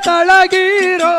ತಳಗಿರೋ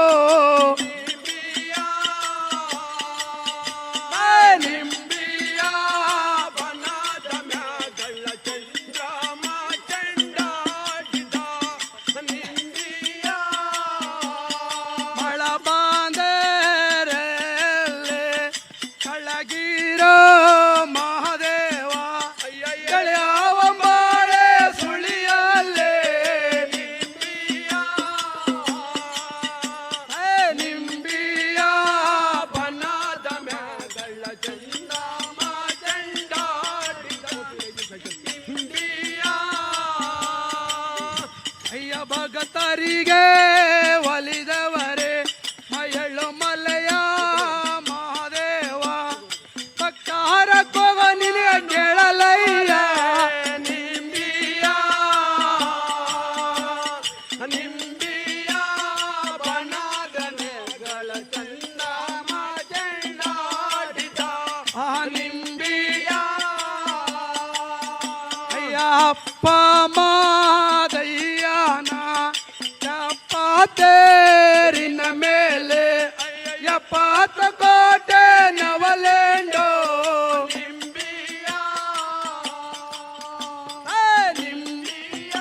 ಭಗತರಿಗೆ ಒಲಿದವರೇ ಮಯಳು ಮಲೆಯ ಮಹಾದೇವ ಭಕ್ತಾರ ಕೋಗ ನಿನಗೆ ಕೇಳಲಯ್ಯ ನಿಂಬಿಯ ನಿಂಬಿಯ ಬಣದ ನೆಗಳ ಚಂದ ಮಾಜಂಡಾಡಿದ ಆ ನಿಂಬಿಯ ಅಯ್ಯ ಅಪ್ಪ ತೇರಿನ ಮೇಲೆ ಎಪ್ಪಾತ ಕೋಟೆ ನವಲೆಂಡೋ ನಿಂಬಿಯ ನಿಂಬಿಯ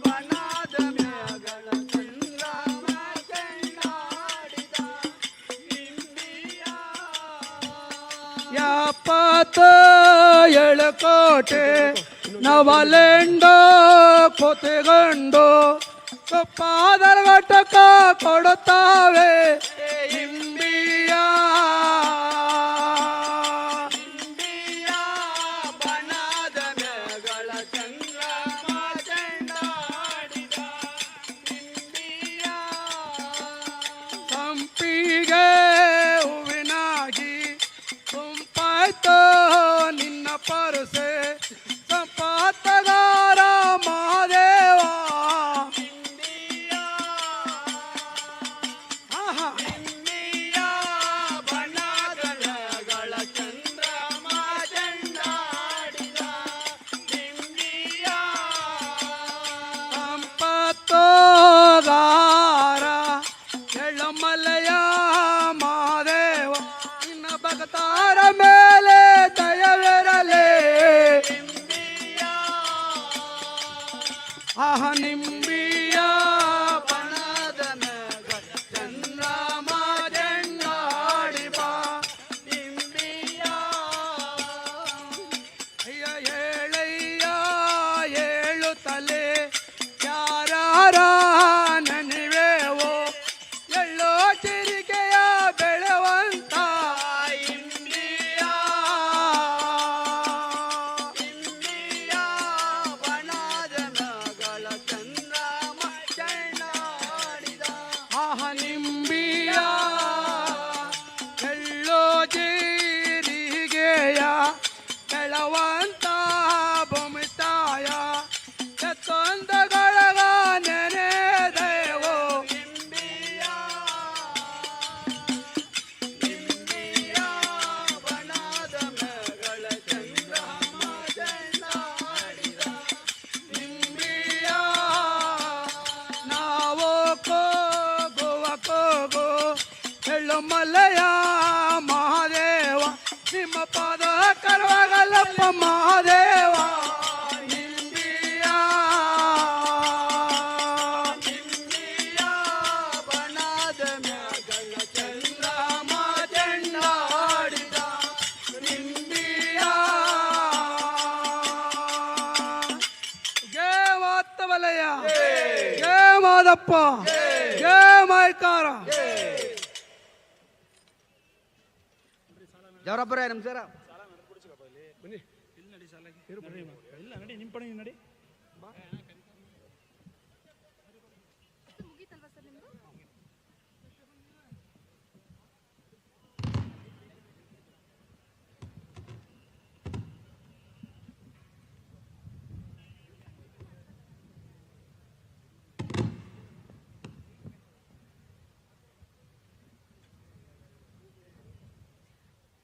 ಬಣದ ಮ್ಯಾಗಳ ಚಂದ್ರಮ ಕಂಡಾಡಿದ ನಿಂಬಿಯ ಎಪ್ಪತ್ತು ಏಳುಕೋಟೆ ನವಲೆಂಡೋ ಕೊತೆಗಂಡು ಪಾದರ ಘಟಕ ಕೊಡುತ್ತಾವೆ ಇಂಬಿಯ ಬಣದ ಮೇಗಳ ಚಂದ್ರಮ ಚಂಡಾಡಿದ ಇಂಬಿಯ ಸಂಪಿಗೆ ಹೂವಿನಾಗಿ ತುಂಪಾಯ್ತೋ ನಿನ್ನ ಪರಸೆ ಸಂಪಾತಗಾರ ಮಹಾದೇವ ಮಲಯ ಮಹಾದೇವ ನಿನ್ನ ಭಕ್ತಾರ ಮೇಲೆ ದಯವಿರಲೇ ಆಹ ನಿಂಬಿಯ ಬಣದ ಮೇಗಳ ಚಂದ್ರಮ ಜಂಡಾಡಿ ಬಾ ನಿಂಬಿಯ ಅಯ್ಯ ಏಳಯ್ಯ ಏಳು ತಲೆ ಯಾರ ನೆನೆವೇವೋ ಎಳ್ಳೋ ಚಿರಿಕೆಯ ಬೆಳೆವಂತ ಇಂಬಿಯ ಇಂಬಿಯ ಬಣದ ಮಗಳ ಚಂದ್ರಮ ಚಂಡಾಡಿದ ಆಹ ನಿಂಬಿಯ ಎಳ್ಳೋ ಚಿರಿಗೆಯ ಬೆಳವಂತ ಭೂಮಿತಾಯ ಚಂದಗಳಗ ನೆನೆದೇವೋ ಮಲಯ ಮಹಾದೇವ ನಿಮ್ಮ ಪಾದ ಕರುವಾಗಲ್ಲಪ್ಪ ಮಹಾದೇವ ನಿಂಬಿಯ ನಿಂಬಿಯ ಬಣದ ಮ್ಯಾಗಳ ಚಂದ್ರಮ ಜಂಡಾಡಿದ ನಿಂಬಿಯ ಜಯ ಮಾತ ಮಲಯ ಜಯ ಮಾದಪ್ಪ ಜಯ ಮೈಕಾರ ಜವರಬ್ಬರ ನಮಸ್ಕಾರ ಬನ್ನಿ ಇಲ್ಲಿ ನಡಿ ಸಾಲಾಗಿ ಇಲ್ಲ ನಡಿ ನಿಮ್ಮ ಪಣ ನಡಿ ಮುಗೀತಲ್ವಾ ಸರ್ ನಿಮ್ಮದು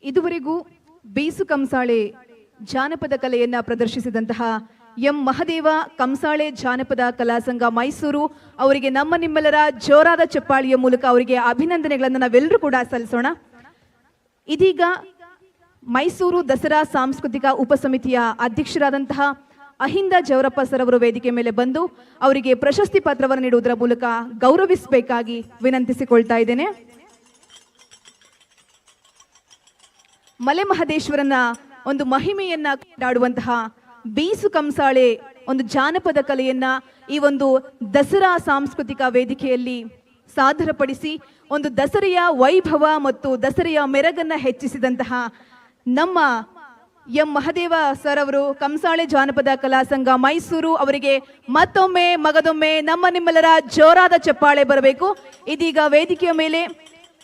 ಇದುವರೆಗೂ ಬೇಸು ಕಂಸಾಳೆ ಜಾನಪದ ಕಲೆಯನ್ನ ಪ್ರದರ್ಶಿಸಿದಂತಹ ಎಂ ಮಹದೇವ ಕಂಸಾಳೆ ಜಾನಪದ ಕಲಾ ಸಂಘ ಮೈಸೂರು ಅವರಿಗೆ ನಮ್ಮ ನಿಮ್ಮೆಲ್ಲರ ಜೋರಾದ ಚಪ್ಪಾಳಿಯ ಮೂಲಕ ಅವರಿಗೆ ಅಭಿನಂದನೆಗಳನ್ನು ನಾವೆಲ್ಲರೂ ಕೂಡ ಸಲ್ಲಿಸೋಣ. ಇದೀಗ ಮೈಸೂರು ದಸರಾ ಸಾಂಸ್ಕೃತಿಕ ಉಪಸಮಿತಿಯ ಅಧ್ಯಕ್ಷರಾದಂತಹ ಅಹಿಂದ ಜವರಪ್ಪ ಸರ್ ಅವರು ವೇದಿಕೆ ಮೇಲೆ ಬಂದು ಅವರಿಗೆ ಪ್ರಶಸ್ತಿ ಪತ್ರವನ್ನು ನೀಡುವುದರ ಮೂಲಕ ಗೌರವಿಸಬೇಕಾಗಿ ವಿನಂತಿಸಿಕೊಳ್ತಾ ಇದ್ದೇನೆ. ಮಲೆ ಮಹದೇಶ್ವರನ ಒಂದು ಮಹಿಮೆಯನ್ನ ಕೊಂಡಾಡುವಂತಹ ಬೀಸು ಕಂಸಾಳೆ ಒಂದು ಜಾನಪದ ಕಲೆಯನ್ನ ಈ ಒಂದು ದಸರಾ ಸಾಂಸ್ಕೃತಿಕ ವೇದಿಕೆಯಲ್ಲಿ ಸಾದರಪಡಿಸಿ ಒಂದು ದಸರೆಯ ವೈಭವ ಮತ್ತು ದಸರೆಯ ಮೆರಗನ್ನ ಹೆಚ್ಚಿಸಿದಂತಹ ನಮ್ಮ ಎಂ ಮಹದೇವ ಸರ್ ಅವರು ಕಂಸಾಳೆ ಜಾನಪದ ಕಲಾ ಸಂಘ ಮೈಸೂರು ಅವರಿಗೆ ಮತ್ತೊಮ್ಮೆ ಮಗದೊಮ್ಮೆ ನಮ್ಮ ನಿಮ್ಮೆಲ್ಲರ ಜೋರಾದ ಚಪ್ಪಾಳೆ ಬರಬೇಕು. ಇದೀಗ ವೇದಿಕೆಯ ಮೇಲೆ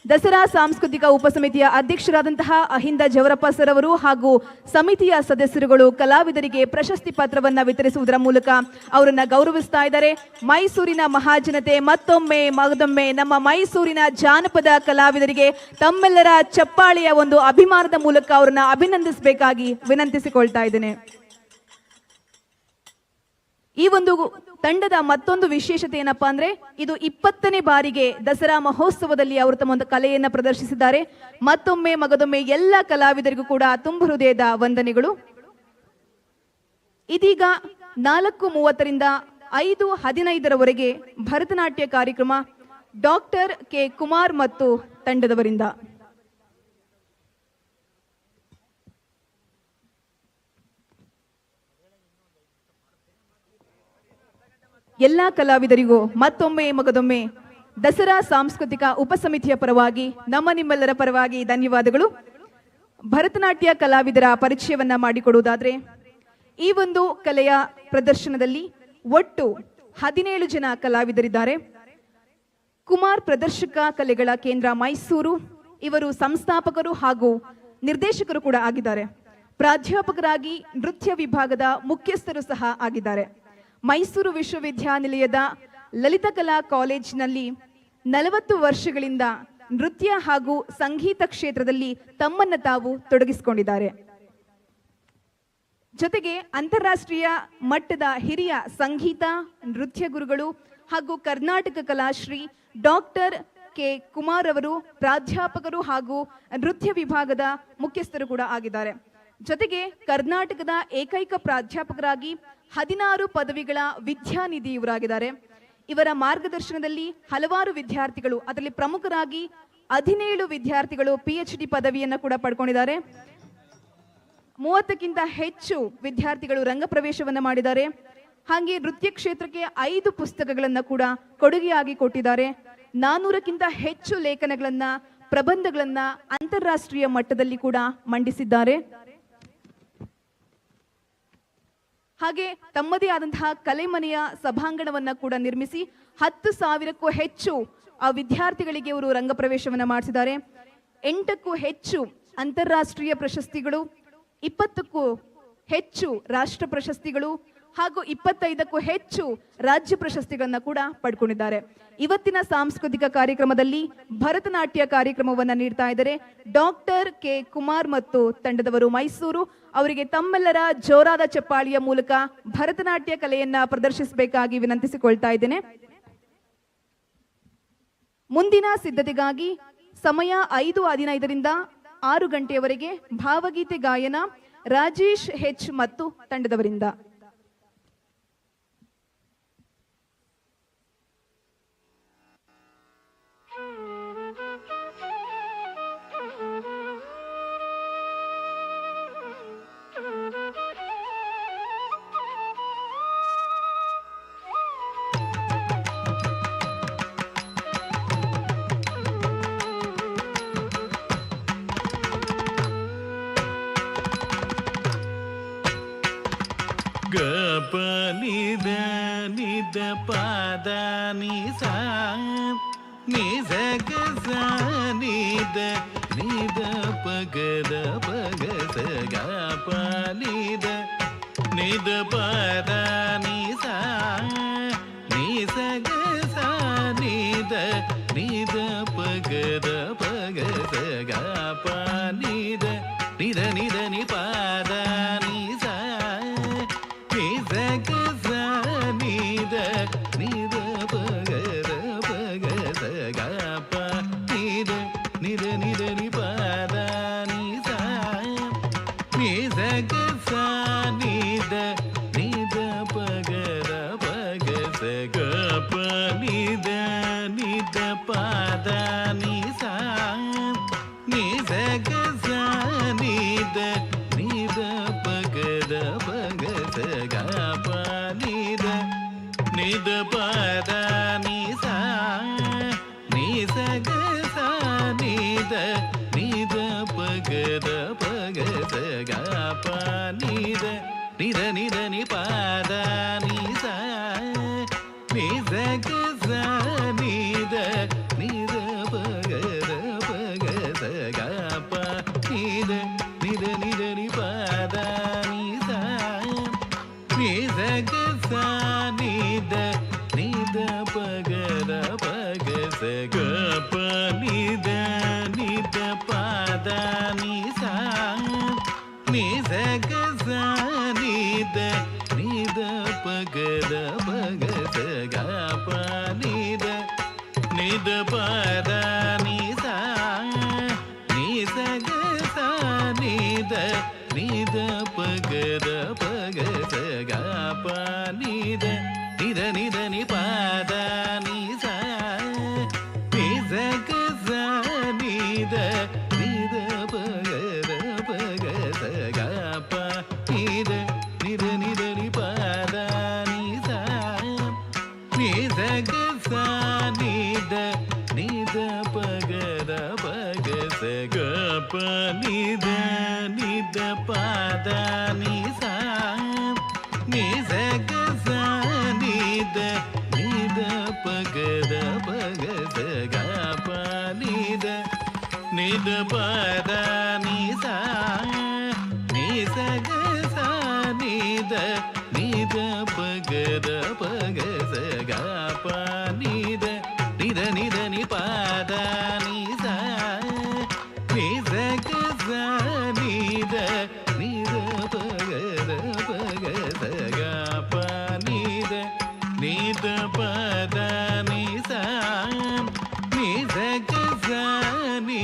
ದಸರಾ ಸಾಂಸ್ಕೃತಿಕ ಉಪಸಮಿತಿಯ ಅಧ್ಯಕ್ಷರಾದಂತಹ ಅಹಿಂದ ಜವರಪ್ಪ ಸರ್ ಅವರು ಹಾಗೂ ಸಮಿತಿಯ ಸದಸ್ಯರುಗಳು ಕಲಾವಿದರಿಗೆ ಪ್ರಶಸ್ತಿ ಪತ್ರವನ್ನ ವಿತರಿಸುವುದರ ಮೂಲಕ ಅವರನ್ನ ಗೌರವಿಸ್ತಾ ಇದ್ದಾರೆ. ಮೈಸೂರಿನ ಮಹಾಜನತೆ ಮತ್ತೊಮ್ಮೆ ಮಗದೊಮ್ಮೆ ನಮ್ಮ ಮೈಸೂರಿನ ಜಾನಪದ ಕಲಾವಿದರಿಗೆ ತಮ್ಮೆಲ್ಲರ ಚಪ್ಪಾಳೆಯ ಒಂದು ಅಭಿಮಾನದ ಮೂಲಕ ಅವರನ್ನ ಅಭಿನಂದಿಸಬೇಕಾಗಿ ವಿನಂತಿಸಿಕೊಳ್ತಾ ಇದ್ದೇನೆ. ಈ ಒಂದು ತಂಡದ ಮತ್ತೊಂದು ವಿಶೇಷತೆ ಏನಪ್ಪಾ ಅಂದ್ರೆ ಇದು 20ನೇ ಬಾರಿಗೆ ದಸರಾ ಮಹೋತ್ಸವದಲ್ಲಿ ಅವರು ತಮ್ಮ ಒಂದು ಕಲೆಯನ್ನ ಪ್ರದರ್ಶಿಸಿದ್ದಾರೆ. ಮತ್ತೊಮ್ಮೆ ಮಗದೊಮ್ಮೆ ಎಲ್ಲ ಕಲಾವಿದರಿಗೂ ಕೂಡ ತುಂಬ ಹೃದಯದ ವಂದನೆಗಳು. ಇದೀಗ 4:30ರಿಂದ 5:15ರವರೆಗೆ ಭರತನಾಟ್ಯ ಕಾರ್ಯಕ್ರಮ ಡಾಕ್ಟರ್ ಕೆ ಕುಮಾರ್ ಮತ್ತು ತಂಡದವರಿಂದ. ಎಲ್ಲ ಕಲಾವಿದರಿಗೂ ಮತ್ತೊಮ್ಮೆ ಮಗದೊಮ್ಮೆ ದಸರಾ ಸಾಂಸ್ಕೃತಿಕ ಉಪಸಮಿತಿಯ ಪರವಾಗಿ ನಮ್ಮ ನಿಮ್ಮೆಲ್ಲರ ಪರವಾಗಿ ಧನ್ಯವಾದಗಳು. ಭರತನಾಟ್ಯ ಕಲಾವಿದರ ಪರಿಚಯವನ್ನ ಮಾಡಿಕೊಡುವುದಾದ್ರೆ ಈ ಒಂದು ಕಲೆಯ ಪ್ರದರ್ಶನದಲ್ಲಿ ಒಟ್ಟು 17 ಜನ ಕಲಾವಿದರಿದ್ದಾರೆ. ಕುಮಾರ್ ಪ್ರದರ್ಶಕ ಕಲೆಗಳ ಕೇಂದ್ರ ಮೈಸೂರು ಇವರು ಸಂಸ್ಥಾಪಕರು ಹಾಗೂ ನಿರ್ದೇಶಕರು ಕೂಡ ಆಗಿದ್ದಾರೆ. ಪ್ರಾಧ್ಯಾಪಕರಾಗಿ ನೃತ್ಯ ವಿಭಾಗದ ಮುಖ್ಯಸ್ಥರು ಸಹ ಆಗಿದ್ದಾರೆ. ಮೈಸೂರು ವಿಶ್ವವಿದ್ಯಾನಿಲಯದ ಲಲಿತಕಲಾ ಕಾಲೇಜಿನಲ್ಲಿ 40 ವರ್ಷಗಳಿಂದ ನೃತ್ಯ ಹಾಗೂ ಸಂಗೀತ ಕ್ಷೇತ್ರದಲ್ಲಿ ತಮ್ಮನ್ನು ತಾವು ತೊಡಗಿಸಿಕೊಂಡಿದ್ದಾರೆ. ಜೊತೆಗೆ ಅಂತಾರಾಷ್ಟ್ರೀಯ ಮಟ್ಟದ ಹಿರಿಯ ಸಂಗೀತ ನೃತ್ಯ ಗುರುಗಳು ಹಾಗೂ ಕರ್ನಾಟಕ ಕಲಾಶ್ರೀ ಡಾಕ್ಟರ್ ಕೆ ಕುಮಾರ್ ಅವರು ಪ್ರಾಧ್ಯಾಪಕರು ಹಾಗೂ ನೃತ್ಯ ವಿಭಾಗದ ಮುಖ್ಯಸ್ಥರು ಕೂಡ ಆಗಿದ್ದಾರೆ. ಜೊತೆಗೆ ಕರ್ನಾಟಕದ ಏಕೈಕ ಪ್ರಾಧ್ಯಾಪಕರಾಗಿ 16 ಪದವಿಗಳ ವಿದ್ಯಾನಿಧಿ ಇವರಾಗಿದ್ದಾರೆ. ಇವರ ಮಾರ್ಗದರ್ಶನದಲ್ಲಿ ಹಲವಾರು ವಿದ್ಯಾರ್ಥಿಗಳು ಅದರಲ್ಲಿ ಪ್ರಮುಖರಾಗಿ 17 ವಿದ್ಯಾರ್ಥಿಗಳು PhD ಪದವಿಯನ್ನು ಕೂಡ ಪಡ್ಕೊಂಡಿದ್ದಾರೆ. 30ಕ್ಕಿಂತ ಹೆಚ್ಚು ವಿದ್ಯಾರ್ಥಿಗಳು ರಂಗಪ್ರವೇಶವನ್ನು ಮಾಡಿದ್ದಾರೆ. ಹಾಗೆ ನೃತ್ಯ ಕ್ಷೇತ್ರಕ್ಕೆ 5 ಪುಸ್ತಕಗಳನ್ನು ಕೂಡ ಕೊಡುಗೆಯಾಗಿ ಕೊಟ್ಟಿದ್ದಾರೆ. 400ಕ್ಕಿಂತ ಹೆಚ್ಚು ಲೇಖನಗಳನ್ನ ಪ್ರಬಂಧಗಳನ್ನ ಅಂತಾರಾಷ್ಟ್ರೀಯ ಮಟ್ಟದಲ್ಲಿ ಕೂಡ ಮಂಡಿಸಿದ್ದಾರೆ. ಹಾಗೆ ತಮ್ಮದೇ ಆದಂತಹ ಕಲೆಮನೆಯ ಸಭಾಂಗಣವನ್ನ ಕೂಡ ನಿರ್ಮಿಸಿ 10,000ಕ್ಕೂ ಹೆಚ್ಚು ವಿದ್ಯಾರ್ಥಿಗಳಿಗೆ ಅವರು ರಂಗಪ್ರವೇಶವನ್ನ ಮಾಡಿಸಿದ್ದಾರೆ. 8ಕ್ಕೂ ಹೆಚ್ಚು ಅಂತಾರಾಷ್ಟ್ರೀಯ ಪ್ರಶಸ್ತಿಗಳು, 20ಕ್ಕೂ ಹೆಚ್ಚು ರಾಷ್ಟ್ರ ಪ್ರಶಸ್ತಿಗಳು ಹಾಗೂ 25ಕ್ಕೂ ಹೆಚ್ಚು ರಾಜ್ಯ ಪ್ರಶಸ್ತಿಗಳನ್ನ ಕೂಡ ಪಡ್ಕೊಂಡಿದ್ದಾರೆ. ಇವತ್ತಿನ ಸಾಂಸ್ಕೃತಿಕ ಕಾರ್ಯಕ್ರಮದಲ್ಲಿ ಭರತನಾಟ್ಯ ಕಾರ್ಯಕ್ರಮವನ್ನ ನೀಡ್ತಾ ಇದ್ದಾರೆ ಡಾಕ್ಟರ್ ಕೆ ಕುಮಾರ್ ಮತ್ತು ತಂಡದವರು ಮೈಸೂರು. ಅವರಿಗೆ ತಮ್ಮೆಲ್ಲರ ಜೋರಾದ ಚಪ್ಪಾಳಿಯ ಮೂಲಕ ಭರತನಾಟ್ಯ ಕಲೆಯನ್ನ ಪ್ರದರ್ಶಿಸಬೇಕಾಗಿ ವಿನಂತಿಸಿಕೊಳ್ತಾ ಇದ್ದೇನೆ. ಮುಂದಿನ ಸಿದ್ಧತೆಗಾಗಿ ಸಮಯ 5:15ರಿಂದ 6 ಗಂಟೆಯವರೆಗೆ ಭಾವಗೀತೆ ಗಾಯನ ರಾಜೇಶ್ ಹೆಚ್ ಮತ್ತು ತಂಡದವರಿಂದ. ಗಪ ನಿದ ನಿದ ಪಾದ ನಿಸ ನಿಸ ಗಸ ನಿದ ನಿದ ಪಗದ ಪಗಸ ಗಪ ನಿದ ನಿದ ಪಾದ ನಿಸ ನಿಸ ಗಸ ನಿದ ನಿದ ಪಗದ ಪಗಸ ಗಪ ನಿದ ನಿದ ನಿದ ನಿ ಪಾದ ನಿಸ ನಿಸ ಗ ಪ ನಿ ದ ಪಾದ ನಿ ಸಾ ನಿ ಸ ಗ ಸ ನಿ ದ ಪ ಗ ದ ಪ ಗ ಸ ಗ ಪ ನಿ ದ ಪಾದ ನಿ ಸಾ ನಿ ಸ ಗ ಸ ನಿ ದ ಪ ಗ ದ ಪ ಗ ಸ ಗ ಪ ನಿ ದ ನಿ ಪಾದ ನಿ ಸಾ ನಿ ಸ ಗ ಸ ನಿ ದ ಪ ಗ ದ ಪ ಗ ಸ ಗ ಪ ನಿ ದ ನಿ ಪಾದ ನಿ ಸಾ ನಿ ಸ ಗ ಸ ನಿ ದ ಪ ಗ ದ ಪ ಗ ಸ ಗ ಪ ನಿ ದ ಪಾದ ನಿ ಸಾ ನಿ ಸ ಗ ಸ ನಿ ದ ಪ ಗ ದ ಪ ಗ ಸ ಗ ಪ ನಿ ದ ಪಾದ ನಿ ಸಾ ನಿ ಸ ಗ ಸ ನಿ ದ ಪ ಗ ದ ಪ ಗ ಸ ಗ ಪ ನಿ ದ ನಿ ಪಾದ ನಿ ಸಾ ನಿ ಸ ಗ ಸ ನಿ ದ ಪ ಗ ದ ಪ ಗ ಸ ಗ ಪ ನಿ ದ ನಿ ಪಾದ ನಿ ಸಾ ನಿ ಸ ಗ ಸ ನಿ ದ ಪ ಗ ದ ಪ ಗ ಸ ಗ ಪ ನಿ ದ ಪಾದ ನಿ ಸಾ ನಿ ಸ ಗ ಸ ನಿ ದ ಪ ಗ ದ ಪ ಗ ಸ ಗ ಪ ನಿ ದ ಪಾದ ನಿ ಸಾ ನಿ ಸ ಗ ಸ ನಿ ದ ಪ ಗ ದ ಪ ಗ ಸ ಗ ಪ ನಿ ದ ನಿ ಪಾದ ನಿ ಸಾ ನಿ ಸ ಗ ಸ ನಿ ದ ಪ ಗ ದ ಪ ಗ ಸ ಗ ಪ ನಿ ದ ಪಾದ ನಿ ಸಾ ನಿ ಸ ಗ ಸ ನಿ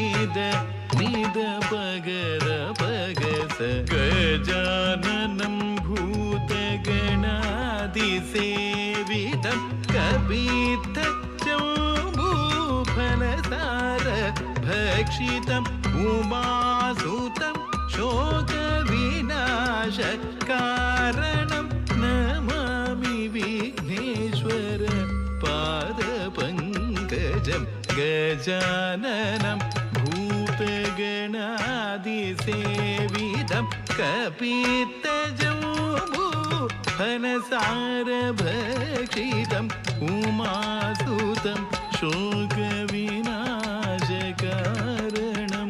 ದ ಪ ಗ ದ ಪ ಗ ಸ ಗಜಾನನಂ ಭೂತಗಣಾದಿಸೇವಿತಂ ಕಪಿತಜಂಬೂಫಲಸಾರ ಭಕ್ಷಿತಂ ಉಮಾಸುತಂ ಶೋಕವಿನಾಶ ಕಾರಣಂ ನಮಾಮಿ ವಿಘ್ನೇಶ್ವರ ಪಾದ ಪಂಕಜಂ ಗಜಾನನಂ ಭೂತಗಣಾದಿಸೇವಿತಂ ಕಪಿತಜಂಬೂಫಲಸಾರ ಭಕ್ಷಿತಂ ಉಮಾಸುತಂ ಶೋಕವಿನಾಶಕಾರಣಂ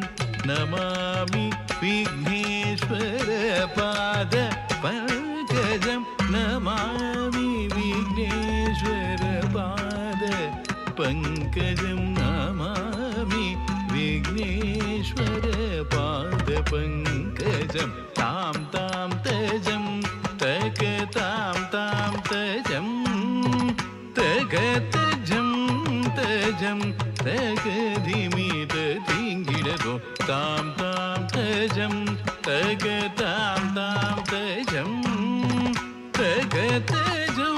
ನಮಾಮಿ ವಿಘ್ನೇಶ್ವರ ಪಾದ ಪಂಕಜಂ ನಮಾಮಿ ವಿಘ್ನೇಶ್ವರ ಪಾದ ಪಂಕಜಂ ನಮಾಮಿ ವಿಘ್ನೇಶ್ವರ ಪಾದ ಪಂಕಜಂ ತಾಂ ತಾಂ ತಜಂ ತಕ ತಾಂ ತಾಂ ತಜಂ ತಗ ತಜಂ ತಜಂ ತಗ ಧಿಮಿತ ತಿಂಗಿಡದೋ ತಾಂ ತಾಂ ತಜಂ ತಗ ತಾಂ ತಾಂ ತಜಂ ತಗ ತಜೋ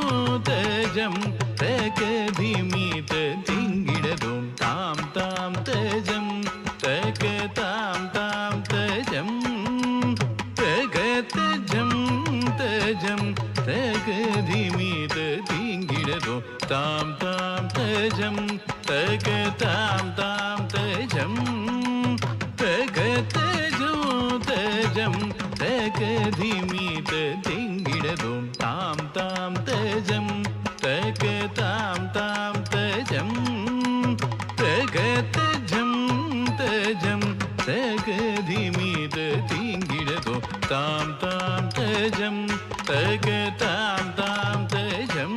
ತಜಂ ತಗ ಧಿಮಿತ ತಿಂಗಿಡದೋ ತಾಂ ತಾಂ ತಜಂ ತಗ ತಾಂ ತಾಂ ತಜಂ ತಗ ತಜಂ ತಜಂ ತಗ ಧಿಮಿತ ತಿಂಗಿಡದೋ ತಾಂ ತಾಂ ತಜಂ ತಗ ತಾಂ ತಾಂ ತಜಂ ತಗ ತಜೋ ತಜಂ ತಗ ಧಿಮಿತ ತಿಂಗಿಡದೋ ತಾಂ ತಾಂ ತಜಂ ತಗ ತಾಂ ತಾಂ ತಜಂ ತಗ ತಜಂ ತಜಂ ತಗ ಧಿಮಿತ ತಿಂಗಿಡದೋ ತಾಂ ತಾಂ ತಜಂ ತಗ ತಾಂ ತಾಂ ತಜಂ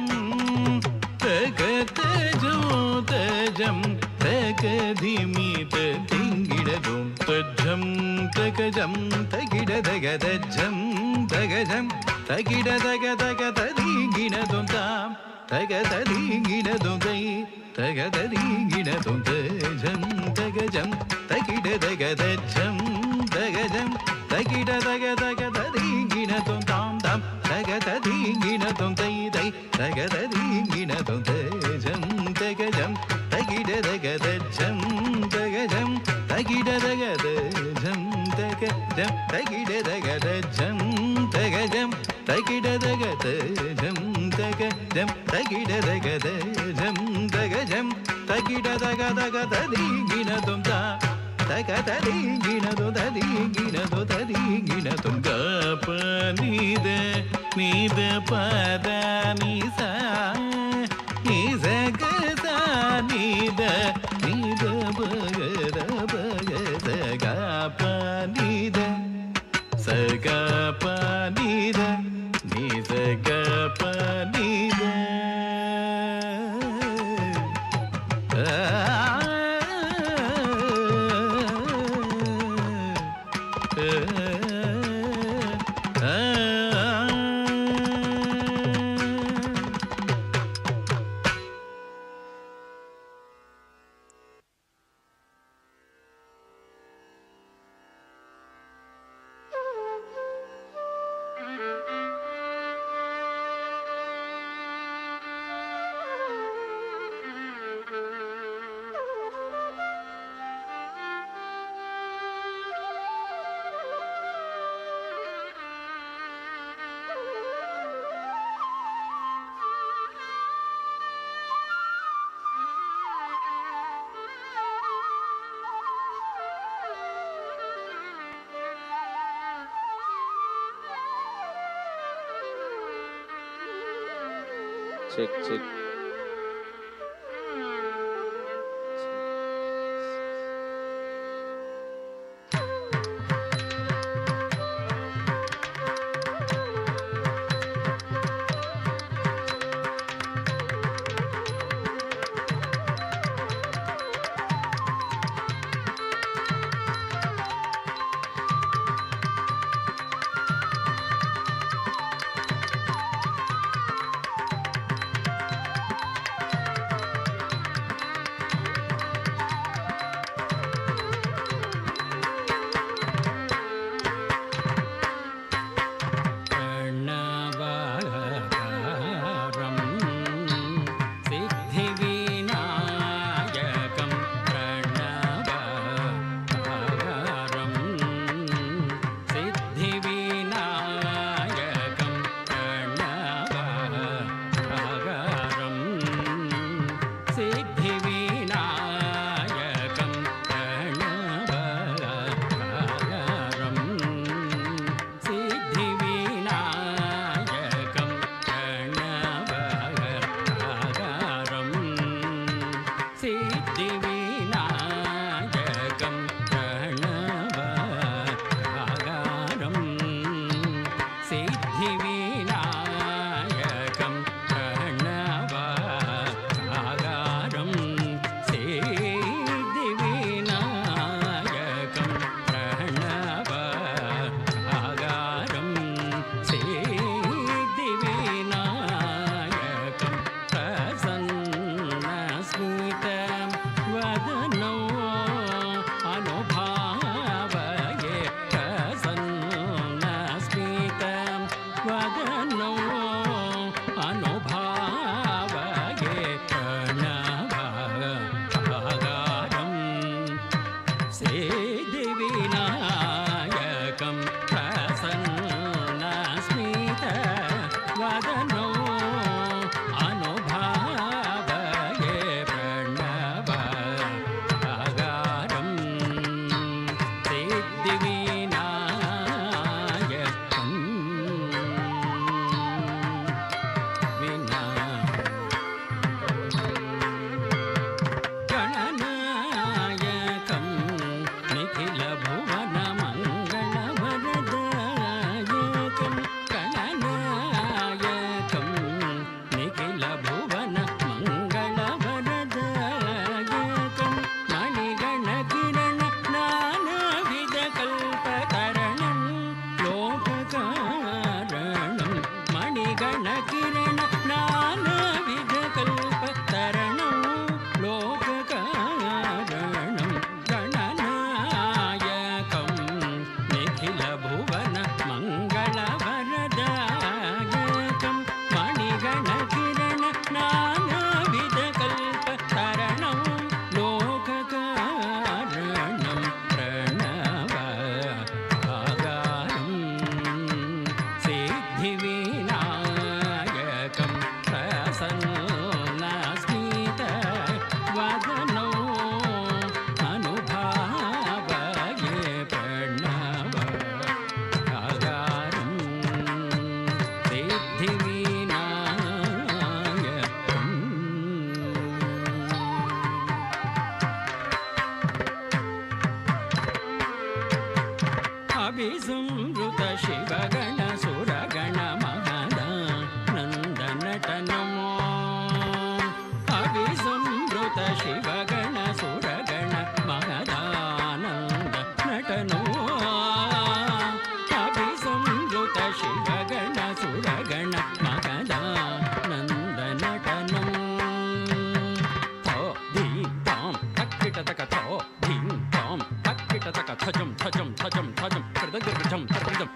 ತಗ ತಜೋ ತಜಂ ತಗ ಧಿಮಿತ ತಿಂಗಿಡದೋ ತಜ್ಜಂ ತಗಜಂ ತಗಿಡದಗ ತಜ್ಜಂ ತಗಜಂ ತಗಿಡದಗ ತಗ ತದಿಗಿಡದೋ ತಾಂ ತಗ ತದಿಗಿಡದೋ ತೈ ತಗ ತದಿಗಿಡದೋ ತಜಂ ತಗಜಂ ತಗಿಡದಗ ತಜ್ಜಂ ತಗಜಂ ತಗಿಡದಗ ತಗ ತದಿಗಿಡದೋ ತಾಂ ತಾಂ ತಗ தகதீங்கின தொந்தை தை தகதீங்கின தொந்தை ஜம் தகஜம் தகிட தகத ஜம் தகஜம் தகிட தகத ஜம் தகஜம் தகிட தகத ஜம் தகஜம் தகிட தகத ஜம் தகஜம் தகிட தகத ஜம் தகஜம் தகிட தகதீங்கின தொந்தா தகதீங்கினதோ ததீங்கினதோ ததீங்கினதோ கப நீத நீத பத நிசா நிசக சா நீத நீத பகத பகத கப நீத சகப நீத நிச கப நீத Check, check.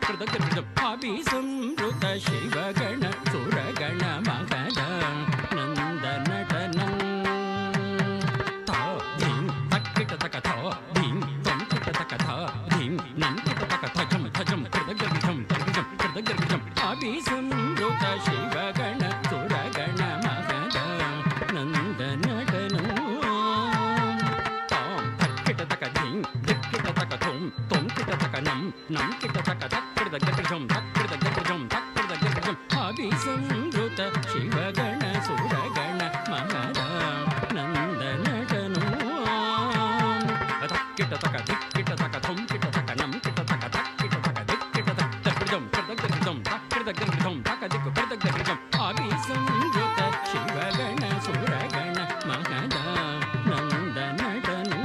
कृतगर्जम् अभिसंवृत शिवगण सुरगण महद नन्दनटनं ता धीं तक्किट तक ता धीं त्वं किट तक ता धीं नं किट तक थजं थजं कृतगर्जं कृतगर्जम् अभिसंवृत शिवगण सुरगण महद नन्दनटनं तां तक्किट तक धीं दिक्किट तक त्वं त्वं किट तक नं किट तक तक्कृतगर्जं अभिसंवृत शिवगण सुरगण महद नन्दनटनं तक्किट तक दिक्किट तक त्वं किट तक नं किट तक तक्किट तक दिक्किट तक तक्कृतं कृतगर्जं तक्कृतगर्जं तकदिक कृतगर्जम् अभिसंवृत शिवगण सुरगण महद नन्दनटनं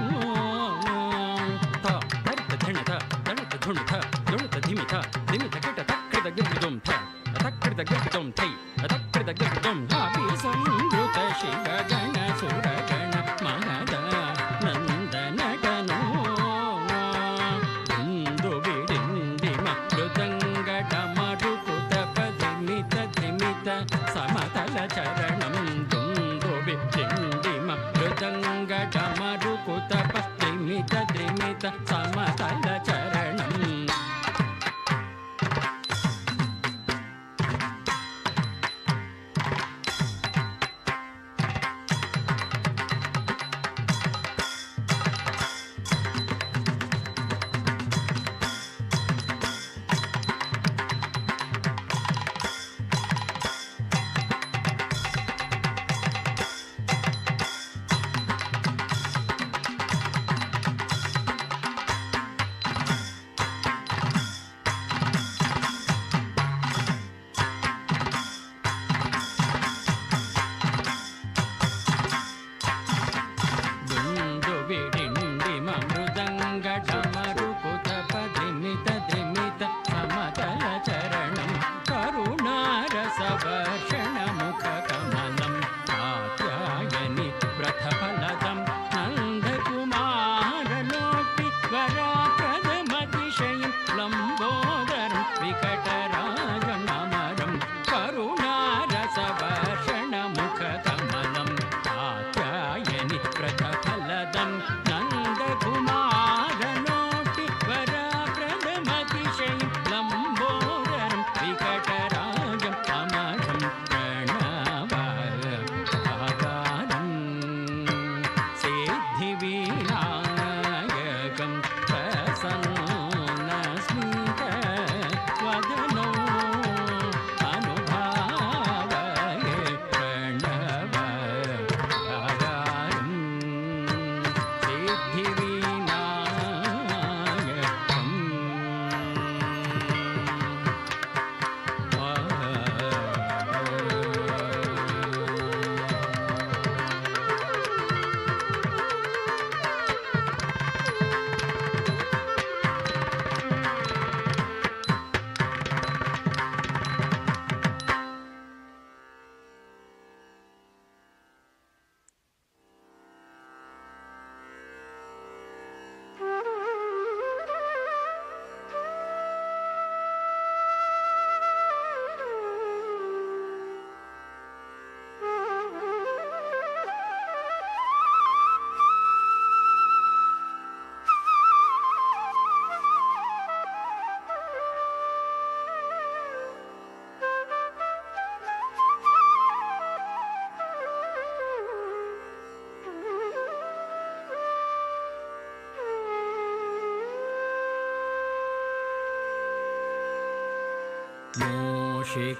ता धरित धणित धणित धुणित धुणित धिमित धिमित किट तक्कृतगर्जं तक्कृतगर्जं थै तक्कृतगर्जम् अभिसंवृत शिवगण सुरगण महद नन्दनटनं धुन्दुबिडिण्डिम मृदङ्गडमरुकुतपधिमित धिमित समतल चरणं धुन्दुबिडिण्डिम मृदङ्गडमरुकुतपधिमित धिमित समतल चरणं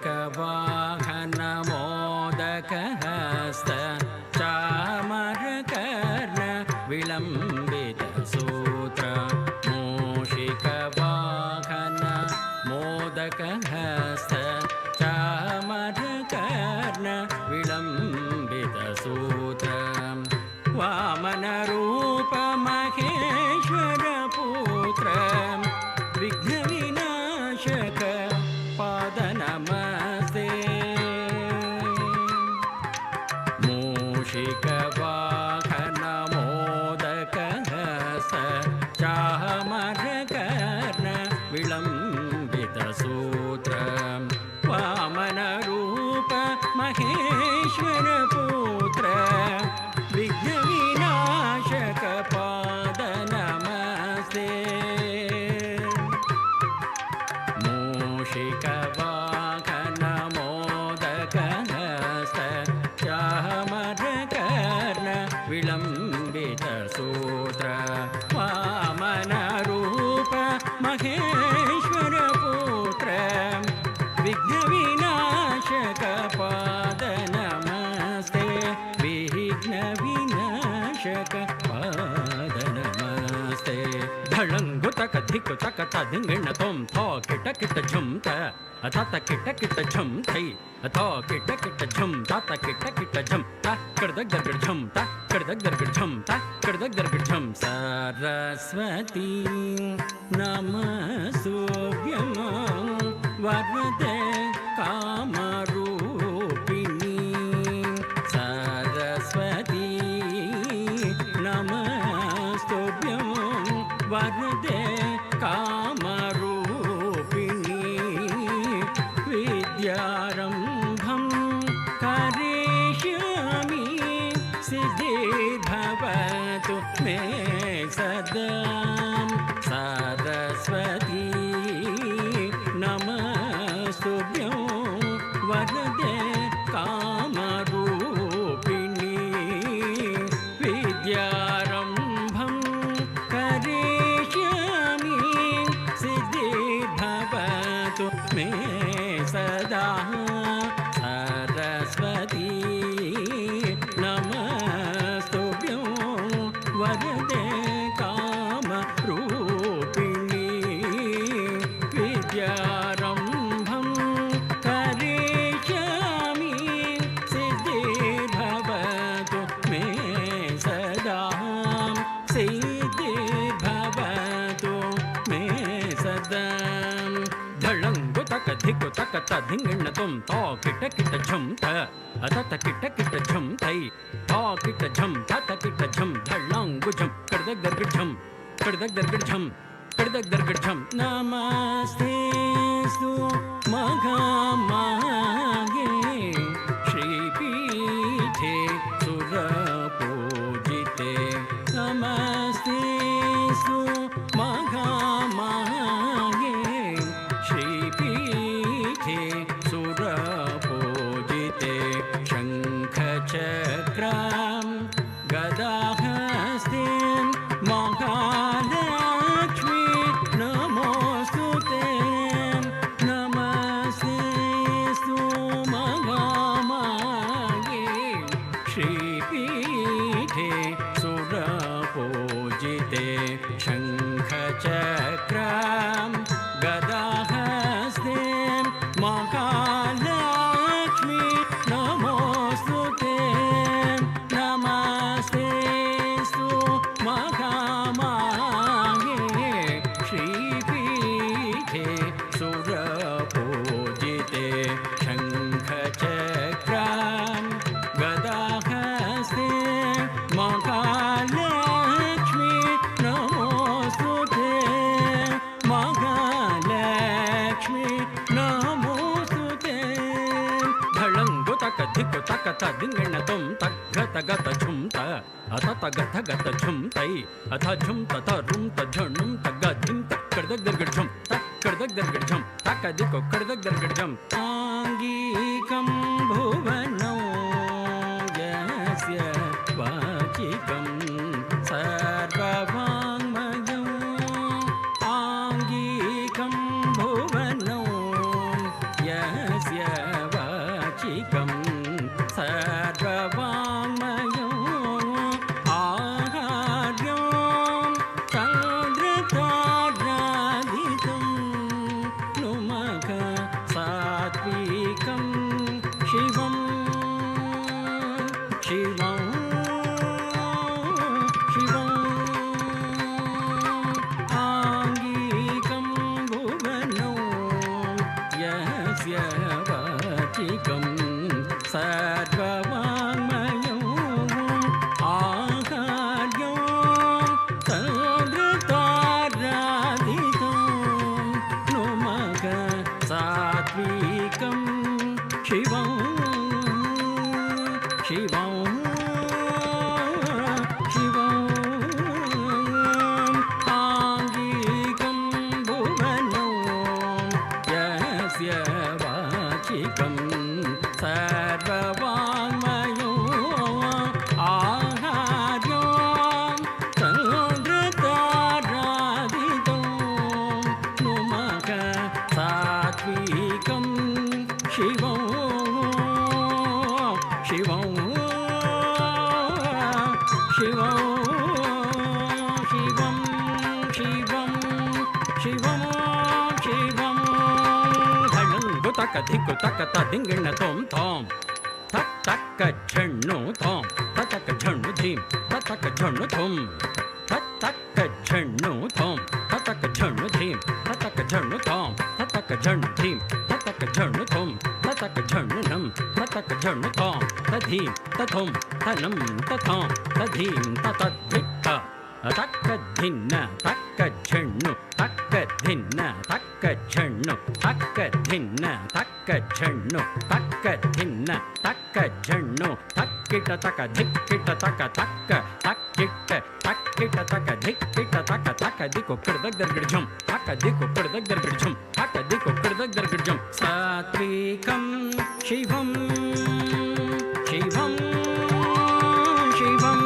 मूषिकवाहन मोदकहस्त चामरकर्ण विलम्बितसूत्र मूषिकवाहन मोदकहस्त चामरकर्ण विलम्बितसूत्र वामनरूप महेश्वरपुत्र विघ्नविनाशक पादनमस्ते मूषिकवाहन मोदकहस्त चामरकर्ण विलम्बित विलम्बितसूत्र वामनरूप महेश्वरपुत्र विघ्नविनाशकपाद नमस्ते विघ्नविनाशकपाद नमस्ते धळंगु तक धिक्ಕು तक तधिंगिण तोम थो किट किट झुम त अथ किट किट झुम थई अथो किट किट झुम ता किट किट झुम ता करदग दरगड़ झुम ता करदग दरगड़ झुम ता करदग दरगड़ झुम सरस्वती नमस्तुभ्यं वरदे कामरूपिणी सरस्वती नमस्तुभ्यं वरदे कामरूपिणी विद्यारम्भं करिष्यामि सिद्धिर्भवतु मे सदा सरस्वती नमस्तुभ्यं वरदे कामरूपिणी विद्यारम्भं करिष्यामि सिद्धिर्भवतु मे सदा सरस्वती नमस्तुभ्यं वरदे कामरूपिणी विद्यारम्भं करिष्यामि सिद्धिर्भवतु मे सदा सिद्धिर्भवतु मे सदा धळंगु तक धिक्ಕು तक तधिंगिण तुम तो किट किट झुम त अथ किट किट झुम थई तो किट झुम त किट झुम धळंगु झुम करदग दरगड़ झुम करदग दरगड़ झुम करदग दरगड़ झुम नमस्ते सु महामागे श्रीपीठे सुरपूजिते नमस्ते सु महामागे श्रीपीठे सुरपूजिते शङ्खचक्रां गदाहस्ते महालक्ष्मी नमोस्तुते नमस्तेस्तु महामागे श्रीपीठे सुरपूजिते शङ्खचक्रां गदाहस्ते महालक्ष्मी नमोस्तुते नमस्तेस्तु महामागे श्रीपीठे सुरपूजिते शङ्खचक्रां गदाहस्ते महालक्ष्मी नमोस्तुते महालक्ष्मी नमोस्तुते धळंगु तक धिक्ಕು तक तधिंगिण तुम तग्गत गत झुम त अथ तगत गत झुम तई अथ झुम तत रुम त झुम तग धिम त करदग दरगड़ झुम त करदग दरगड़ झुम तक दिको करदग दरगड़ झुम आंगीकं भुवनौ यस्य वाचिकं सर्ववाङ्मयं आंगीकं भुवनौ यस्य वाचिकं सर्ववाङ्मयं आहार्यं चन्द्रतारादितं नुमः सात्विकं शिवं शिवं शिवं आंगीकं भुवनौ यस्य वाचिकं सर्ववाङ्मयं आहार्यं चन्द्रतारादितं नुमः सात्विकं शिवं शिवं शिवं आंगीकं भुवनौ यस्य वाचिकं सर्ववाङ्मयो आहार्यं ತಕ ಧಿಕ್ಕು ತಕ ತ ದಿಂಗಿಣ್ಣ ತೋಂ ತೋಂ ತಕ್ ತಕ್ಕ ಝಣ್ಣು ತೋಂ ತಕ ಝಣ್ಣು ಧೀಂ ತಕ ಝಣ್ಣು ಥುಂ ತಕ್ಕ ಝಣ್ಣು ಥೋಂ ತಕ ಝಣ್ಣು ಧೀಂ ತಕ ಝಣ್ಣು ಥೋಂ ತಕ ಝಣ್ಣು ಧೀಂ ತಕ ಝಣ್ಣು ಥುಂ ತಕ ಝಣ್ಣು ನಂ ತಕ ಝಣ್ಣು ಥೋಂ ತಧೀಂ ತಥುಂ ತನಂ ತಥೋಂ ತಧೀಂ ತತದ್ಧಿಕ್ಕ ತಕ್ಕ ಧಿನ್ನ ತಕ್ಕ ಝಣ್ಣು ತಕ್ಕ ಧಿನ್ನ ತಕ್ಕ ಝಣ್ಣು ತಕ್ಕ ಧಿನ್ನ ತಕ್ಕ ಝಣ್ಣು ತಕ್ಕ ಧಿನ್ನ ತಕ್ಕ ಝಣ್ಣು ತಕ್ಕಿಟ ತಕ ಧಿಕ್ಕಿಟ ತಕ ತಕ್ಕ ತಕ್ಕಿಟ್ಟ ತಕ್ಕಿಟ ತಕ ಧಿಕ್ಕಿಟ ತಕ ತಕ ದಿಕ್ಕು ಕಿಡ್ದಗ್ ದರ್ಗಿಡ್ಜುಂ ತಕ ದಿಕ್ಕು ಕಿಡ್ದಗ್ ದರ್ಗಿಡ್ಜುಂ ತಕ ದಿಕ್ಕು ಕಿಡ್ದಗ್ ದರ್ಗಿಡ್ಜುಂ ಸಾತ್ವಿಕಂ ಶಿವಂ ಶಿವಂ ಶಿವಂ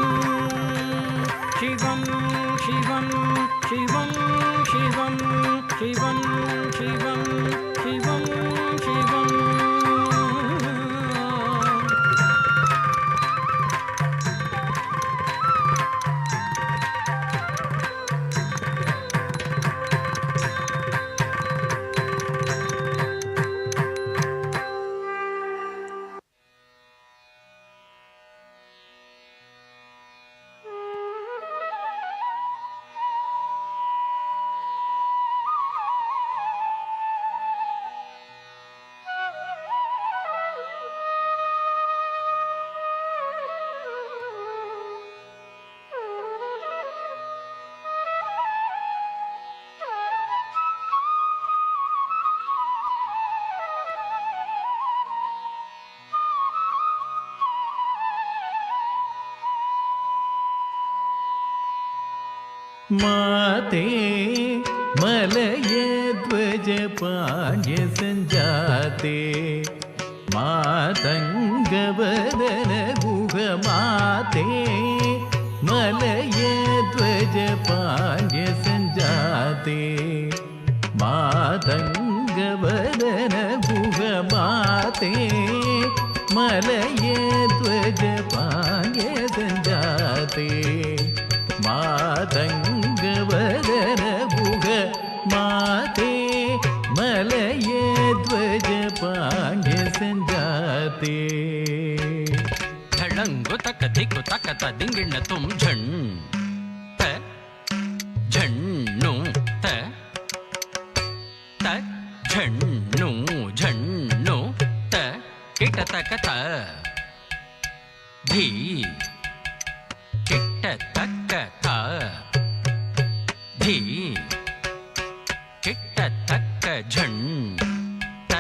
ಶಿವಂ ಶಿವಂ ಶಿವಂ ಶಿವಂ ಶಿವಂ ಶಿವಂ ಶಿವಂ ಶಿವಂ माते मलय ध्वज पाण्य संजाते मातंगवदन गुह माते मलय ध्वज पाण्य संजाते मातंगवदन गुह माते मलय ध्वज पाण्य संजाते मातंगवदन गुह माते मलय ध्वज पाण्य संजाते ಝಳಂಗು ತಕ ದಿಕ್ಕು ತಕ ತ ದಿಂಗಿಣ್ಣ ತುಂ ಝಣ್ ತ ಝಣ್ಣು ತ ತ ಝಣ್ಣು ಝಣ್ಣು ತ ಕಿಟ ತಕ ತ ಧೀ ಕಿಟ್ಟ ತಕ್ಕ ತ ಧೀ ಕಿಟ್ಟ ತಕ್ಕ ಝಣ್ ತ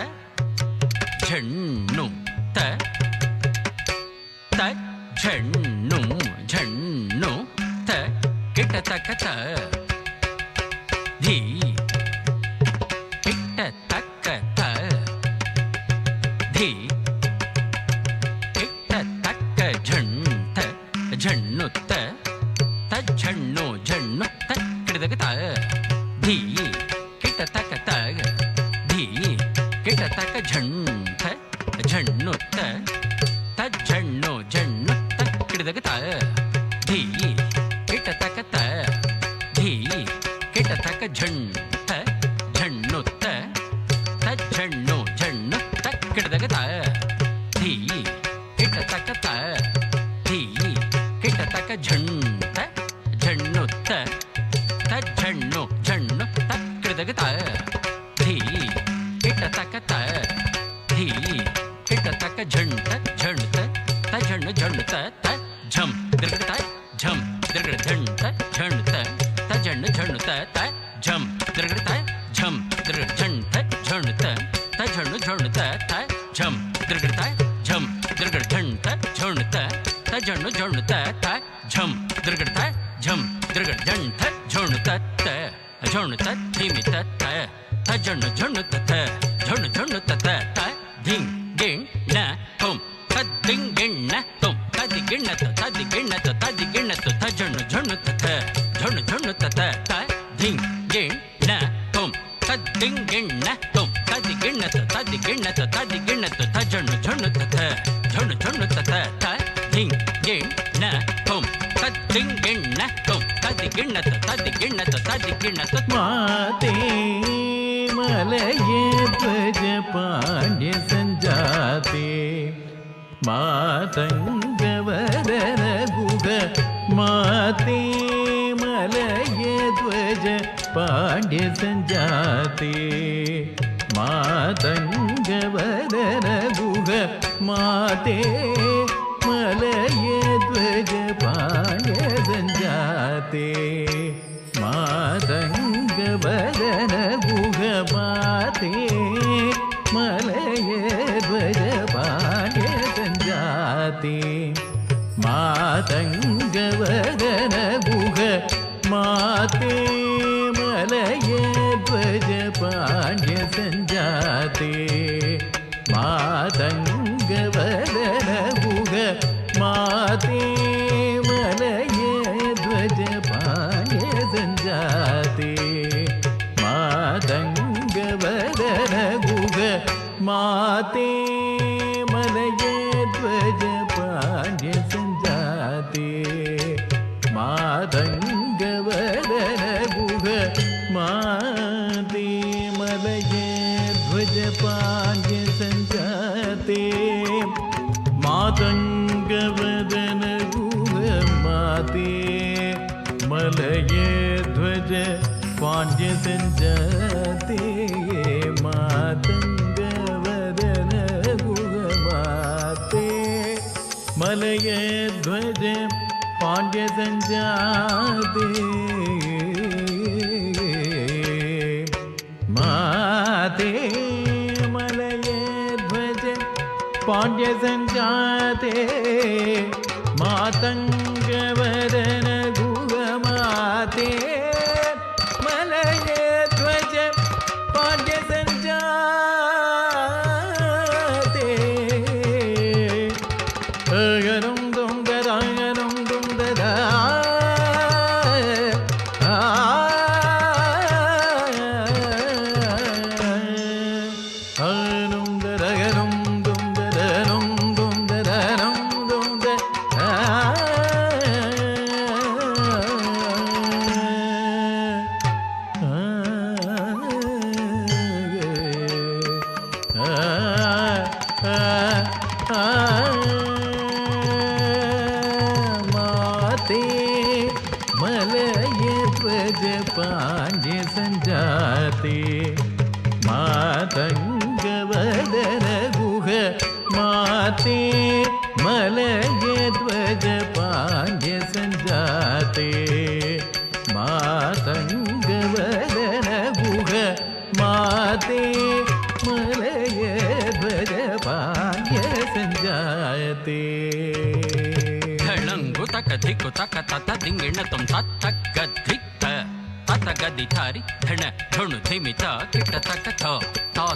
ಝಣ್ಣು ತ ತ ಝಣ್ಣು ಝಣ್ಣು ತ ಕಿಟ್ಟ ತಕ್ಕ ತ ಧೀ ಕಿಟ್ಟ ತಕ್ಕ ತ ಧೀ ಕಿಟ್ಟ ತಕ್ಕ ಝಣ್ ತ ಝಣ್ಣು ತ ತ ಝಣ್ಣು ಝಣ್ಣು ತ ಕಿಡದಗ ತ ಧೀ ಕಿಟ್ಟ ತಕ್ಕ ತ ಧೀ ಕಿಟ್ಟ ತಕ್ಕ ಝಣ್ ತ ಝಣ್ಣು ತ ತ ಝಣ್ಣು ಝಣ್ಣು ತ ಕಿಡದಗ ತ ಧೀ ಕಿಟ್ಟ ತಕ್ಕ ತ ಧೀ ಕಿಟ್ಟ ತಕ್ಕ ಝಣ್ ತ ಝಣ್ಣು ತ ತ ಝಣ್ಣು ಝಣ್ಣು ತ ಕಿಡದಗ ತ ಧೀ ಕಿಟ್ಟ ತಕ್ಕ ತ ಧೀ ಕಿಟ್ಟ ತಕ್ಕ ಝಣ್ ತ ಝಣ್ಣು ತ ತ ಝಣ್ಣು ಝಣ್ಣು ತ ಕಿಡದಗ ತ ಧೀ ಕಿಟ್ಟ ತಕ್ಕ ತ ಧೀ ಕಿಟ್ಟ ತಕ್ಕ ಝಣ್ ತ ಝಣ್ ತ ತ ಝಣ್ಣು ಝಣ್ಣು ತ ತ ಝಂ ದಿರ್ಗಡ ತ ಝಂ ದಿರ್ಗಡ ಝಣ್ ತ ಝಣ್ ತ ತ ಝಣ್ಣು ಝಣ್ಣು ತ ತ ಝಂ ದಿರ್ಗಡ ತ ಝಂ ದಿರ್ಗಡ ಝಣ್ ತ ಝಣ್ ತ ತ ಝಣ್ಣು ಝಣ್ಣು ತ ತ ಝಂ ದಿರ್ಗಡ ತ ಝಂ ದಿರ್ಗಡ ಝಣ್ ತ ಝಣ್ ತ ತ ಝಣ್ಣು ಝಣ್ಣು ತ ತ ಝಂ ದಿರ್ಗಡ ತ ಝಂ ದಿರ್ಗಡ ಝಣ್ ತ ಝಣ್ ತ ತ ಝಣ್ ತ ಧೀಮಿ ತ ತ ತ ಝಣ್ಣು ಝಣ್ಣು ತ ತ ಝಣ್ಣು ಝಣ್ಣು ತ ತ ತ ಧಿಂಗ್ ಗಿಣ್ ನ ತುಂ ತ ದಿಂಗ್ ಗಿಣ್ ನ ತುಂ ತದಿ ಗಿಣ್ಣ ತ ತದಿ ಗಿಣ್ಣ ತ ತದಿ ಗಿಣ್ಣ ತ ತ ಝಣ್ಣು ಝಣ್ಣು ತ ತ ಝಣ್ಣು ಝಣ್ಣು ತ ತ ತ ಧಿಂಗ್ ಗಿಣ್ ನ ತುಂ ತ ದಿಂಗ್ ಗಿಣ್ ನ ತುಂ ತದಿ ಗಿಣ್ಣ ತ ತದಿ ಗಿಣ್ಣ ತ ತದಿ ಗಿಣ್ಣ ತ ತ ಝಣ್ಣು ಝಣ್ಣು ತ ತ ಝಣ್ಣು ಝಣ್ಣು ತ ತ ತ ಧಿಂಗ್ ಗಿಣ್ ನ ತುಂ ತ ದಿಂಗ್ ಗಿಣ್ ನ ತುಂ ತದಿ ಗಿಣ್ಣ ತ ತದಿ ಗಿಣ್ಣ ತ ತದಿ ಗಿಣ್ಣ ತ माते मलये ध्वज पाण्ड्य सञ्जाते मातङ्गवदन गुह माते मलये ध्वज पाण्ड्य सञ्जाते मातङ्गवदन गुह माते मलये ध्वज पाण्ड्य सञ्जाते मातङ्गवदन गुह माते मलये ध्वज पाण्ड्य सञ्जाते मातङ्गवदन गुह माते मलये ध्वज पाण्ड्य सञ्जाते मातङ्गवदन गुह माते मलये ध्वज पाण्ड्य सञ्जाते मातङ्गवदन गुह माते मलये ध्वज पाण्ड्य सञ्जाते मातङ्गवदन गुह माते मलये ध्वज पाण्ड्य सञ्जाते मातङ्गवदन गुह माते मलये ध्वज पाण्ड्य सञ्जाते मातङ्गवदन गुह माते मलये ध्वज पाण्ड्य सञ्जाते माते मलये ध्वज पाण्ड्य सञ्जाते मातङ्गवदन गुह माते मलये ध्वज पाण्ड्य सञ्जाते अगरं दुं दरागरं दुं ददा अगरं दरगरं दुं दरं दुं दरं दुं द माते मलये ध्वज पाण्ड्य सञ्जाते मातङ्गवदन गुह माते मलये ध्वज पाण्ड्य सञ्जाते मातङ्गवदन गुह माते मलये ध्वज पाण्ड्य सञ्जाते ढळंगु तक धिक्कु तक तत दिंगिण तुम तक धिक्क तत गदि थारी धण झुणु धिमित किट तक थ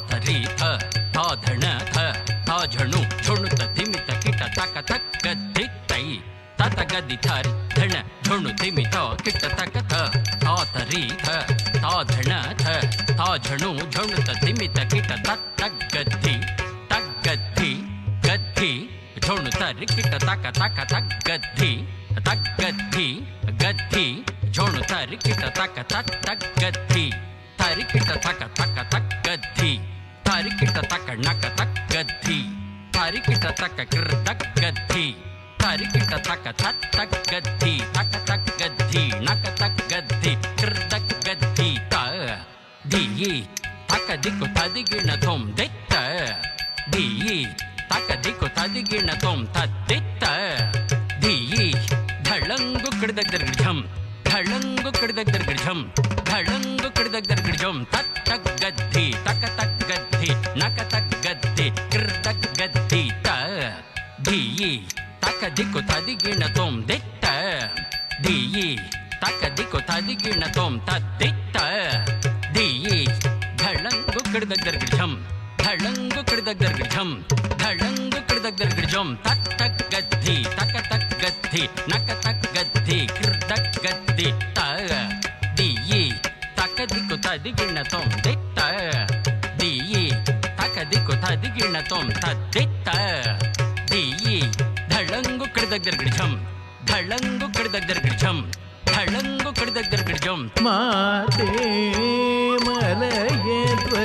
थरी थ धण थ झणु झुणु त धिमित किट तक धिक तई तत गदि थारी धण झुणु धिमित किट तक थ थरी थ धण थ झणु झुणु त धिमित किट तक गद्धि गद्धि झुणु तरि किट तक गद्धि गद्धि झुणु तरि किट तक गद्धि तरि किट तक गद्धि तरि किट तक नक तक गद्धि तरि किट तक कृतक गद्धि तरि किट तक गद्धि तक गद्धि नक तक गद्धि कृतक गद्धि त दी तक दिक्कु तदिगिण तुम दित्त दी तक दिक्कु तदिगिण तुम तद्दित्त दी ढळंगु किडदग्दर्गिझं ढळंगु किडदग्दर्गिझं ढळंगु किडदग्दर्गिझं तक गद्धि तक गद्धि नक तक गद्धि कृतक गद्धि त दी तक दिक्कु तदिगिण तुम दित्त दी तक दिक्कु तदिगिण तुम तद्दित्त दी ढळंगु किडदग्दर्गिझं ढळंगु किडदग्दर्गिझं ढळंगु किडदग्दर्गिझं तक गद्धि तक गद्धि नक तक गद्धि कृतक गद्धि त दी तक दिक्कु तदिगिण तुम दित्त दी तक दिक्कु तदिगिण तुम तद्दित्त दी ढळंगु किडदग्दर्गिझं ढळंगु किडदग्दर्गिझं ढळंगु किडदग्दर्गिझं माते मलये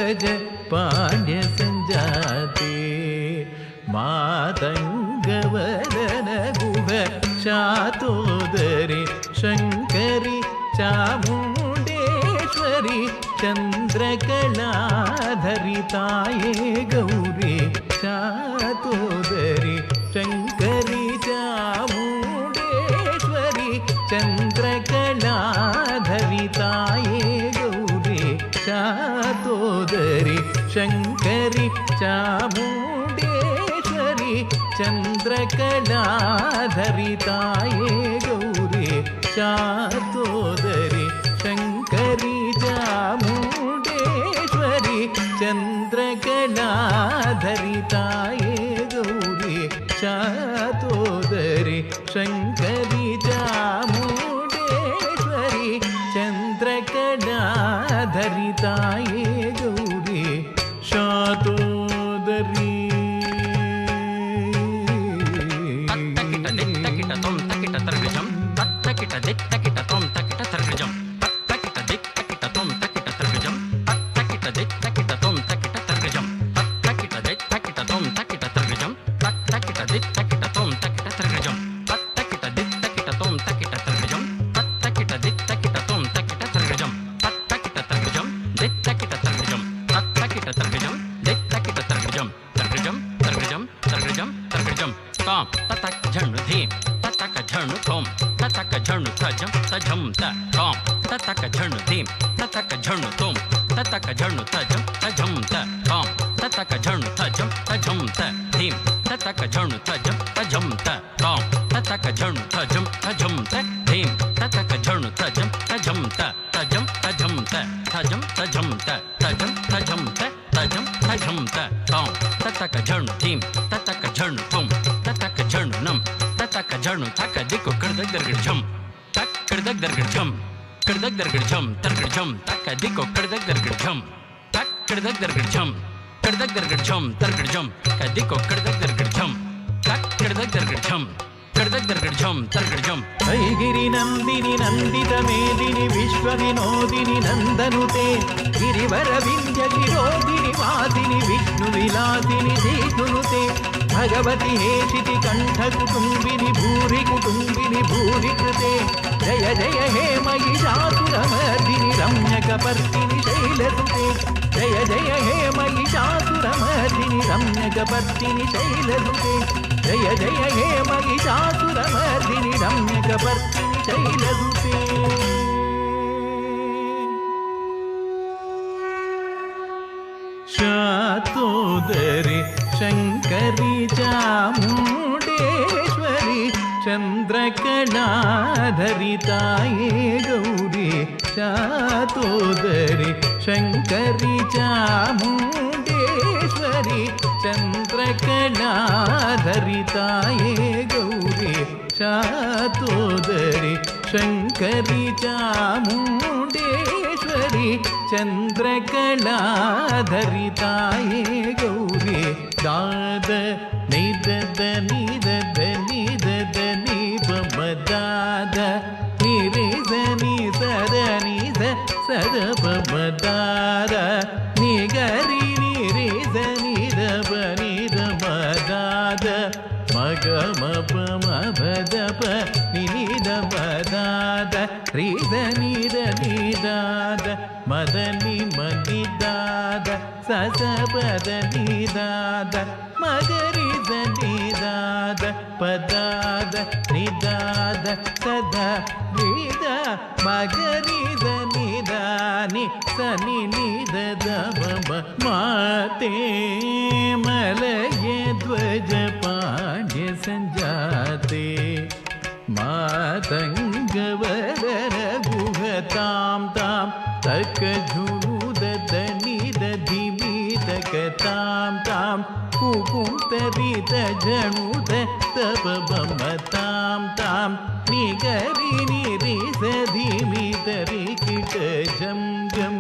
ध्वज पाण्ड्य संजाते मातंगवदन गुह शातोदरी शंकरी चामुंडेश्वरी चंद्रकलाधरिताये गौरी शातोदरी शंकरी चामुंडेश्वरी चंद्रकलाधरिताये गौरी शातोदरी शंकरी चामुंडेश्वरी चंद्रकलाधरिताये गौरी शातोदरी शंकरी चामुंडेश्वरी चंद्रकलाधरिताये गौरी शातोदरी शंकरी चामुंडेश्वरी चंद्रकलाधरिताये गौरी शातोदरी ऐगिरि नंदिनि नंदित मेदिनि विश्व विनोदिनि नंदनुते गिरिवर विंध्य गिरोधिनि वासिनि विष्णु विलासिनि धीनुते भगवति हेशिति कंठ कुटुंबिनि भूरि कृते जय जय हे महिषासुरमर्दिनि रम्यकपर्दिनि शैलसुते जय जय हे महिषासुरमर्दिनि रम्यकपर्दिनि शैलसुते जय जय हे महिषासुरमर्दिनि रम्यकपर्दिनि शैलसुते शातोदरी शंकरी चामुंडेश्वरी चंद्रकलाधरिताये गौरी शातोदरी शंकरी चामुंडेश्वरी चंद्रकलाधरिताये गौरी शातोदरी शंकरी चामुंडेश्वरी चंद्रकलाधरिताये गौरी दाद निदद निदद निदद निबमदाद निरिद निसद निद सद बमदाद निगरि निरिद निदब निदमदाद मगमप मभदप निदमदाद रिद निद निदाद मदनि मनिदाद ससपद निदाद मगरि निदाद पदाद निदाद सदा निद मगरि निदानि सनि निदद मम माते मलये ध्वज पाण्ड्य संजाते मातंगवदन गुह ताम ताम तक झुनुदद निदधिमिदक ताम ताम कुकुंतरित झणुद तप बम ताम ताम निगरि निरिस धिमितरि किट झम झम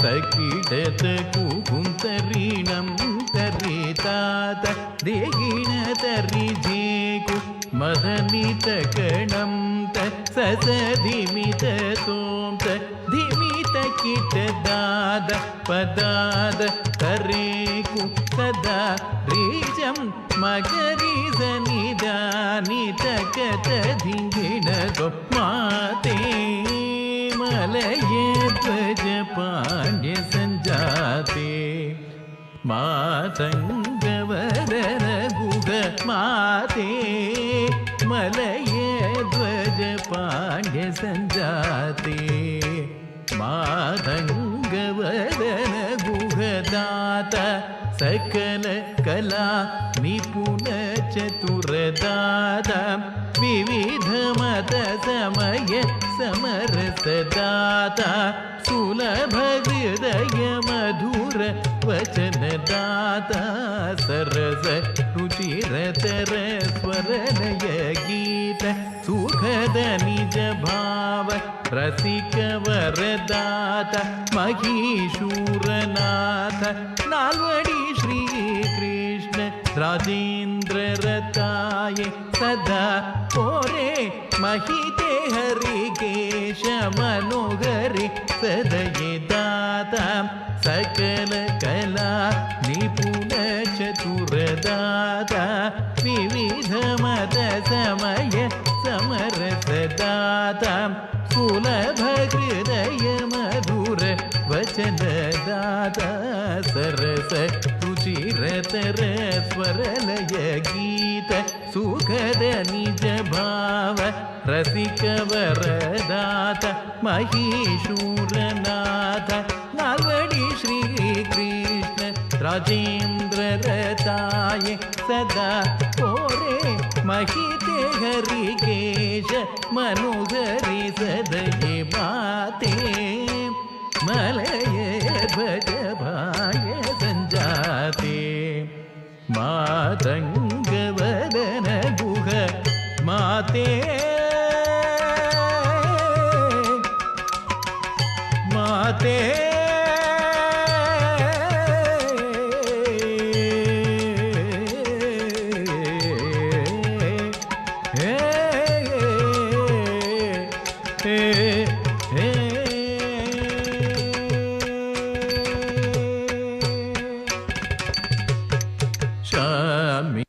तकिटत कुकुंतरिणं तरितात देगिण तरि जेकु मदनित कणं त सस धिमित तोम त धिमित ಕಿಟದಾದ ಪದಾದ ಕರೇಕು ಸದಾ ರೀಜಂ ಮಗರಿಸ ನಿದಾನಿತ ಕತ ಧಿಂಗಿಣದೊ ಮಾತೆ ಮಲಯ ಧ್ವಜ ಪಾಂಡ್ಯ ಸಂಜಾತೆ ಮಾತಂಗವದನ ಗುಹ ಮಾತೆ ಮಲಯ ಧ್ವಜ ಪಾಂಡ್ಯ ಸಂಜಾತೆ ಮಾತಂಗವದನ ಗುಹದಾತ ಸಕಲ ಕಲಾ ನಿಪುಣ ಚತುರದಾತ ವಿವಿಧ ಮತ ಸಮಯ ಸಮರಸದಾತ ಸುಲಭ ಹೃದಯ ಮಧುರ ವಚನದಾತ ಸರಸ ರುಚಿರತರ ಸ್ವರಲಯ ಗೀತ ಸುಖದ ನಿಜ ಭಾವ ರಸಿಕ ವರದಾತ ಮಹೀಶೂರನಾಥ ನಾಲ್ವಡಿ ಶ್ರೀ ಕೃಷ್ಣ ರಾಜೇಂದ್ರ ರತಾಯ ಸದಾ ಕೋರೆ ಮಹಿತೆ ಹರಿಕೇಶ ಮನೋಹರಿ ಸದಯ ದಾತ ಸಕಲ ಕಲಾ ನಿಪುಣ ಚತುರದಾತ ವಿವಿಧ ಮತ ಸಮಯ ಸಮರಸದಾತ ಸುಲಭ ಹೃದಯ ಮಧುರ ವಚನದಾತ ಸರಸ ರುಚಿರತರ ಸ್ವರಲಯ ಗೀತ ಸುಖದ ನಿಜ ಭಾವ ರಸಿಕ ವರದಾತ ಮಹೀಶೂರನಾಥ ನಾಲ್ವಡಿ ಶ್ರೀ ಕೃಷ್ಣ ರಾಜೇಂದ್ರ ರತಾಯ ಸದಾ ಕೋರೆ ಮಹಿತೆ ಹರಿಕೇಶ ಮನೋಹರಿ ಸದಯ ಮಾತೆ ಮಲಯ ಧ್ವಜ ಭಾಯ ಸಂಜಾತೆ ಮಾತಂಗವದನ ಗುಹ ಮಾತೆ ಮಾತೆ ಶಾಮಿ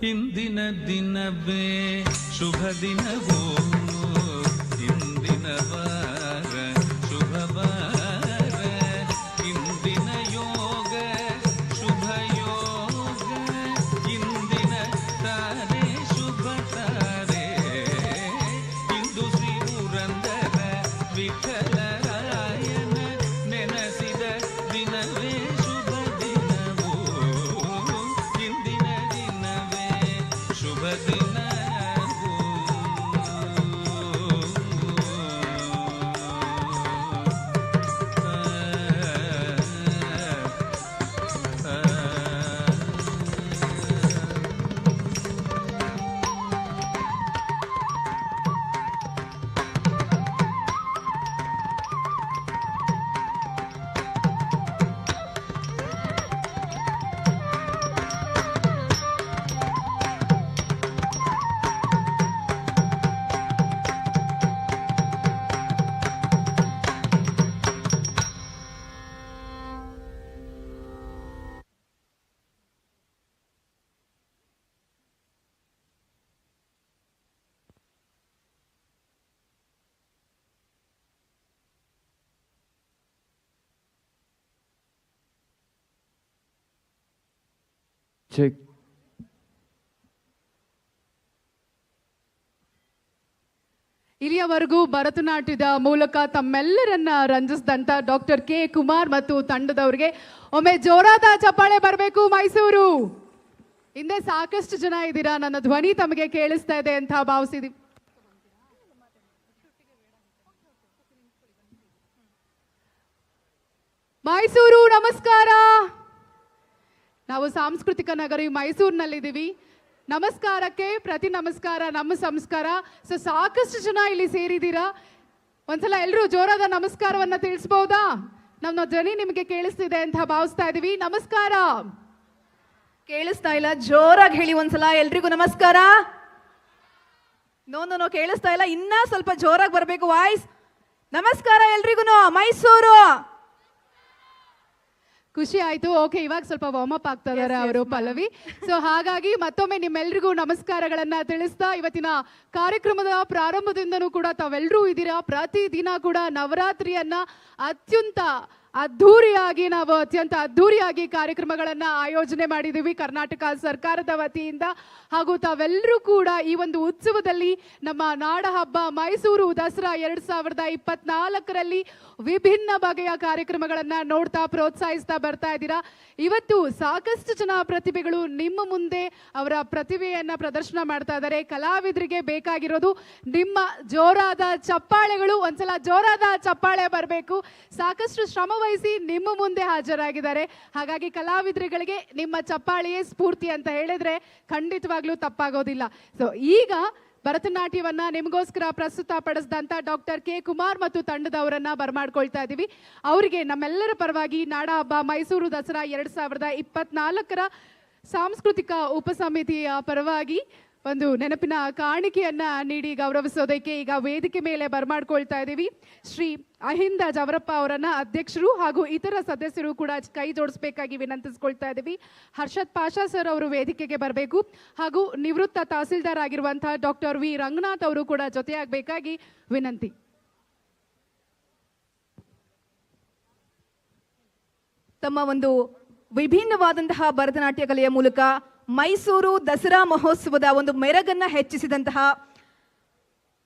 ಇಂದಿನ ದಿನವೇ ಶುಭ ದಿನವೋ ಇಂದಿನ ವಾರ ಶುಭ ವಾರ ಇಂದಿನ ಯೋಗ ಶುಭ ಯೋಗ ಇಂದಿನ ತಾರೆ ಶುಭ ತಾರೆ ಇಂದು ಶ್ರೀ ಪುರಂದರ ವಿಠಲರಾಯನ ನೆನಸಿದ ದಿನವೇ ಶುಭ ದಿನವೋ ಇಂದಿನ ದಿನವೇ ಶುಭ ದಿನವೋ Check. ಇಲ್ಲಿಯ ಇಲ್ಲಿಯವರೆಗೂ ಭರತನಾಟ್ಯದ ಮೂಲಕ ತಮ್ಮೆಲ್ಲರನ್ನ ರಂಜಿಸಿದಂತ ಡಾಕ್ಟರ್ ಕೆ ಕುಮಾರ್ ಮತ್ತು ತಂಡದವರಿಗೆ ಒಮ್ಮೆ ಜೋರಾದ ಚಪ್ಪಾಳೆ ಬರಬೇಕು ಮೈಸೂರು. ಹಿಂದೆ ಸಾಕಷ್ಟು ಜನ ಇದ್ದೀರಾ, ನನ್ನ ಧ್ವನಿ ತಮಗೆ ಕೇಳಿಸ್ತಾ ಇದೆ ಅಂತ ಭಾವಿಸಿದೀವಿ. ಮೈಸೂರು ನಮಸ್ಕಾರ. ನಾವು ಸಾಂಸ್ಕೃತಿಕ ನಗರಿ ಮೈಸೂರಿನಲ್ಲಿದ್ದೀವಿ. ನಮಸ್ಕಾರಕ್ಕೆ ಪ್ರತಿ ನಮಸ್ಕಾರ ನಮ್ಮ ಸಂಸ್ಕಾರ. ಸೊ ಸಾಕಷ್ಟು ಜನ ಇಲ್ಲಿ ಸೇರಿದ್ದೀರಾ. ಒಂದ್ಸಲ ಎಲ್ಲರೂ ಜೋರಾದ ನಮಸ್ಕಾರವನ್ನ ತಿಳಿಸ್ಬಹುದಾ? ನಮ್ಮ ಧ್ವನಿ ನಿಮಗೆ ಕೇಳಿಸ್ತಿದೆ ಅಂತ ಭಾವಿಸ್ತಾ ಇದೀವಿ. ನಮಸ್ಕಾರ. ಕೇಳಿಸ್ತಾ ಇಲ್ಲ, ಜೋರಾಗಿ ಹೇಳಿ ಒಂದ್ಸಲ ಎಲ್ರಿಗೂ ನಮಸ್ಕಾರ. ನೋ ಕೇಳಿಸ್ತಾ ಇಲ್ಲ, ಇನ್ನ ಸ್ವಲ್ಪ ಜೋರಾಗಿ ಬರಬೇಕು ವಾಯ್ಸ್. ನಮಸ್ಕಾರ ಎಲ್ರಿಗೂ ಮೈಸೂರು. ಖುಷಿ ಆಯ್ತು. ಓಕೆ, ಇವಾಗ ಸ್ವಲ್ಪ ವಾರ್ಮ್ ಅಪ್ ಆಗ್ತಾ ಇದಾರೆ ಅವರು ಪಲ್ಲವಿ. ಸೊ ಹಾಗಾಗಿ ಮತ್ತೊಮ್ಮೆ ನಿಮ್ಮೆಲ್ರಿಗೂ ನಮಸ್ಕಾರಗಳನ್ನ ತಿಳಿಸ್ತಾ ಇವತ್ತಿನ ಕಾರ್ಯಕ್ರಮದ ಪ್ರಾರಂಭದಿಂದನೂ ಕೂಡ ತಾವೆಲ್ಲರೂ ಇದ್ದೀರಾ. ಪ್ರತಿದಿನ ಕೂಡ ನವರಾತ್ರಿಯನ್ನ ಅತ್ಯಂತ ಅದ್ಧೂರಿಯಾಗಿ ಕಾರ್ಯಕ್ರಮಗಳನ್ನ ಆಯೋಜನೆ ಮಾಡಿದ್ದೀವಿ ಕರ್ನಾಟಕ ಸರ್ಕಾರದ ವತಿಯಿಂದ. ಹಾಗೂ ತಾವೆಲ್ಲರೂ ಕೂಡ ಈ ಒಂದು ಉತ್ಸವದಲ್ಲಿ ನಮ್ಮ ನಾಡ ಹಬ್ಬ ಮೈಸೂರು ದಸರಾ 2024ರಲ್ಲಿ ವಿಭಿನ್ನ ಬಗೆಯ ಕಾರ್ಯಕ್ರಮಗಳನ್ನ ನೋಡ್ತಾ ಪ್ರೋತ್ಸಾಹಿಸ್ತಾ ಬರ್ತಾ ಇದ್ದೀರಾ. ಇವತ್ತು ಸಾಕಷ್ಟು ಜನ ಪ್ರತಿಭೆಗಳು ನಿಮ್ಮ ಮುಂದೆ ಅವರ ಪ್ರತಿಭೆಯನ್ನ ಪ್ರದರ್ಶನ ಮಾಡ್ತಾ ಇದ್ದಾರೆ. ಕಲಾವಿದರಿಗೆ ಬೇಕಾಗಿರೋದು ನಿಮ್ಮ ಜೋರಾದ ಚಪ್ಪಾಳೆಗಳು. ಒಂದ್ಸಲ ಜೋರಾದ ಚಪ್ಪಾಳೆ ಬರಬೇಕು. ಸಾಕಷ್ಟು ಶ್ರಮ ವಹಿಸಿ ನಿಮ್ಮ ಮುಂದೆ ಹಾಜರಾಗಿದ್ದಾರೆ. ಹಾಗಾಗಿ ಕಲಾವಿದರುಗಳಿಗೆ ನಿಮ್ಮ ಚಪ್ಪಾಳೆಯೇ ಸ್ಫೂರ್ತಿ ಅಂತ ಹೇಳಿದ್ರೆ ಖಂಡಿತವಾಗ್ಲೂ ತಪ್ಪಾಗೋದಿಲ್ಲ. ಸೊ ಈಗ ಭರತನಾಟ್ಯವನ್ನ ನಿಮಗೋಸ್ಕರ ಪ್ರಸ್ತುತ ಪಡಿಸಿದಂತ ಡಾಕ್ಟರ್ ಕೆ ಕುಮಾರ್ ಮತ್ತು ತಂಡದವರನ್ನ ಬರಮಾಡ್ಕೊಳ್ತಾ ಇದ್ದೀವಿ. ಅವರಿಗೆ ನಮ್ಮೆಲ್ಲರ ಪರವಾಗಿ ನಾಡ ಹಬ್ಬ ಮೈಸೂರು ದಸರಾ 2024ರ ಸಾಂಸ್ಕೃತಿಕ ಉಪಸಮಿತಿಯ ಪರವಾಗಿ ಒಂದು ನೆನಪಿನ ಕಾಣಿಕೆಯನ್ನ ನೀಡಿ ಗೌರವಿಸೋದಕ್ಕೆ ಈಗ ವೇದಿಕೆ ಮೇಲೆ ಬರಮಾಡ್ಕೊಳ್ತಾ ಇದ್ದೀವಿ. ಶ್ರೀ ಅಹಿಂದ ಜವರಪ್ಪ ಅವರನ್ನ ಅಧ್ಯಕ್ಷರು ಹಾಗೂ ಇತರ ಸದಸ್ಯರು ಕೂಡ ಕೈ ಜೋಡಿಸಬೇಕಾಗಿ ವಿನಂತಿಸ್ಕೊಳ್ತಾ ಇದ್ದೀವಿ. ಹರ್ಷದ್ ಪಾಷಾ ಸರ್ ಅವರು ವೇದಿಕೆಗೆ ಬರಬೇಕು. ಹಾಗೂ ನಿವೃತ್ತ ತಹಸೀಲ್ದಾರ್ ಆಗಿರುವಂತಹ ಡಾಕ್ಟರ್ ವಿ ರಂಗನಾಥ್ ಅವರು ಕೂಡ ಜೊತೆಯಾಗಬೇಕಾಗಿ ವಿನಂತಿ. ತಮ್ಮ ಒಂದು ವಿಭಿನ್ನವಾದಂತಹ ಭರತನಾಟ್ಯ ಕಲೆಯ ಮೂಲಕ ಮೈಸೂರು ದಸರಾ ಮಹೋತ್ಸವದ ಒಂದು ಮೆರಗನ್ನ ಹೆಚ್ಚಿಸಿದಂತಹ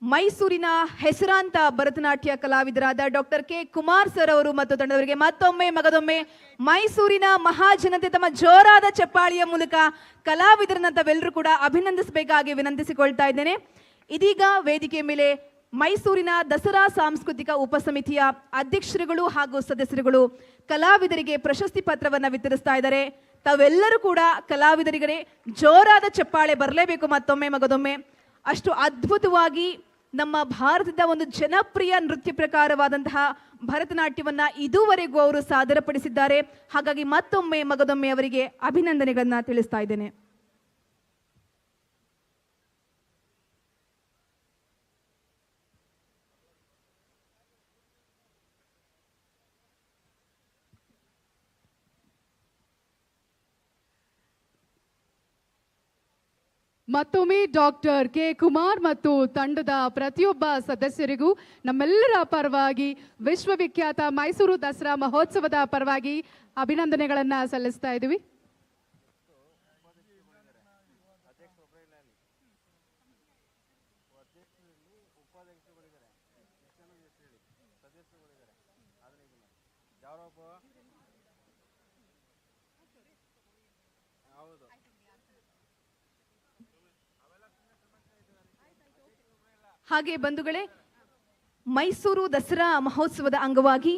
ಮೈಸೂರಿನ ಹೆಸರಾಂತ ಭರತನಾಟ್ಯ ಕಲಾವಿದರಾದ ಡಾಕ್ಟರ್ ಕೆ ಕುಮಾರ್ ಸರ್ ಅವರು ಮತ್ತು ತಂಡದವರಿಗೆ ಮತ್ತೊಮ್ಮೆ ಮಗದೊಮ್ಮೆ ಮೈಸೂರಿನ ಮಹಾಜನತೆ ತಮ್ಮ ಜೋರಾದ ಚಪ್ಪಾಳಿಯ ಮೂಲಕ ಕಲಾವಿದರನ್ನ ತಾವೆಲ್ಲರೂ ಕೂಡ ಅಭಿನಂದಿಸಬೇಕಾಗಿ ವಿನಂತಿಸಿಕೊಳ್ತಾ ಇದ್ದೇನೆ. ಇದೀಗ ವೇದಿಕೆ ಮೇಲೆ ಮೈಸೂರಿನ ದಸರಾ ಸಾಂಸ್ಕೃತಿಕ ಉಪಸಮಿತಿಯ ಅಧ್ಯಕ್ಷರುಗಳು ಹಾಗೂ ಸದಸ್ಯರುಗಳು ಕಲಾವಿದರಿಗೆ ಪ್ರಶಸ್ತಿ ಪತ್ರವನ್ನ ವಿತರಿಸ್ತಾ ಇದ್ದಾರೆ. ತಾವೆಲ್ಲರೂ ಕೂಡ ಕಲಾವಿದರಿಗೆ ಜೋರಾದ ಚಪ್ಪಾಳೆ ಬರಲೇಬೇಕು ಮತ್ತೊಮ್ಮೆ ಮಗದೊಮ್ಮೆ. ಅಷ್ಟು ಅದ್ಭುತವಾಗಿ ನಮ್ಮ ಭಾರತದ ಒಂದು ಜನಪ್ರಿಯ ನೃತ್ಯ ಪ್ರಕಾರವಾದಂತಹ ಭರತನಾಟ್ಯವನ್ನ ಇದುವರೆಗೂ ಅವರು ಸಾದರಪಡಿಸಿದ್ದಾರೆ. ಹಾಗಾಗಿ ಮತ್ತೊಮ್ಮೆ ಮಗದೊಮ್ಮೆ ಅವರಿಗೆ ಅಭಿನಂದನೆಗಳನ್ನ ತಿಳಿಸ್ತಾ ಇದ್ದೇನೆ. ಮತ್ತೊಮ್ಮೆ ಡಾಕ್ಟರ್ ಕೆ ಕುಮಾರ್ ಮತ್ತು ತಂಡದ ಪ್ರತಿಯೊಬ್ಬ ಸದಸ್ಯರಿಗೂ ನಮ್ಮೆಲ್ಲರ ಪರವಾಗಿ ವಿಶ್ವವಿಖ್ಯಾತ ಮೈಸೂರು ದಸರಾ ಮಹೋತ್ಸವದ ಪರವಾಗಿ ಅಭಿನಂದನೆಗಳನ್ನ ಸಲ್ಲಿಸ್ತಾ ಇದ್ದೀವಿ. ಹಾಗೆ ಬಂಧುಗಳೇ, ಮೈಸೂರು ದಸರಾ ಮಹೋತ್ಸವದ ಅಂಗವಾಗಿ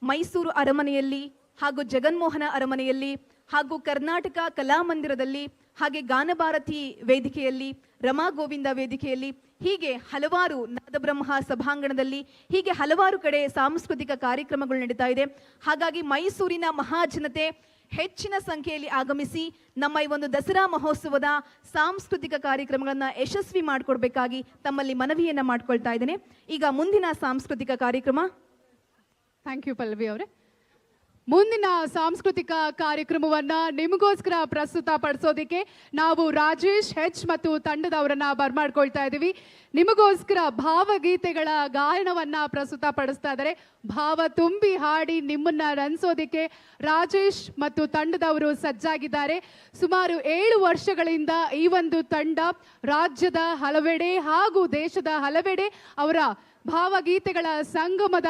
ಮೈಸೂರು ಅರಮನೆಯಲ್ಲಿ ಹಾಗೂ ಜಗನ್ಮೋಹನ ಅರಮನೆಯಲ್ಲಿ ಹಾಗೂ ಕರ್ನಾಟಕ ಕಲಾಮಂದಿರದಲ್ಲಿ ಹಾಗೆ ಗಾನಭಾರತಿ ವೇದಿಕೆಯಲ್ಲಿ ರಮಾ ಗೋವಿಂದ ವೇದಿಕೆಯಲ್ಲಿ ಹೀಗೆ ಹಲವಾರು ನಾದಬ್ರಹ್ಮ ಸಭಾಂಗಣದಲ್ಲಿ ಹೀಗೆ ಹಲವಾರು ಕಡೆ ಸಾಂಸ್ಕೃತಿಕ ಕಾರ್ಯಕ್ರಮಗಳು ನಡೀತಾ ಇದೆ. ಹಾಗಾಗಿ ಮೈಸೂರಿನ ಮಹಾಜನತೆ ಹೆಚ್ಚಿನ ಸಂಖ್ಯೆಯಲ್ಲಿ ಆಗಮಿಸಿ ನಮ್ಮ ಈ ಒಂದು ದಸರಾ ಮಹೋತ್ಸವದ ಸಾಂಸ್ಕೃತಿಕ ಕಾರ್ಯಕ್ರಮಗಳನ್ನ ಯಶಸ್ವಿ ಮಾಡಿಕೊಡ್ಬೇಕಾಗಿ ತಮ್ಮಲ್ಲಿ ಮನವಿಯನ್ನ ಮಾಡ್ಕೊಳ್ತಾ ಇದ್ದೇನೆ. ಈಗ ಮುಂದಿನ ಸಾಂಸ್ಕೃತಿಕ ಕಾರ್ಯಕ್ರಮ. ಥ್ಯಾಂಕ್ ಯು ಪಲ್ಲವಿ ಅವರೇ. ಮುಂದಿನ ಸಾಂಸ್ಕೃತಿಕ ಕಾರ್ಯಕ್ರಮವನ್ನ ನಿಮಗೋಸ್ಕರ ಪ್ರಸ್ತುತ ಪಡಿಸೋದಿಕ್ಕೆ ನಾವು ರಾಜೇಶ್ ಹೆಚ್ ಮತ್ತು ತಂಡದವರನ್ನ ಬರ್ಮಾಡ್ಕೊಳ್ತಾ ಇದ್ದೀವಿ. ನಿಮಗೋಸ್ಕರ ಭಾವಗೀತೆಗಳ ಗಾಯನವನ್ನ ಪ್ರಸ್ತುತ ಪಡಿಸ್ತಾ ಇದ್ದಾರೆ. ಭಾವ ತುಂಬಿ ಹಾಡಿ ನಿಮ್ಮನ್ನ ರಂಜಿಸೋದಿಕ್ಕೆ ರಾಜೇಶ್ ಮತ್ತು ತಂಡದವರು ಸಜ್ಜಾಗಿದ್ದಾರೆ. ಸುಮಾರು 7 ವರ್ಷಗಳಿಂದ ಈ ಒಂದು ತಂಡ ರಾಜ್ಯದ ಹಲವೆಡೆ ಹಾಗೂ ದೇಶದ ಹಲವೆಡೆ ಅವರ ಭಾವಗೀತೆಗಳ ಸಂಗಮದ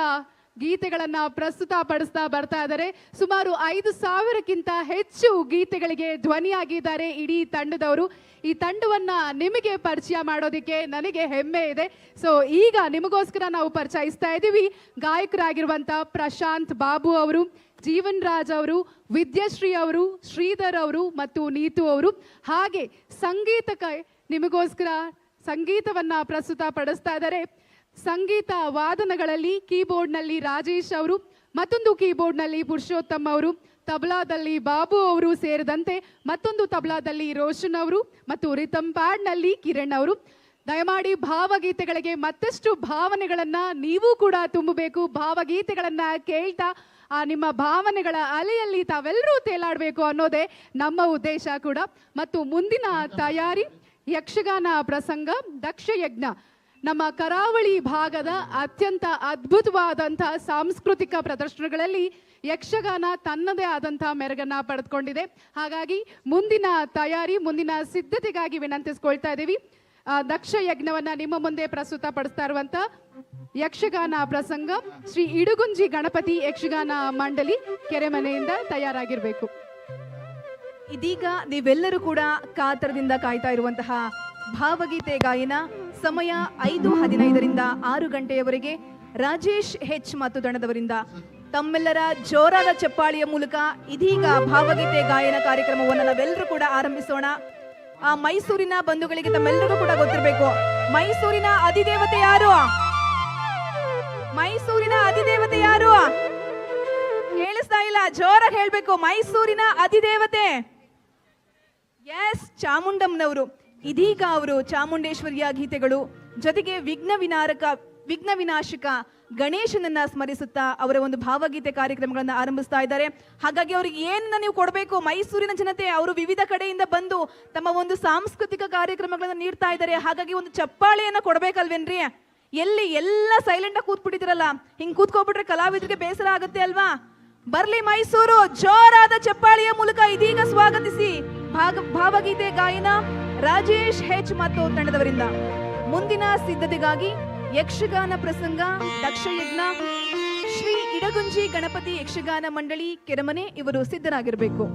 ಗೀತೆಗಳನ್ನ ಪ್ರಸ್ತುತ ಪಡಿಸ್ತಾ ಬರ್ತಾ ಇದ್ದಾರೆ. ಸುಮಾರು 5,000ಕ್ಕಿಂತ ಹೆಚ್ಚು ಗೀತೆಗಳಿಗೆ ಧ್ವನಿಯಾಗಿದ್ದಾರೆ ಇಡೀ ತಂಡದವರು. ಈ ತಂಡವನ್ನ ನಿಮಗೆ ಪರಿಚಯ ಮಾಡೋದಕ್ಕೆ ನನಗೆ ಹೆಮ್ಮೆ ಇದೆ. ಸೊ ಈಗ ನಿಮಗೋಸ್ಕರ ನಾವು ಪರಿಚಯಿಸ್ತಾ ಇದ್ದೀವಿ ಗಾಯಕರಾಗಿರುವಂತ ಪ್ರಶಾಂತ್ ಬಾಬು ಅವರು, ಜೀವನ್ ರಾಜ್ ಅವರು, ವಿದ್ಯಾಶ್ರೀ ಅವರು, ಶ್ರೀಧರ್ ಅವರು ಮತ್ತು ನೀತು ಅವರು. ಹಾಗೆ ಸಂಗೀತಕ್ಕೆ ನಿಮಗೋಸ್ಕರ ಸಂಗೀತವನ್ನ ಪ್ರಸ್ತುತ ಪಡಿಸ್ತಾ ಇದ್ದಾರೆ. ಸಂಗೀತ ವಾದನಗಳಲ್ಲಿ ಕೀಬೋರ್ಡ್ನಲ್ಲಿ ರಾಜೇಶ್ ಅವರು, ಮತ್ತೊಂದು ಕೀಬೋರ್ಡ್ನಲ್ಲಿ ಪುರುಷೋತ್ತಮ್ ಅವರು, ತಬಲಾದಲ್ಲಿ ಬಾಬು ಅವರು ಸೇರಿದಂತೆ ಮತ್ತೊಂದು ತಬಲಾದಲ್ಲಿ ರೋಷನ್ ಅವರು ಮತ್ತು ರಿಥಮ್ ಪ್ಯಾಡ್ನಲ್ಲಿ ಕಿರಣ್ ಅವರು. ದಯಮಾಡಿ ಭಾವಗೀತೆಗಳಿಗೆ ಮತ್ತಷ್ಟು ಭಾವನೆಗಳನ್ನ ನೀವು ಕೂಡ ತುಂಬಬೇಕು. ಭಾವಗೀತೆಗಳನ್ನ ಕೇಳ್ತಾ ನಿಮ್ಮ ಭಾವನೆಗಳ ಅಲೆಯಲ್ಲಿ ತಾವೆಲ್ಲರೂ ತೇಲಾಡಬೇಕು ಅನ್ನೋದೇ ನಮ್ಮ ಉದ್ದೇಶ ಕೂಡ. ಮತ್ತು ಮುಂದಿನ ತಯಾರಿ ಯಕ್ಷಗಾನ ಪ್ರಸಂಗ ದಕ್ಷ ಯಜ್ಞ, ನಮ್ಮ ಕರಾವಳಿ ಭಾಗದ ಅತ್ಯಂತ ಅದ್ಭುತವಾದಂತಹ ಸಾಂಸ್ಕೃತಿಕ ಪ್ರದರ್ಶನಗಳಲ್ಲಿ ಯಕ್ಷಗಾನ ತನ್ನದೇ ಆದಂತಹ ಮೆರುಗನ್ನ ಪಡೆದುಕೊಂಡಿದೆ. ಹಾಗಾಗಿ ಮುಂದಿನ ತಯಾರಿ, ಮುಂದಿನ ಸಿದ್ಧತೆಗಾಗಿ ವಿನಂತಿಸ್ಕೊಳ್ತಾ ಇದ್ದೀವಿ. ದಕ್ಷ ಯಜ್ಞವನ್ನ ನಿಮ್ಮ ಮುಂದೆ ಪ್ರಸ್ತುತ ಪಡಿಸ್ತಾ ಇರುವಂತ ಯಕ್ಷಗಾನ ಪ್ರಸಂಗ ಶ್ರೀ ಇಡುಗುಂಜಿ ಗಣಪತಿ ಯಕ್ಷಗಾನ ಮಂಡಳಿ ಕೆರೆಮನೆಯಿಂದ ತಯಾರಾಗಿರ್ಬೇಕು. ಇದೀಗ ನೀವೆಲ್ಲರೂ ಕೂಡ ಕಾತರದಿಂದ ಕಾಯ್ತಾ ಇರುವಂತಹ ಭಾವಗೀತೆ ಗಾಯನ ಸಮಯ 5:15ರಿಂದ 6 ಗಂಟೆಯವರೆಗೆ ರಾಜೇಶ್ ಹೆಚ್ ಮತ್ತು ತಂಡದವರಿಂದ ತಮ್ಮೆಲ್ಲರ ಜೋರಾದ ಚಪ್ಪಾಳಿಯ ಮೂಲಕ ಇದೀಗ ಭಾವಗೀತೆ ಗಾಯನ ಕಾರ್ಯಕ್ರಮವನ್ನು ನಾವೆಲ್ಲರೂ ಕೂಡ ಆರಂಭಿಸೋಣ. ಆ ಮೈಸೂರಿನ ಬಂಧುಗಳಿಗೆ ತಮ್ಮೆಲ್ಲರಿಗೂ ಕೂಡ ಗೊತ್ತಿರಬೇಕು, ಮೈಸೂರಿನ ಅಧಿದೇವತೆ ಯಾರು? ಮೈಸೂರಿನ ಅಧಿದೇವತೆ ಯಾರು? ಕೇಳಿಸ್ತಾ ಇಲ್ಲ, ಜೋರಾಗಿ ಹೇಳ್ಬೇಕು. ಮೈಸೂರಿನ ಅಧಿದೇವತೆ ಎಸ್, ಚಾಮುಂಡಮ್ಮನವರು. ಇದೀಗ ಅವರು ಚಾಮುಂಡೇಶ್ವರಿಯ ಗೀತೆಗಳು ಜೊತೆಗೆ ವಿಘ್ನ ವಿನಾಶಕ ಗಣೇಶನನ್ನ ಸ್ಮರಿಸುತ್ತಾ ಅವರ ಒಂದು ಭಾವಗೀತೆ ಕಾರ್ಯಕ್ರಮಗಳನ್ನ ಆರಂಭಿಸ್ತಾ ಇದ್ದಾರೆ. ಹಾಗಾಗಿ ಅವ್ರಿಗೆ ಏನನ್ನ ನೀವು ಕೊಡಬೇಕು? ಮೈಸೂರಿನ ಜನತೆ ಅವರು ವಿವಿಧ ಕಡೆಯಿಂದ ಬಂದು ತಮ್ಮ ಒಂದು ಸಾಂಸ್ಕೃತಿಕ ಕಾರ್ಯಕ್ರಮಗಳನ್ನ ನೀಡ್ತಾ ಇದ್ದಾರೆ. ಹಾಗಾಗಿ ಒಂದು ಚಪ್ಪಾಳೆಯನ್ನ ಕೊಡ್ಬೇಕಲ್ವೇನ್ರಿ? ಎಲ್ಲಿ ಎಲ್ಲ ಸೈಲೆಂಟ್ ಆಗಿ ಕೂತ್ಬಿಟ್ಟಿದ್ರಲ್ಲ, ಹಿಂಗ್ ಕೂತ್ಕೊಬಿಟ್ರೆ ಕಲಾವಿದರಿಗೆ ಬೇಸರ ಆಗುತ್ತೆ ಅಲ್ವಾ? ಬರ್ಲಿ ಮೈಸೂರು, ಜೋರಾದ ಚಪ್ಪಾಳೆಯ ಮೂಲಕ ಇದೀಗ ಸ್ವಾಗತಿಸಿ ಭಾವಗೀತೆ ಗಾಯನ ರಾಜೇಶ್ ಹೆಚ್ ಮತ್ತು ತಂಡದವರಿಂದ. ಮುಂದಿನ ಸಿದ್ಧತೆಗಾಗಿ ಯಕ್ಷಗಾನ ಪ್ರಸಂಗ ದಕ್ಷಯಜ್ಞ ಶ್ರೀ ಇಡಗುಂಜಿ ಗಣಪತಿ ಯಕ್ಷಗಾನ ಮಂಡಳಿ ಕೆರೆಮನೆ ಇವರು ಸಿದ್ಧರಾಗಿರಬೇಕು.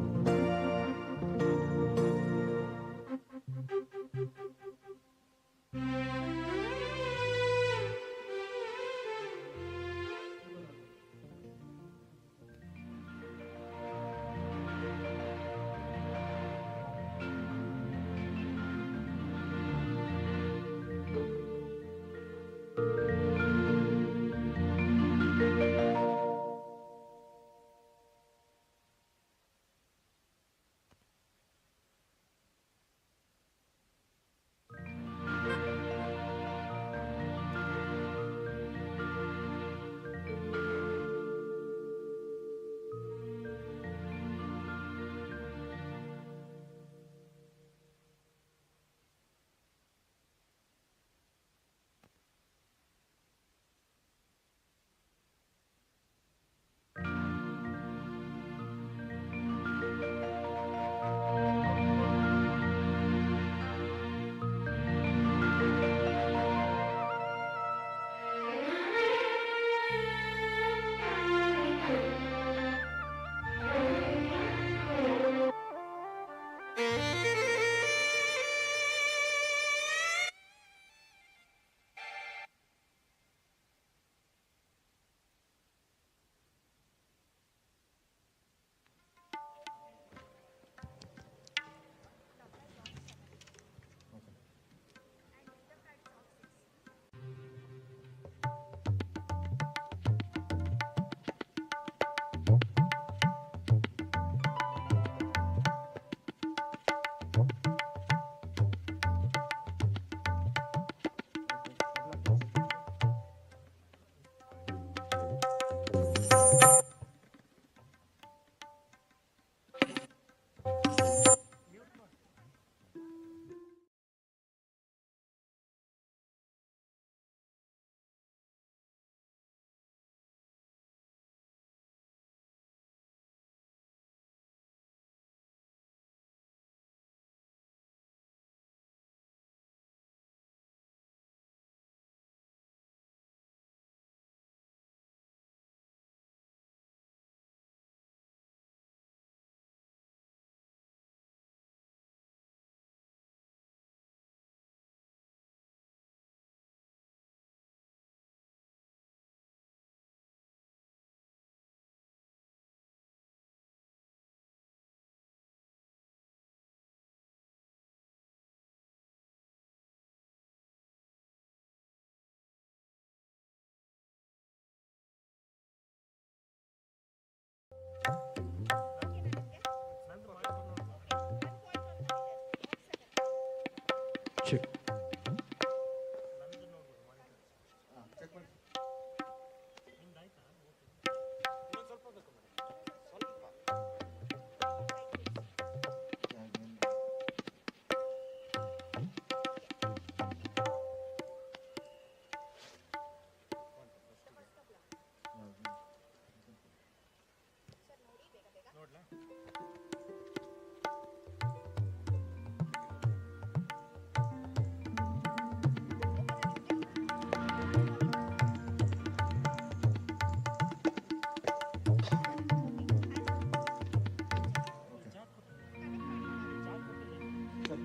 ಸರ್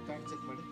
ಪ್ಯಾಡ್ ಚೆಕ್ ಮಾಡಿ.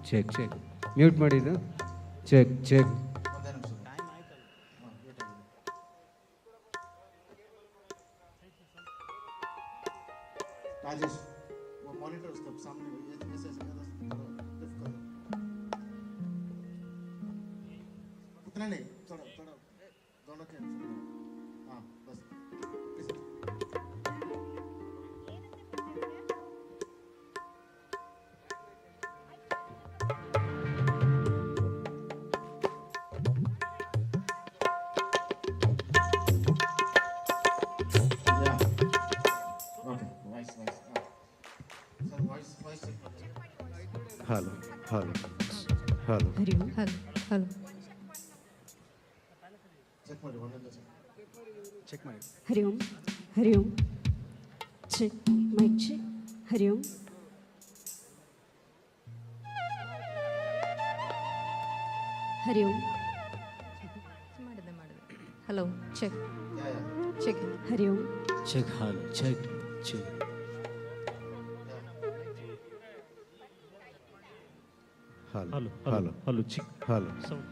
ಚೆಕ್ ಚೆಕ್ ಮ್ಯೂಟ್ ಮಾಡಿದ್ದು ಚೆಕ್ ಚೆಕ್. राजेश वो मॉनिटर उसके सामने ऐसे ऐसे करो लिफ्ट करो उतना नहीं थोड़ा थोड़ा दोनों के हाँ बस hello hello hello Hari Om hello hello check ಮಾಡಿ ಒಂದೊಂದು ಚೆಕ್ ಮಾಡಿ. Hari Om Hari Om check mic check Hari Om Hari Om hello check check Hari Om check ಹಾಲು check check hello hello hello check hello sound.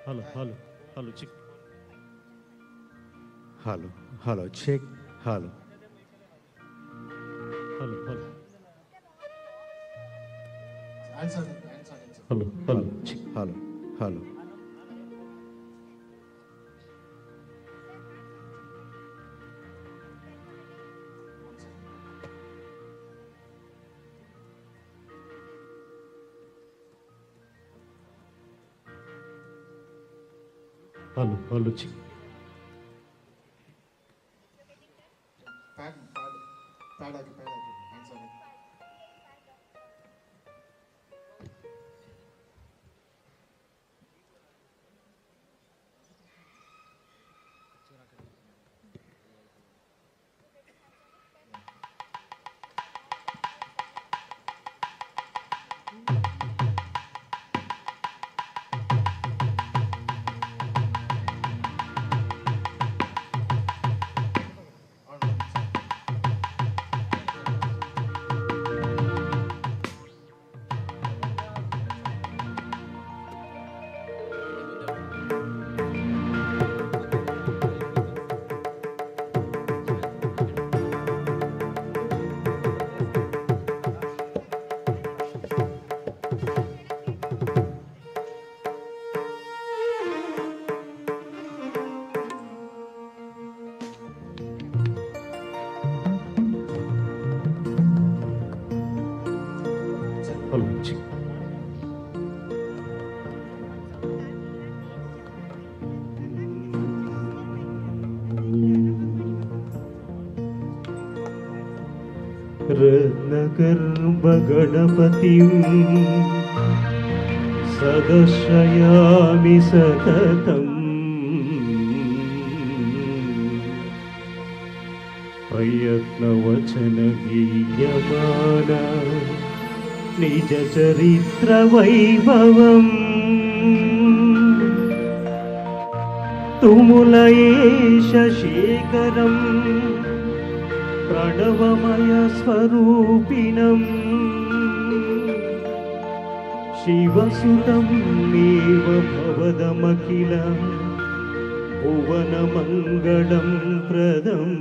Hello hello hello check. Hello hello check hello hello hello answer hello hello check. Hello hello hello hello check. Pad pad pad ಹಾಕಿ answer रत्नगर्भगणपतिं सदर्शयामि सततम् प्रयत्नवचनगीयमान निजचरित्रवैभवम् तुमुलयेश शेखरम् प्रणवमयस्वरूपिणम् शिवसुतम् एव भवदमखिल भुवनमङ्गलं प्रदम्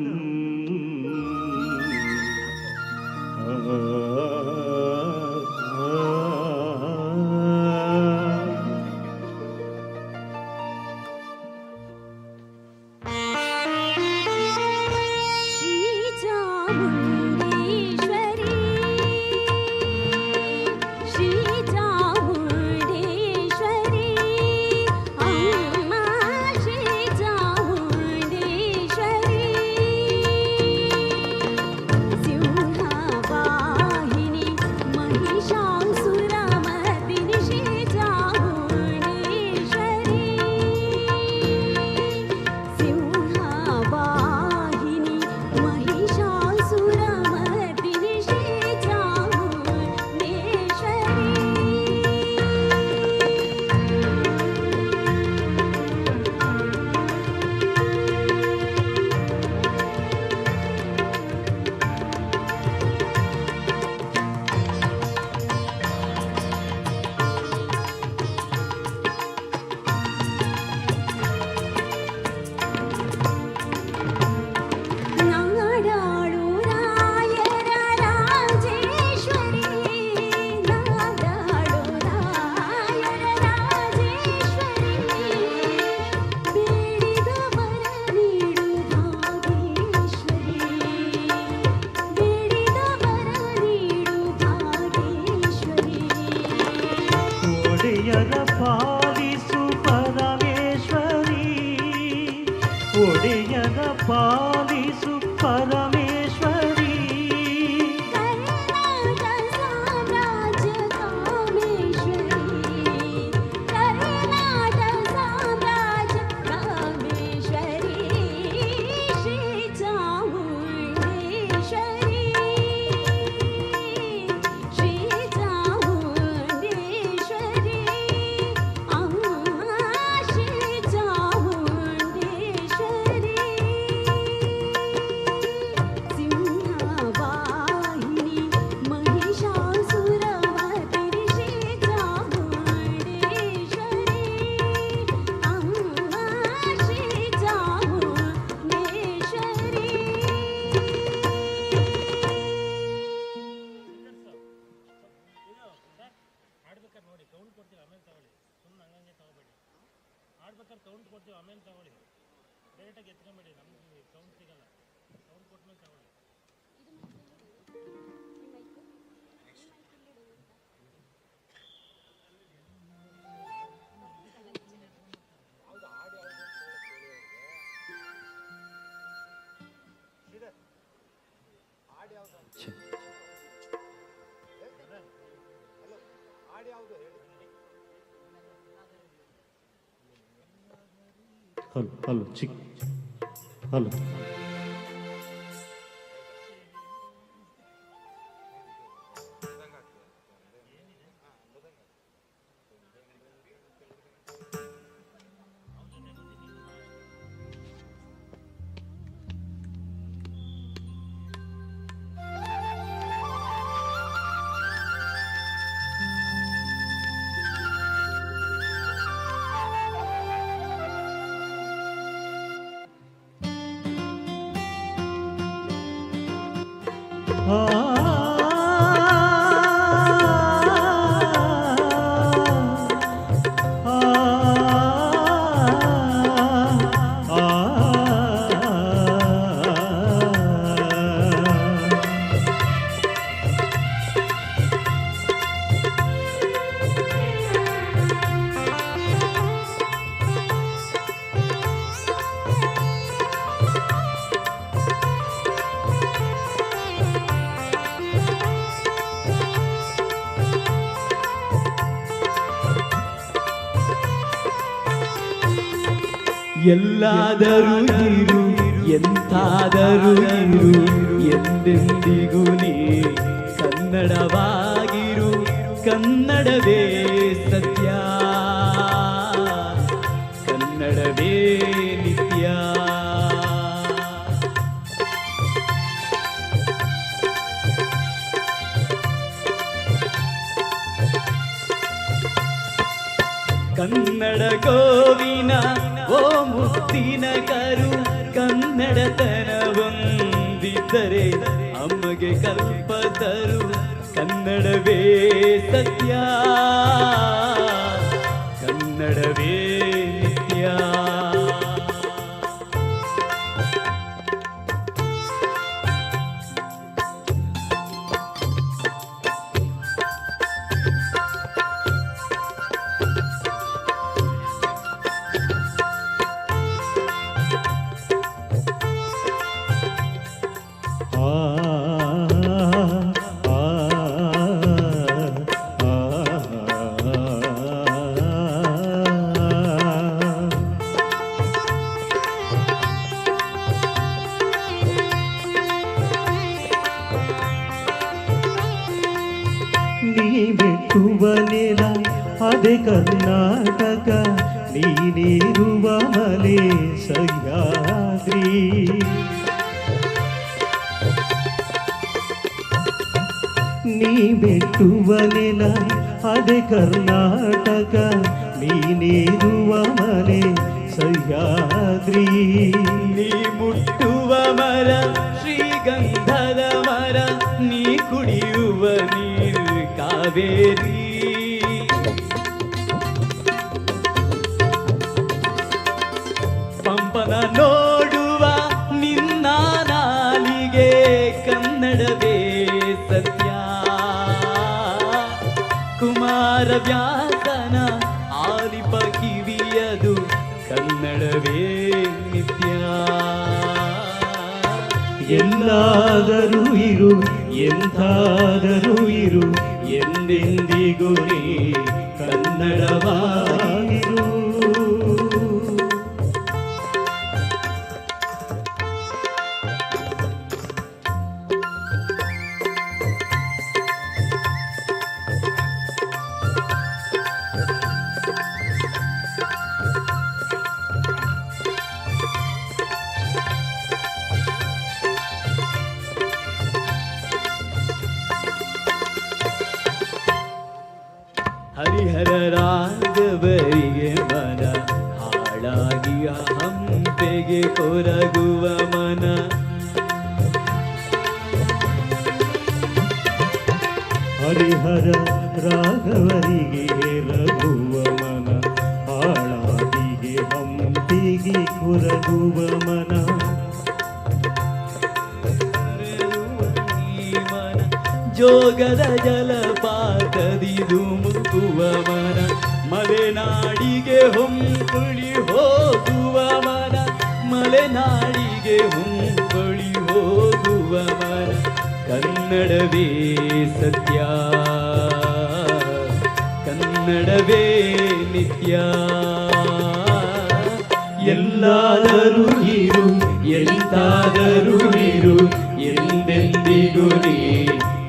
पालिसु परमेश्वरी hello hello चिक hello ಎಲ್ಲಾದರೂ ಇರು ಎಂತಾದರೂ ಇರು ಎಂದೆಂದಿಗೂ ನೀ ಕನ್ನಡವಾಗಿರು ಕನ್ನಡವೇ ಸತ್ಯ ಕನ್ನಡವೇ ನಿತ್ಯ ಕನ್ನಡ ಗೋವಿನ ಓ ಮುತ್ತಿನ ಕರು ಕನ್ನಡತನವೊಂದಿದ್ದರೆ ಅಮ್ಮಗೆ ಕಲ್ಪತರು ಕನ್ನಡವೇ ಸತ್ಯ ಕನ್ನಡವೇ ನಿತ್ಯ ನೀ ಬೆಟ್ಟುವ ನೆಲ ಅದೇ ಕರ್ನಾಟಕ ನೀನಿರುವ ಮಲೆ ಸಹ್ಯಾದ್ರಿ ನೀ ಬೆಟ್ಟುವ ನೆಲ ಅದೇ ಕರ್ನಾಟಕ ನೀನಿರುವ ಮಲೆ ಸಹ್ಯಾದ್ರಿ ನೀ ಮುಟ್ಟುವ ಮರ ಶ್ರೀಗಂಧದ ಮರ ನೀ ಕುಡಿಯುವ ನೀರು ಕಾವೇರಿ ಪಂಪನ ನೋಡುವ ನಿನ್ನ ನಾಲಿಗೆ ಕನ್ನಡವೇ ಸತ್ಯ ಕುಮಾರ ವ್ಯಾಸನ ಆಲಿಪ ಕಿವಿಯದು ಕನ್ನಡವೇ ನಿತ್ಯ ಎಲ್ಲಾದರೂ ಇರು ಎಂತಾದರೂ ಇರು ಎಂದೆಂದಿಗೂ ನೀ ಕನ್ನಡವಾಗಿರು ಹರಿಹರ ರಾಘವರಿಗೆ ಮನ ಹಾಳಾಗಿ ಹಂಪೆಗೆ ಕೊರಗುವ ಮನ ಹರಿಹರ ರಾಘವರಿಗೆ ರಘುವ ಮನ ಹಾಳಾದಿಗೆ ಹಂಪಿಗೆ ಕೊರಗುವ ಮನ ಜೋಗದ ಜಲಪಾತದಿ ಧುಮುಕುವ ಮನ ಮಲೆನಾಡಿಗೆ ಹೊಂಪುಳಿ ಹೋಗುವ ಮನ ಮಲೆನಾಡಿಗೆ ಹೊಂಪುಳಿ ಹೋಗುವ ಮನ ಕನ್ನಡವೇ ಸತ್ಯ ಕನ್ನಡವೇ ನಿತ್ಯ ಎಲ್ಲಾದರೂ ಇರು ಎಂತಾದರೂ ಇರು ಎಂದೆಂದಿಗೂ ನೀ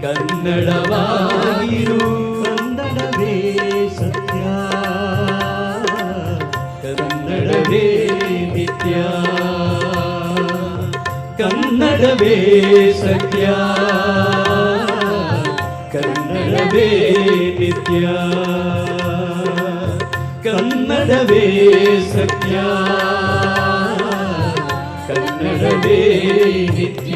ಕನ್ನಡವಾಗಿರು ಕನ್ನಡವೇ ಸತ್ಯ ಕನ್ನಡವೇ ನಿತ್ಯ ಕನ್ನಡವೇ ಸತ್ಯ ಕನ್ನಡವೇ ನಿತ್ಯ ಕನ್ನಡವೇ ಸತ್ಯ ಕನ್ನಡವೇ ನಿತ್ಯ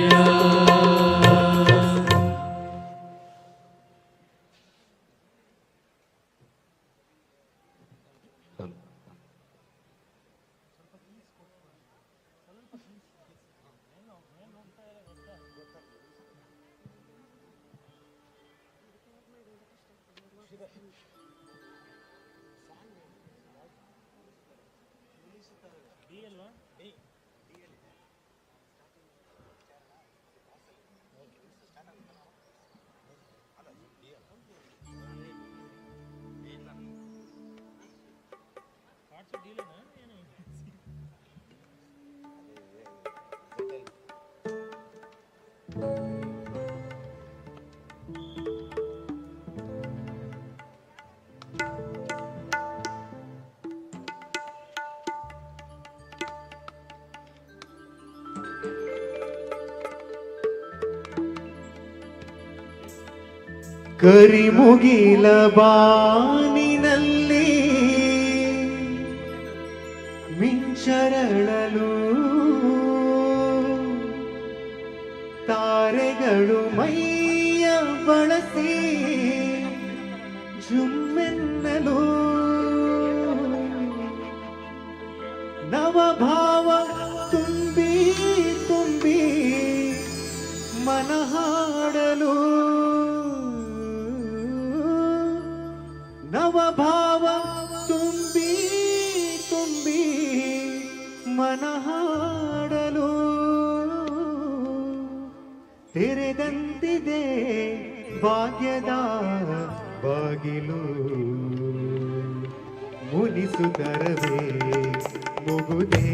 ಕರಿಮುಗಿಲ ಬಾನಿನಲ್ಲಿ ಮಿಂಚರಳಲು ತಾರೆಗಳು ಮೈಯ ಬಳಸಿ ಜುಮ್ಮೆನ್ನಲು ನವಭಾವ ತುಂಬಿ ತುಂಬಿ ಮನಹಾಡಲು ನವಭಾವ ತುಂಬಿ ತುಂಬಿ ಮನಹಾಡಲು ತೆರೆದಂತಿದೆ ಭಾಗ್ಯದ ಬಾಗಿಲು ಮುನಿಸುತ್ತರವೇ ಮುಗುದೇ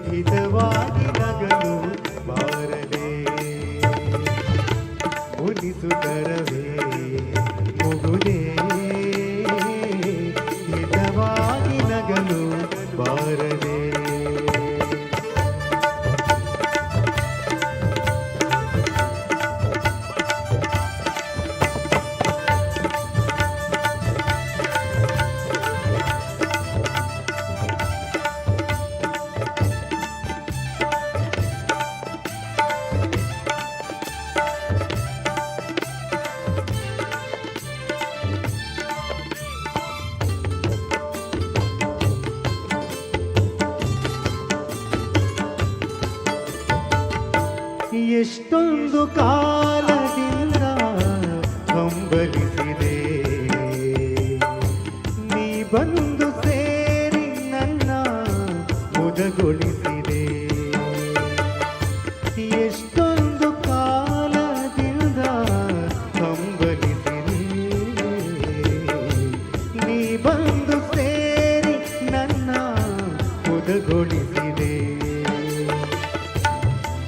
ಹಿತವಾಗಿ ನಗಲು ಬಾರದೆ ಮುನಿಸುತ್ತರವೇ ಮುಗುದೇ ಹಿತವಾಗಿ ನಗಲು ಬಾರದೆ ಎಷ್ಟೊಂದು ಕಾಲದಿಂದ ಹಂಬಲಿಸಿದೆ ನೀ ಬಂದು ಸೇರಿ ನನ್ನ ಮುದಗೊಳಿಸಿದೆ ಎಷ್ಟೊಂದು ಕಾಲದಿಂದ ಹಂಬಲಿಸಿದೆ ನೀ ಬಂದು ಸೇರಿ ನನ್ನ ಮುದಗೊಳಿಸಿದೆ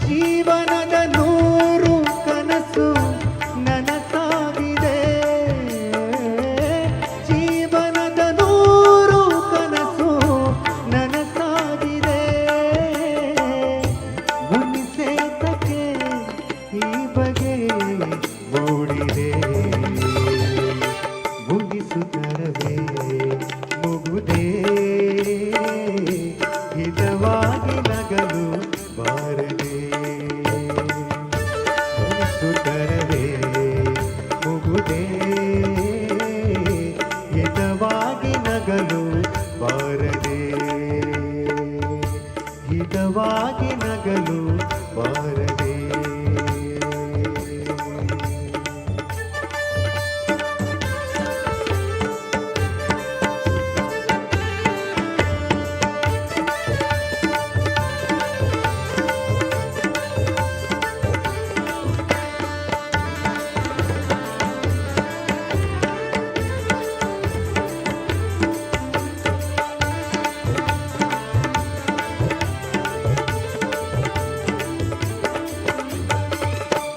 ಜೀವನದ ನೂರು ಕನಸು ನನಸಾಗಿದೆ ಜೀವನದ ನೂರು ಕನಸು ನನಸಾಗಿದೆ ಮುನಿಸೇತಕ್ಕೆ ಈ ಬಗೆ ಮೂಡಿದೆ ಮುಗಿಸುತ್ತರವೇ ಮುಗುದೇ ಹಿತವಾಗಿ ನಗಲು ಬಾರದೆ ಮುಗಿಸುತ್ತರವೇ ಮುಗುದೇ ಹಿತವಾಗಿ ನಗಲು ಬಾರದೆ ಹಿತವಾಗಿ ನಗಲು ಬಾರದೆ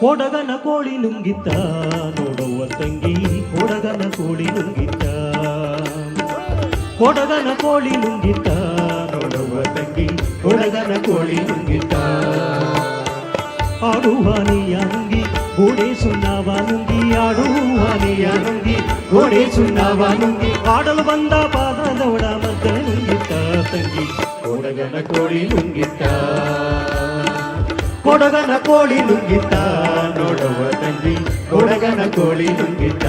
ಕೊಡಗನ ಕೋಳಿ ನುಂಗಿತ್ತ ನೋಡುವ ತಂಗಿ ಕೊಡಗನ ಕೋಳಿ ನುಂಗಿತ್ತ ಕೊಡಗನ ಕೋಳಿ ನುಂಗಿತ್ತ ನೋಡುವ ತಂಗಿ ಕೊಡಗನ ಕೋಳಿ ನುಂಗಿತ್ತ ಆಡುವಾನೆಯ ನುಂಗಿ ಗೋಡೆ ಸುಣ್ಣವ ನುಂಗಿ ಆಡುವಾನೆಯ ನುಂಗಿ ಗೋಡೆ ಸುಣ್ಣವ ನುಂಗಿ ಆಡಲು ಬಂದ ಪಾದದವಡ ಮದ್ದಳೆ ನುಂಗಿತ್ತ ತಂಗಿ ಕೊಡಗನ ಕೋಳಿ ನುಂಗಿತ್ತ ಕೊಡಗನ ಕೋಳಿ ನುಂಗಿತ್ತ ನೋಡುವ ತಂಗಿ ಕೊಡಗನ ಕೋಳಿ ನುಂಗಿತ್ತ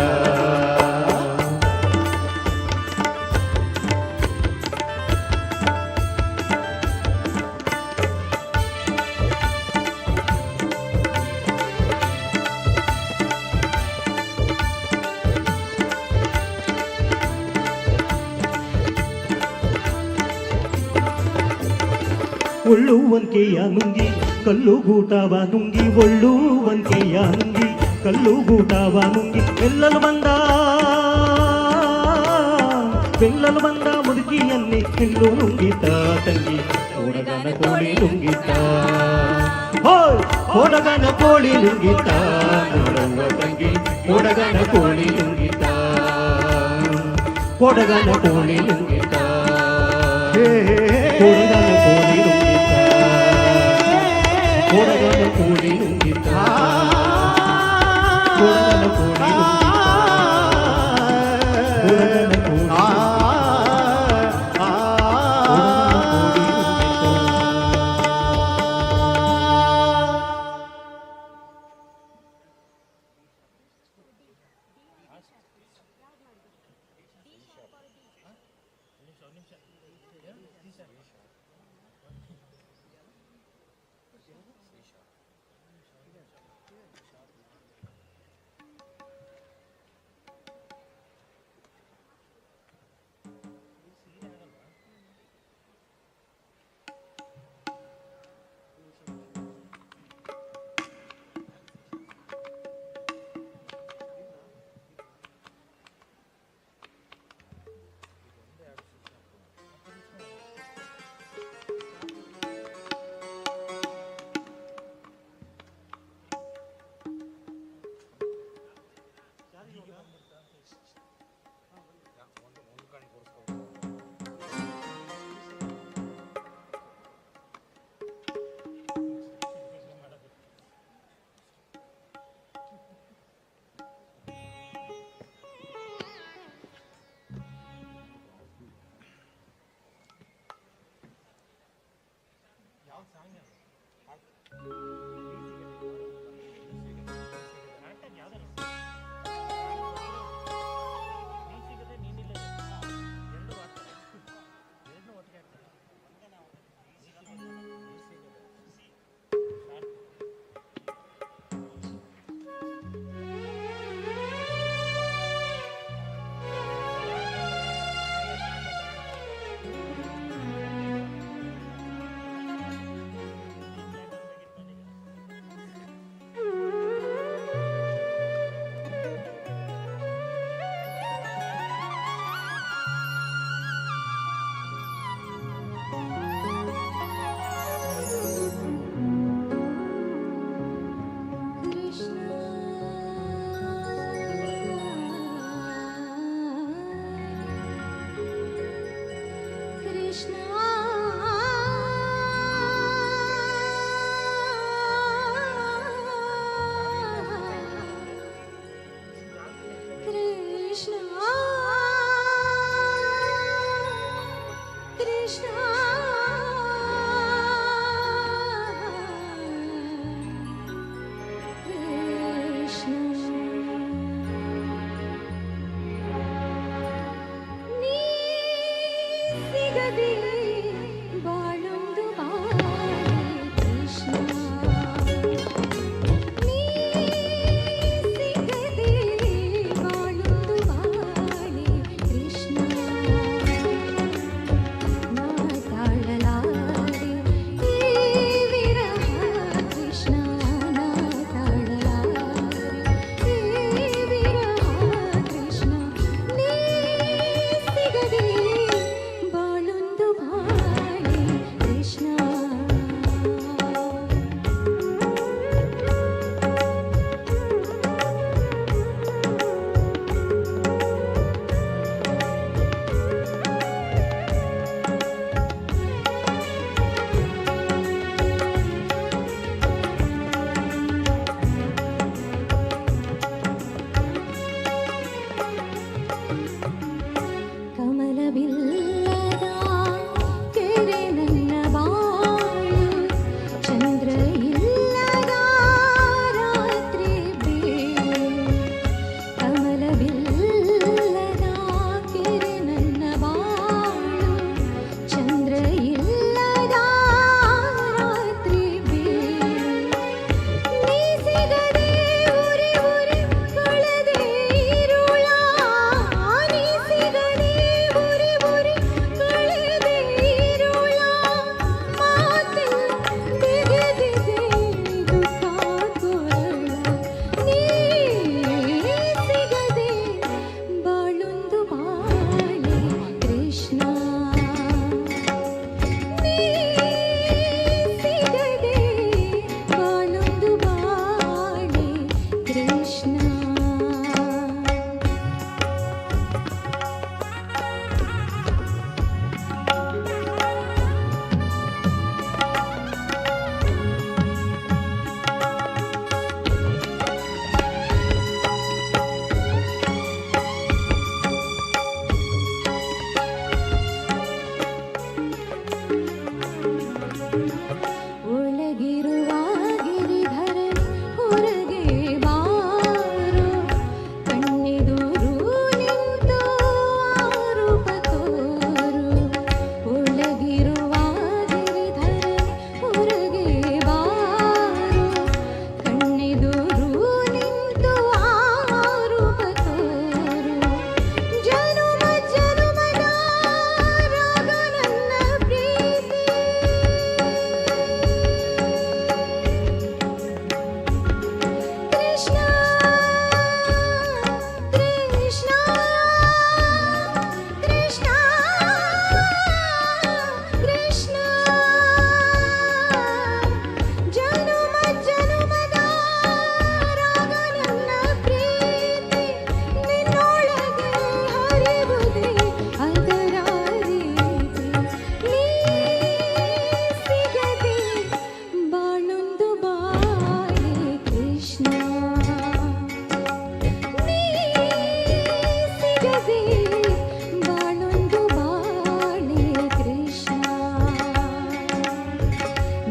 ಒಳ್ಳುವಂಕೆಯ ನುಂಗಿ ಕಲ್ಲುಗೂಟವ ನುಂಗಿ ಒಳ್ಳುವಂಕೆಯ ನುಂಗಿ ಕಲ್ಲುಗೂಟವ ನುಂಗಿ ಬೆಲ್ಲಲು ಬಂದ ಮುದುಕಿಯನ್ನೇ ಕಿಲ್ಲು ನುಂಗಿತ ತಂಗಿ ಕೊಡಗನ ಕೋಳಿ ನುಂಗಿತ ಹೋಯ್ ಕೊಡಗನ ಕೋಳಿ ನುಂಗಿತ ನೋಡುವ ತಂಗಿ ಕೊಡಗನ ಕೋಳಿ ನುಂಗಿತ ಕೊಡಗನ ಕೋಳಿ ನುಂಗಿತ ಕೊಡಗನ ಕೋಳಿ ನುಂಗಿತ ಕೊಡಗನ ಕೋಳಿ ನುಂಗಿತ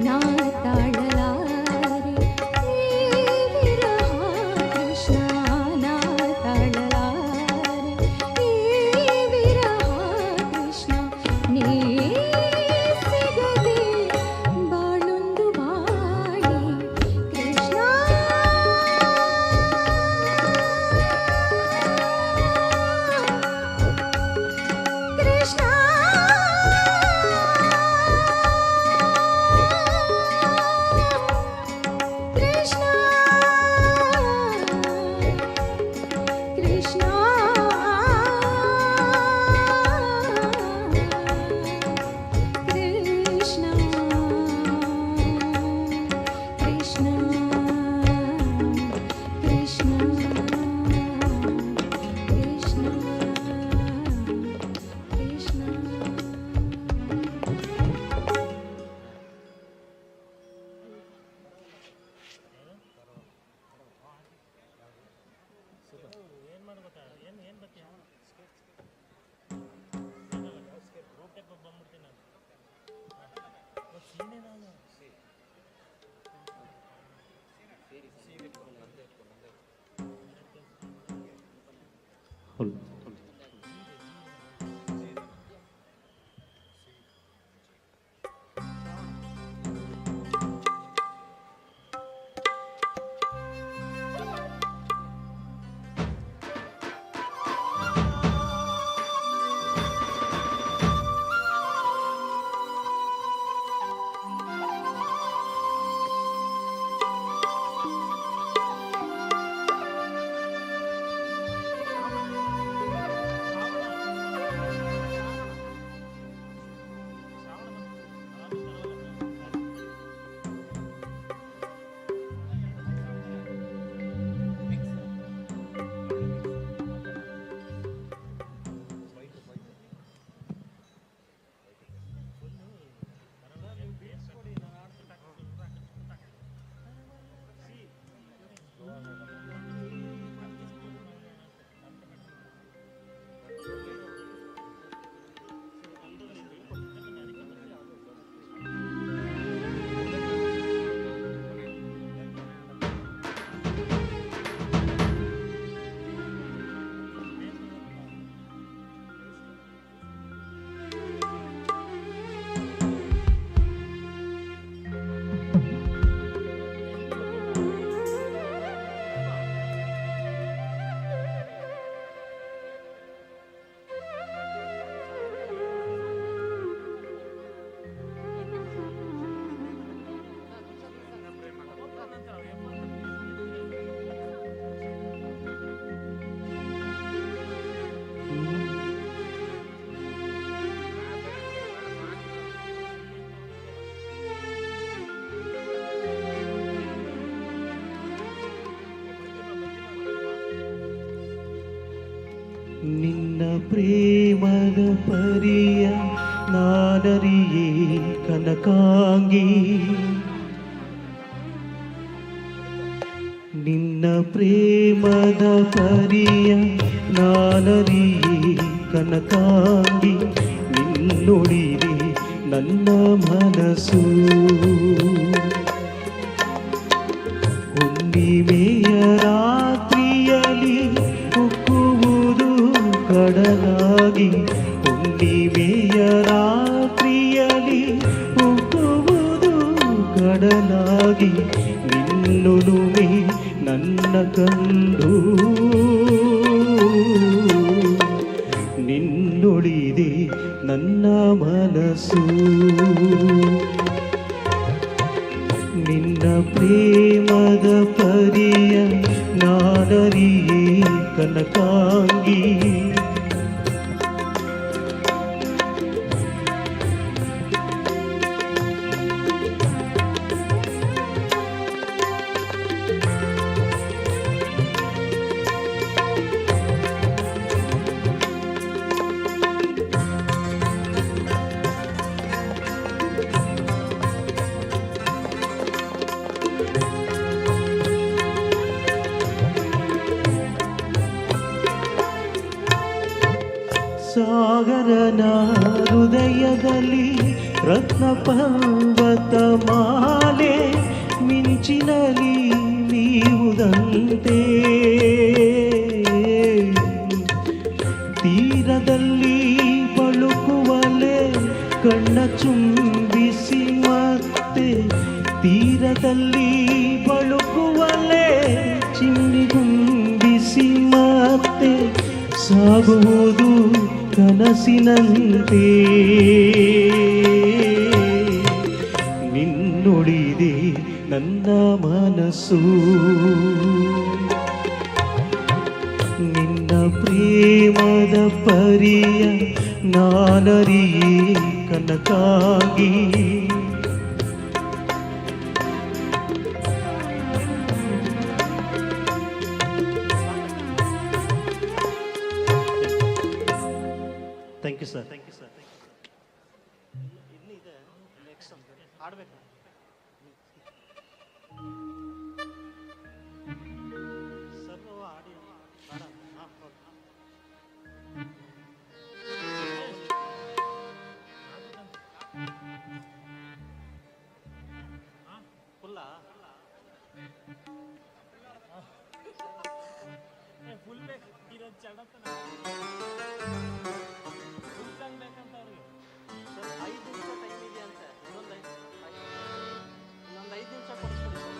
ನಾ ತಾಳಲಾರೆ ಈ ವಿರಹ ಕೃಷ್ಣ ನಾ ತಾಳಲಾರೆ ಈ ವಿರಹ ಕೃಷ್ಣ ನೀ ಸಿಗದೆ ಬಾಳೊಂದು ಬಾಳಿ ಕೃಷ್ಣ ಕೃಷ್ಣ ಕೃಷ್ಣ ಕೃಷ್ಣ ಕೃಷ್ಣ ಕೃಷ್ಣ ಕೃಷ್ಣ ಕೃಷ್ಣ ನಿನ್ನ ಪ್ರೇಮದ ಪರಿಯ ನಾನರಿಯೇ ಕನಕಾಂಗಿ ನಿನ್ನ ಪ್ರೇಮದ ಪರಿಯ ನಾನರಿಯೇ ಕನಕಾಂಗಿ ನಿನ್ನೊಳಿದೆ ನನ್ನ ಮನಸ್ಸು ಹುಣ್ಣಿಮೆಯ ರಾತ್ರಿಯಲ್ಲಿ ಉಕ್ಕುವುದು ಕಡಲಾಗಿ ಹುಣ್ಣಿಮೆಯ ರಾತ್ರಿಯಲ್ಲಿ ಉಕ್ಕುವುದು ಕಡಲಾಗಿ ನಿನ್ನೊಲುಮೆ ನನ್ನ ಕಂಡು ನಿನ್ನೊಳಿದೆ ನನ್ನ ಮನಸ್ಸು ನಿನ್ನ ಪ್ರೇಮದ ಪರಿಯ ನಾನರಿಯೇ ಕನಕಾಂಗಿ ಸಾಗರನ ಹೃದಯದಲ್ಲಿ ರತ್ನ ಪರ್ವತ ಕನಸಿನಂತೆ ತೀರದಲ್ಲಿ ಬಳುಕುವಲೆ ಕಣ್ಣ ಚುಂಬಿಸಿ ಮತ್ತೆ ತೀರದಲ್ಲಿ ಬಳುಕುವಲೆ ಚಿಮ್ಮಿಗುಂಬಿಸಿ ಮತ್ತೆ ಸಾಗುವುದು ಕನಸಿನಂತೆ ನಿನ್ನೊಳಿದೆ ನನ್ನ ಮನಸ್ಸು ನಿನ್ನ ಪ್ರೇಮದ ಪರಿಯ ನಾನರಿಯೇ ಕನಕಾಗಿ thank you sir thank you sir ಇನ್ನಿದೆ ನೆಕ್ಸ್ಟ್ ಆಡ್ಬೇಕು ಸರ್ ಆಡಿ ಫುಲ್ಲ ಫುಲ್ ಬೇಕು ಇರೋದು ಚಡತ ಸರ್ 5 ನಿಮಿಷ ಟೈಮ್ ಇದೆ ಅಂತೆ ಇನ್ನೊಂದು 5 ನಿಮಿಷ ಕೊಡಿಸ್ಬಿಡಿ ಸರ್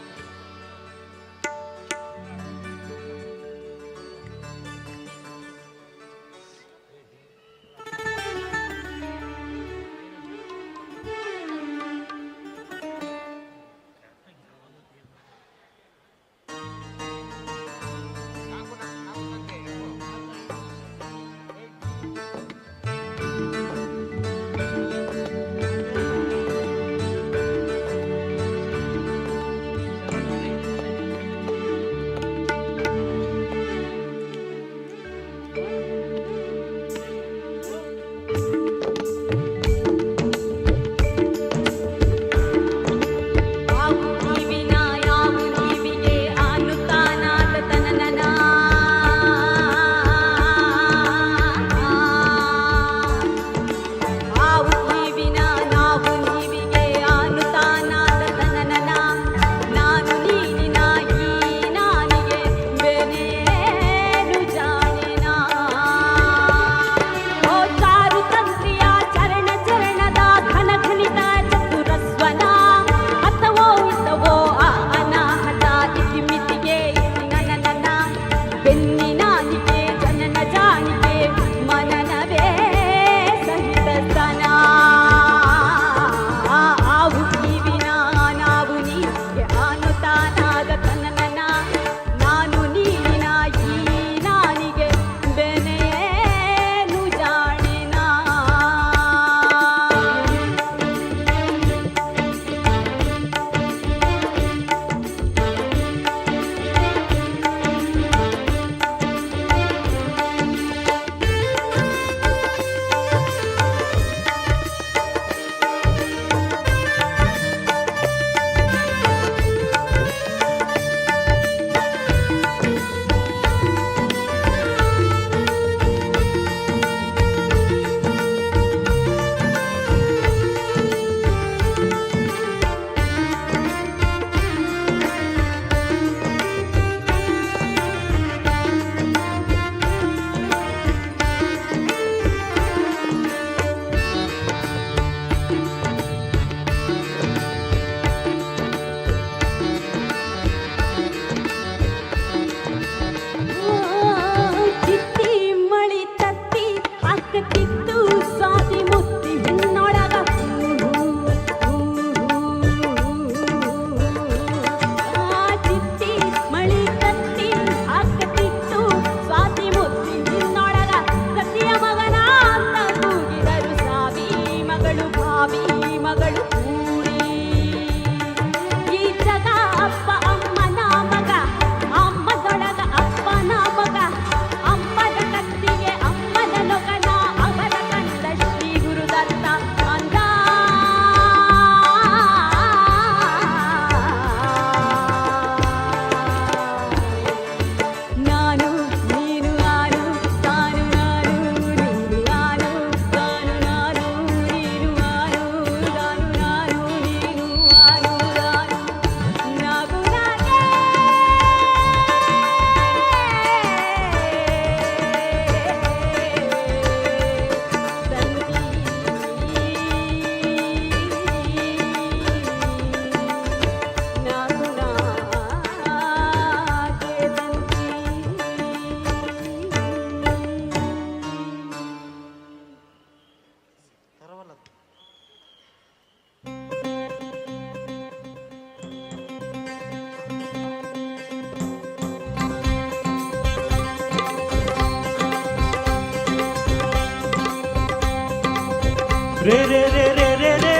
ರೇ ರೇ ರೇ ರೇ ರೇ ರೇ ರೇ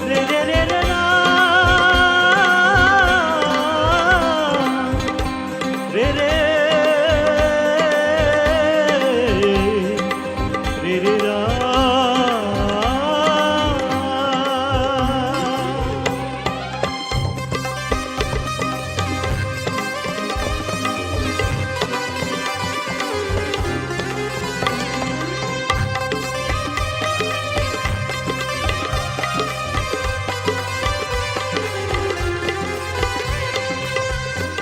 ರೇ ರೇ ರೇ ರಾ ರೇ ರೇ ರೇ ರೇ ರಾ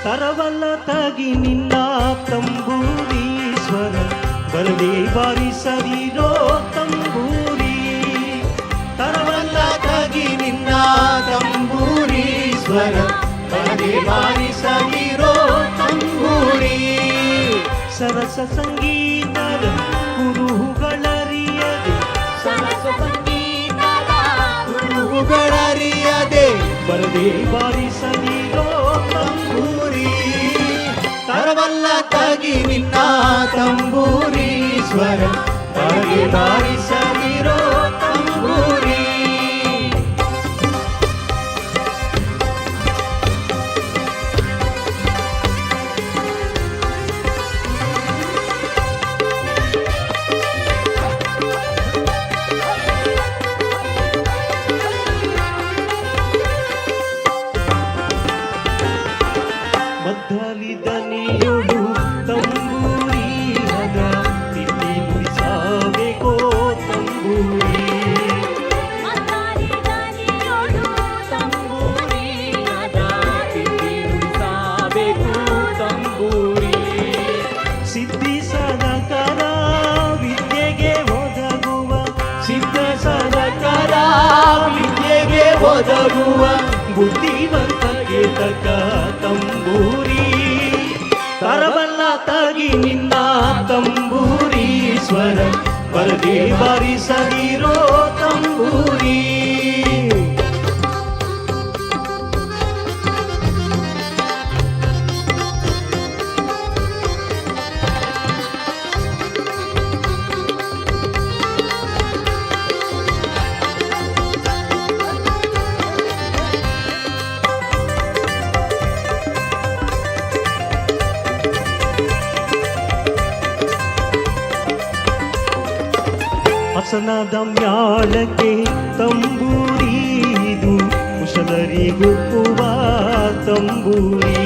ತರವಲ್ಲ ತಗಿ ನಿನ್ನ ತಂಬೂರೀಶ್ವರ ಬರದೆ ಬಾರಿಸದಿರೋ ತಂಬೂರಿ ತರವಲ್ಲ ತಗಿ ನಿನ್ನ ತಂಬೂರೀಶ್ವರ ಬರದೆ ಬಾರಿಸದಿರೋ ತಂಬೂರಿ ಸರಸ ಸಂಗೀತದ ಕುರುಹುಗಳರಿಯದೆ ಸರಸ ಸಂಗೀತದ ಕುರುಹುಗಳರಿಯದೆ ಬರದೆ ಬಾರಿಸದಿರೋ ತಂಬೂರಿ ತರವಲ್ಲ ತಗಿ ನಿನ್ನ ತಂಬೂರೀಶ್ವರ ಬರದೆ ಬಾರಿಸದಿರೋ ತಂಬೂರಿ ಮದ್ದಲಿ ದನಿಯೊಳು ತಂಬೂರಿ ಹದ ತಿಂಡಿ ನುಡಿಸಬೇಕೋ ತಂಬೂರಿ ಸಿದ್ಧಿ ಸದಕರ ವಿದ್ಯೆಗೆ ಒದಗುವ ಸಿದ್ಧ ಸದಕರ ವಿದ್ಯೆಗೆ ಒದಗುವ ಬುದ್ಧಿವಂತಕ್ಕೆ ತಕ್ಕ ತಂಬೂರಿ ತರವಲ್ಲ ತಗಿ ನಿನ್ನ ತಂಬೂರೀಶ್ವರ ಬರದೆ ಬಾರಿಸದಿರೋ ತಂಬೂರಿ ಹಸನದ ಮ್ಯಾಳಕ್ಕೆ ತಂಬೂರಿದು ಕುಶಲರಿಗೊಪ್ಪುವ ತಂಬೂರಿ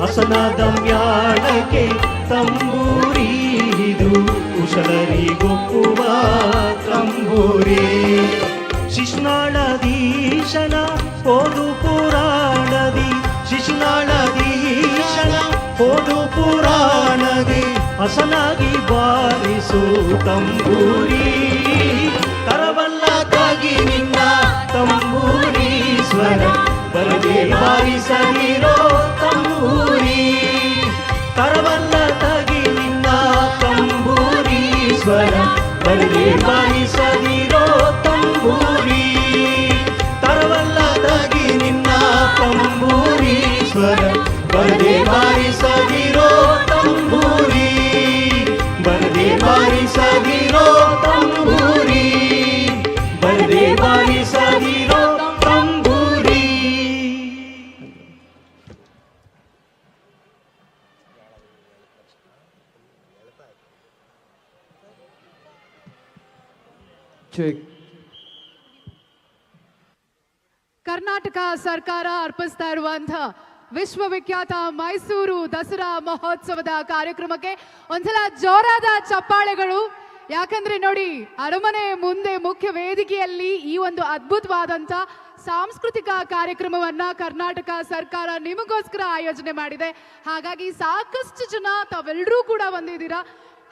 ಹಸನದ ಮ್ಯಾಳಕ್ಕೆ ತಂಬೂರಿದು ಕುಶಲರಿಗೊಪ್ಪುವ ತಂಬೂರಿ ಶಿಶುನಾಳದೀಶನ ಓದು ಪುರಾಣದಿ ಶಿಶುನಾಳದೀಶನ ಓದು ಪುರಾಣದಿ ಹಸನಾಗಿ ಬಾರಿಸು ತಂಬೂರಿ ತರವಲ್ಲ ತಗಿ ನಿನ್ನ ತಂಬೂರೀಶ್ವರ ಬರದೆ ಬಾರಿಸದಿರೋ ತಂಬೂರಿ ತರವಲ್ಲ ತಗಿ ನಿನ್ನ ತಂಬೂರೀಶ್ವರ ಬರದೆ ಬಾರಿಸದಿರೋ ತಂಬೂರಿ ತರವಲ್ಲ ತಗಿ ನಿನ್ನ ತಂಬೂರೀಶ್ವರ ಬರದೆ ಬಾರಿಸದಿರೋ ತಂಬೂರಿ ಬರದೆ ಬಾರಿಸದಿರೋ ತಂಬೂರಿ ಬರದೆ ಬಾರಿಸದಿರೋ ತಂಬೂರಿ ಚೆಕ್ ಕರ್ನಾಟಕ ಸರ್ಕಾರ ಅರ್ಪಿಸ್ತಾ ಇರುವಂತಹ ವಿಶ್ವವಿಖ್ಯಾತ ಮೈಸೂರು ದಸರಾ ಮಹೋತ್ಸವದ ಕಾರ್ಯಕ್ರಮಕ್ಕೆ ಒಂದ್ಸಲ ಜೋರಾದ ಚಪ್ಪಾಳೆಗಳು. ಯಾಕಂದ್ರೆ ನೋಡಿ, ಅರಮನೆ ಮುಂದೆ ಮುಖ್ಯ ವೇದಿಕೆಯಲ್ಲಿ ಈ ಒಂದು ಅದ್ಭುತವಾದಂತ ಸಾಂಸ್ಕೃತಿಕ ಕಾರ್ಯಕ್ರಮವನ್ನ ಕರ್ನಾಟಕ ಸರ್ಕಾರ ನಿಮಗೋಸ್ಕರ ಆಯೋಜನೆ ಮಾಡಿದೆ. ಹಾಗಾಗಿ ಸಾಕಷ್ಟು ಜನ ತಾವೆಲ್ಲರೂ ಕೂಡ ಬಂದಿದ್ದೀರಾ.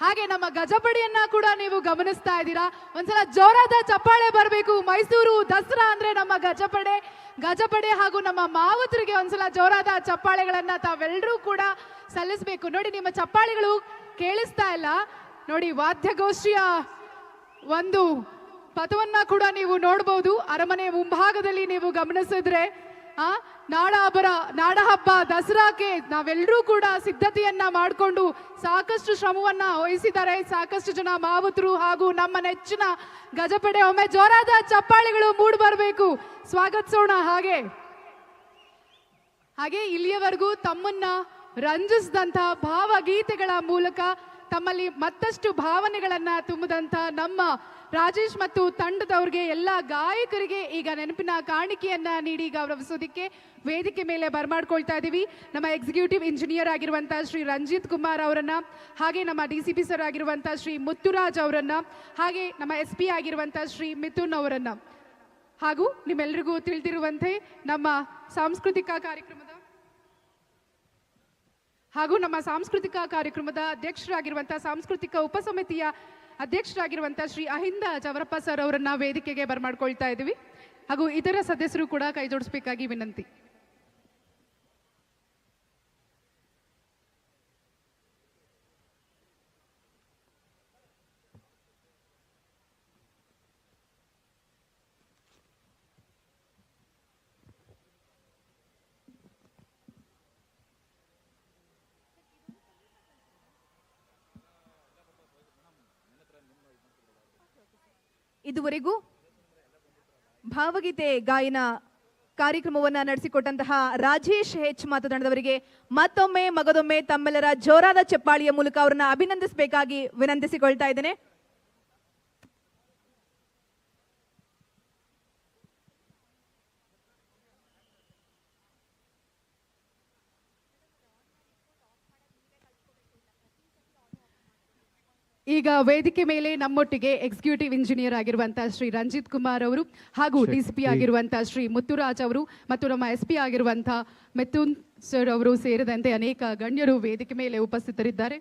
ಹಾಗೆ ನಮ್ಮ ಗಜಪಡೆಯನ್ನ ಕೂಡ ನೀವು ಗಮನಿಸ್ತಾ ಇದ್ದೀರಾ. ಒಂದ್ಸಲ ಜೋರಾದ ಚಪ್ಪಾಳೆ ಬರಬೇಕು. ಮೈಸೂರು ದಸರಾ ಅಂದ್ರೆ ನಮ್ಮ ಗಜಪಡೆ ಹಾಗೂ ನಮ್ಮ ಮಾವುತರಿಗೆ ಒಂದ್ಸಲ ಜೋರಾದ ಚಪ್ಪಾಳೆಗಳನ್ನ ತಾವೆಲ್ಲರೂ ಕೂಡ ಸಲ್ಲಿಸಬೇಕು. ನೋಡಿ, ನಿಮ್ಮ ಚಪ್ಪಾಳೆಗಳು ಕೇಳಿಸ್ತಾ ಇಲ್ಲ. ನೋಡಿ, ವಾದ್ಯಗೋಷ್ಠಿಯ ಒಂದು ಪಥವನ್ನ ಕೂಡ ನೀವು ನೋಡಬಹುದು. ಅರಮನೆ ಮುಂಭಾಗದಲ್ಲಿ ನೀವು ಗಮನಿಸಿದ್ರೆ ನಾಡ ಹಬ್ಬ ದಸರಾಕ್ಕೆ ನಾವೆಲ್ಲರೂ ಕೂಡ ಸಿದ್ಧತೆಯನ್ನ ಮಾಡಿಕೊಂಡು ಸಾಕಷ್ಟು ಶ್ರಮವನ್ನ ವಹಿಸಿದ್ದಾರೆ. ಸಾಕಷ್ಟು ಜನ ಮಾವುತರು ಹಾಗೂ ನಮ್ಮ ನೆಚ್ಚಿನ ಗಜಪಡೆ. ಒಮ್ಮೆ ಜೋರಾದ ಚಪ್ಪಾಳೆಗಳು ಮೂಡಿ ಬರಬೇಕು, ಸ್ವಾಗತಿಸೋಣ. ಹಾಗೆ ಇಲ್ಲಿಯವರೆಗೂ ತಮ್ಮನ್ನ ರಂಜಿಸಿದಂತಹ ಭಾವಗೀತೆಗಳ ಮೂಲಕ ತಮ್ಮಲ್ಲಿ ಮತ್ತಷ್ಟು ಭಾವನೆಗಳನ್ನ ತುಂಬಿದಂತ ನಮ್ಮ ರಾಜೇಶ್ ಮತ್ತು ತಂಡದವ್ರಿಗೆ, ಎಲ್ಲ ಗಾಯಕರಿಗೆ ಈಗ ನೆನಪಿನ ಕಾಣಿಕೆಯನ್ನ ನೀಡಿ ಗೌರವಿಸೋದಿಕ್ಕೆ ವೇದಿಕೆ ಮೇಲೆ ಬರಮಾಡ್ಕೊಳ್ತಾ ಇದ್ದೀವಿ. ನಮ್ಮ ಎಕ್ಸಿಕ್ಯೂಟಿವ್ ಇಂಜಿನಿಯರ್ ಆಗಿರುವಂತಹ ಶ್ರೀ ರಂಜಿತ್ ಕುಮಾರ್ ಅವರನ್ನ, ಹಾಗೆ ನಮ್ಮ DCP ಸರ್ ಆಗಿರುವಂತಹ ಶ್ರೀ ಮುತ್ತುರಾಜ್ ಅವರನ್ನ, ಹಾಗೆ ನಮ್ಮ SP ಆಗಿರುವಂತಹ ಶ್ರೀ ಮಿಥುನ್ ಅವರನ್ನ, ಹಾಗೂ ನಿಮ್ಮೆಲ್ಲರಿಗೂ ತಿಳಿದಿರುವಂತೆ ನಮ್ಮ ಸಾಂಸ್ಕೃತಿಕ ಕಾರ್ಯಕ್ರಮದ ಅಧ್ಯಕ್ಷರಾಗಿರುವಂತಹ ಸಾಂಸ್ಕೃತಿಕ ಉಪಸಮಿತಿಯ ಅಧ್ಯಕ್ಷರಾಗಿರುವಂತಹ ಶ್ರೀ ಅಹಿಂದ ಚವರಪ್ಪ ಸರ್ ಅವರನ್ನ ವೇದಿಕೆಗೆ ಬರಮಾಡ್ಕೊಳ್ತಾ ಇದ್ದೀವಿ. ಹಾಗೂ ಇತರ ಸದಸ್ಯರು ಕೂಡ ಕೈ ಜೋಡಿಸಬೇಕಾಗಿ ವಿನಂತಿ. ಇದುವರೆಗೂ ಭಾವಗೀತೆ ಗಾಯನ ಕಾರ್ಯಕ್ರಮವನ್ನು ನಡೆಸಿಕೊಟ್ಟಂತಹ ರಾಜೇಶ್ H ತಂಡದವರಿಗೆ ಮತ್ತೊಮ್ಮೆ ಮಗದೊಮ್ಮೆ ತಮ್ಮೆಲ್ಲರ ಜೋರಾದ ಚಪ್ಪಾಳಿಯ ಮೂಲಕ ಅವರನ್ನ ಅಭಿನಂದಿಸಬೇಕಾಗಿ ವಿನಂತಿಸಿಕೊಳ್ತಾ ಇದ್ದೇನೆ. ಈಗ ವೇದಿಕೆ ಮೇಲೆ ನಮ್ಮೊಟ್ಟಿಗೆ ಎಕ್ಸಿಕ್ಯೂಟಿವ್ ಇಂಜಿನಿಯರ್ ಆಗಿರುವಂತಹ ಶ್ರೀ ರಂಜಿತ್ ಕುಮಾರ್ ಅವರು, ಹಾಗೂ DCP ಆಗಿರುವಂತಹ ಶ್ರೀ ಮುತ್ತುರಾಜ್ ಅವರು, ಮತ್ತು ನಮ್ಮ SP ಆಗಿರುವಂತಹ ಮಿಥುನ್ ಸರ್ ಅವರು ಸೇರಿದಂತೆ ಅನೇಕ ಗಣ್ಯರು ವೇದಿಕೆ ಮೇಲೆ ಉಪಸ್ಥಿತರಿದ್ದಾರೆ.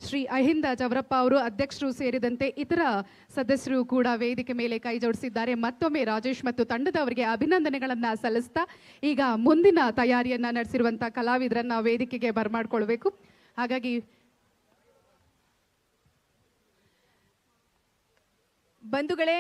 ಶ್ರೀ ಅಹಿಂದ ಚವರಪ್ಪ ಅವರು ಅಧ್ಯಕ್ಷರು ಸೇರಿದಂತೆ ಇತರ ಸದಸ್ಯರು ಕೂಡ ವೇದಿಕೆ ಮೇಲೆ ಕೈ ಜೋಡಿಸಿದ್ದಾರೆ. ಮತ್ತೊಮ್ಮೆ ರಾಜೇಶ್ ಮತ್ತು ತಂಡದವರಿಗೆ ಅಭಿನಂದನೆಗಳನ್ನ ಸಲ್ಲಿಸ್ತಾ ಈಗ ಮುಂದಿನ ತಯಾರಿಯನ್ನ ನಡೆಸಿರುವಂತಹ ಕಲಾವಿದರನ್ನ ವೇದಿಕೆಗೆ ಬರಮಾಡ್ಕೊಳ್ಬೇಕು. ಹಾಗಾಗಿ ಬಂಧುಗಳೇ,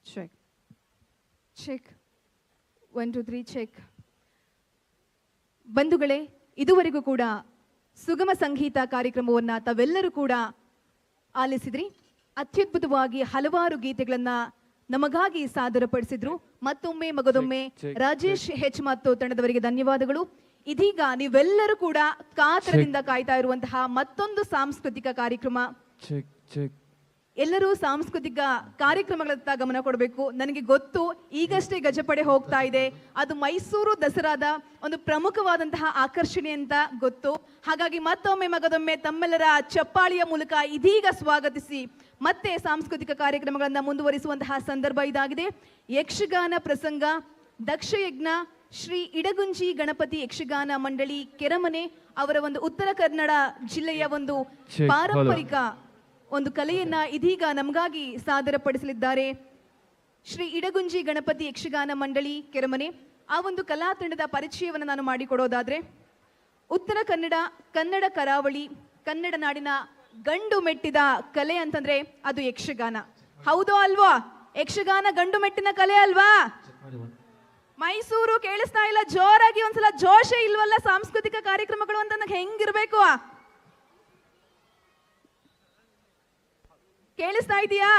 ಚೆಕ್ ಚೆಕ್ 1 2 3 ಚೆಕ್. ಬಂಧುಗಳೇ, ಇದುವರೆಗೂ ಕೂಡ ಸುಗಮ ಸಂಗೀತ ಕಾರ್ಯಕ್ರಮವನ್ನ ತಾವೆಲ್ಲರೂ ಕೂಡ ಆಲಿಸಿದ್ರಿ. ಅತ್ಯದ್ಭುತವಾಗಿ ಹಲವಾರು ಗೀತೆಗಳನ್ನ ನಮಗಾಗಿ ಸಾದರಪಡಿಸಿದ್ರು. ಮತ್ತೊಮ್ಮೆ ಮಗದೊಮ್ಮೆ ರಾಜೇಶ್ H ಮತ್ತು ತಂಡದವರಿಗೆ ಧನ್ಯವಾದಗಳು. ಇದೀಗ ನೀವೆಲ್ಲರೂ ಕೂಡ ಕಾತರದಿಂದ ಕಾಯ್ತಾ ಇರುವಂತಹ ಮತ್ತೊಂದು ಸಾಂಸ್ಕೃತಿಕ ಕಾರ್ಯಕ್ರಮ. ಎಲ್ಲರೂ ಸಾಂಸ್ಕೃತಿಕ ಕಾರ್ಯಕ್ರಮಗಳತ್ತ ಗಮನ ಕೊಡಬೇಕು. ನನಗೆ ಗೊತ್ತು, ಈಗಷ್ಟೇ ಗಜಪಡೆ ಹೋಗ್ತಾ ಇದೆ, ಅದು ಮೈಸೂರು ದಸರಾದ ಒಂದು ಪ್ರಮುಖವಾದಂತಹ ಆಕರ್ಷಣೆ ಅಂತ ಗೊತ್ತು. ಹಾಗಾಗಿ ಮತ್ತೊಮ್ಮೆ ಮಗದೊಮ್ಮೆ ತಮ್ಮೆಲ್ಲರ ಚಪ್ಪಾಳಿಯ ಮೂಲಕ ಇದೀಗ ಸ್ವಾಗತಿಸಿ ಮತ್ತೆ ಸಾಂಸ್ಕೃತಿಕ ಕಾರ್ಯಕ್ರಮಗಳನ್ನು ಮುಂದುವರಿಸುವಂತಹ ಸಂದರ್ಭ ಇದಾಗಿದೆ. ಯಕ್ಷಗಾನ ಪ್ರಸಂಗ ದಕ್ಷಯಜ್ಞ ಶ್ರೀ ಇಡಗುಂಜಿ ಗಣಪತಿ ಯಕ್ಷಗಾನ ಮಂಡಳಿ ಕೆರಮನೆ ಅವರ ಒಂದು ಉತ್ತರ ಕನ್ನಡ ಜಿಲ್ಲೆಯ ಒಂದು ಪಾರಂಪರಿಕ ಒಂದು ಕಲೆಯನ್ನ ಇದೀಗ ನಮಗಾಗಿ ಸಾದರಪಡಿಸಲಿದ್ದಾರೆ ಶ್ರೀ ಇಡಗುಂಜಿ ಗಣಪತಿ ಯಕ್ಷಗಾನ ಮಂಡಳಿ ಕೆರಮನೆ. ಆ ಒಂದು ಕಲಾ ತಂಡದ ಪರಿಚಯವನ್ನು ನಾನು ಮಾಡಿಕೊಡೋದಾದ್ರೆ, ಉತ್ತರ ಕನ್ನಡ, ಕನ್ನಡ ಕರಾವಳಿ, ಕನ್ನಡ ನಾಡಿನ ಗಂಡು ಮೆಟ್ಟಿದ ಕಲೆ ಅಂತಂದ್ರೆ ಅದು ಯಕ್ಷಗಾನ. ಹೌದೋ ಅಲ್ವಾ? ಯಕ್ಷಗಾನ ಗಂಡು ಮೆಟ್ಟಿನ ಕಲೆ ಅಲ್ವಾ? ಮೈಸೂರು ಕೇಳಿಸ್ತಾ ಇಲ್ಲ? ಜೋರಾಗಿ ಒಂದ್ಸಲ ಜೋಶೇ ಇಲ್ವಲ್ಲ ಸಾಂಸ್ಕೃತಿಕ ಕಾರ್ಯಕ್ರಮಗಳು ಅಂತ ಹೆಂಗಿರ್ಬೇಕು? ಕೇಳಿಸ್ತಾ ಇದೆಯಾ?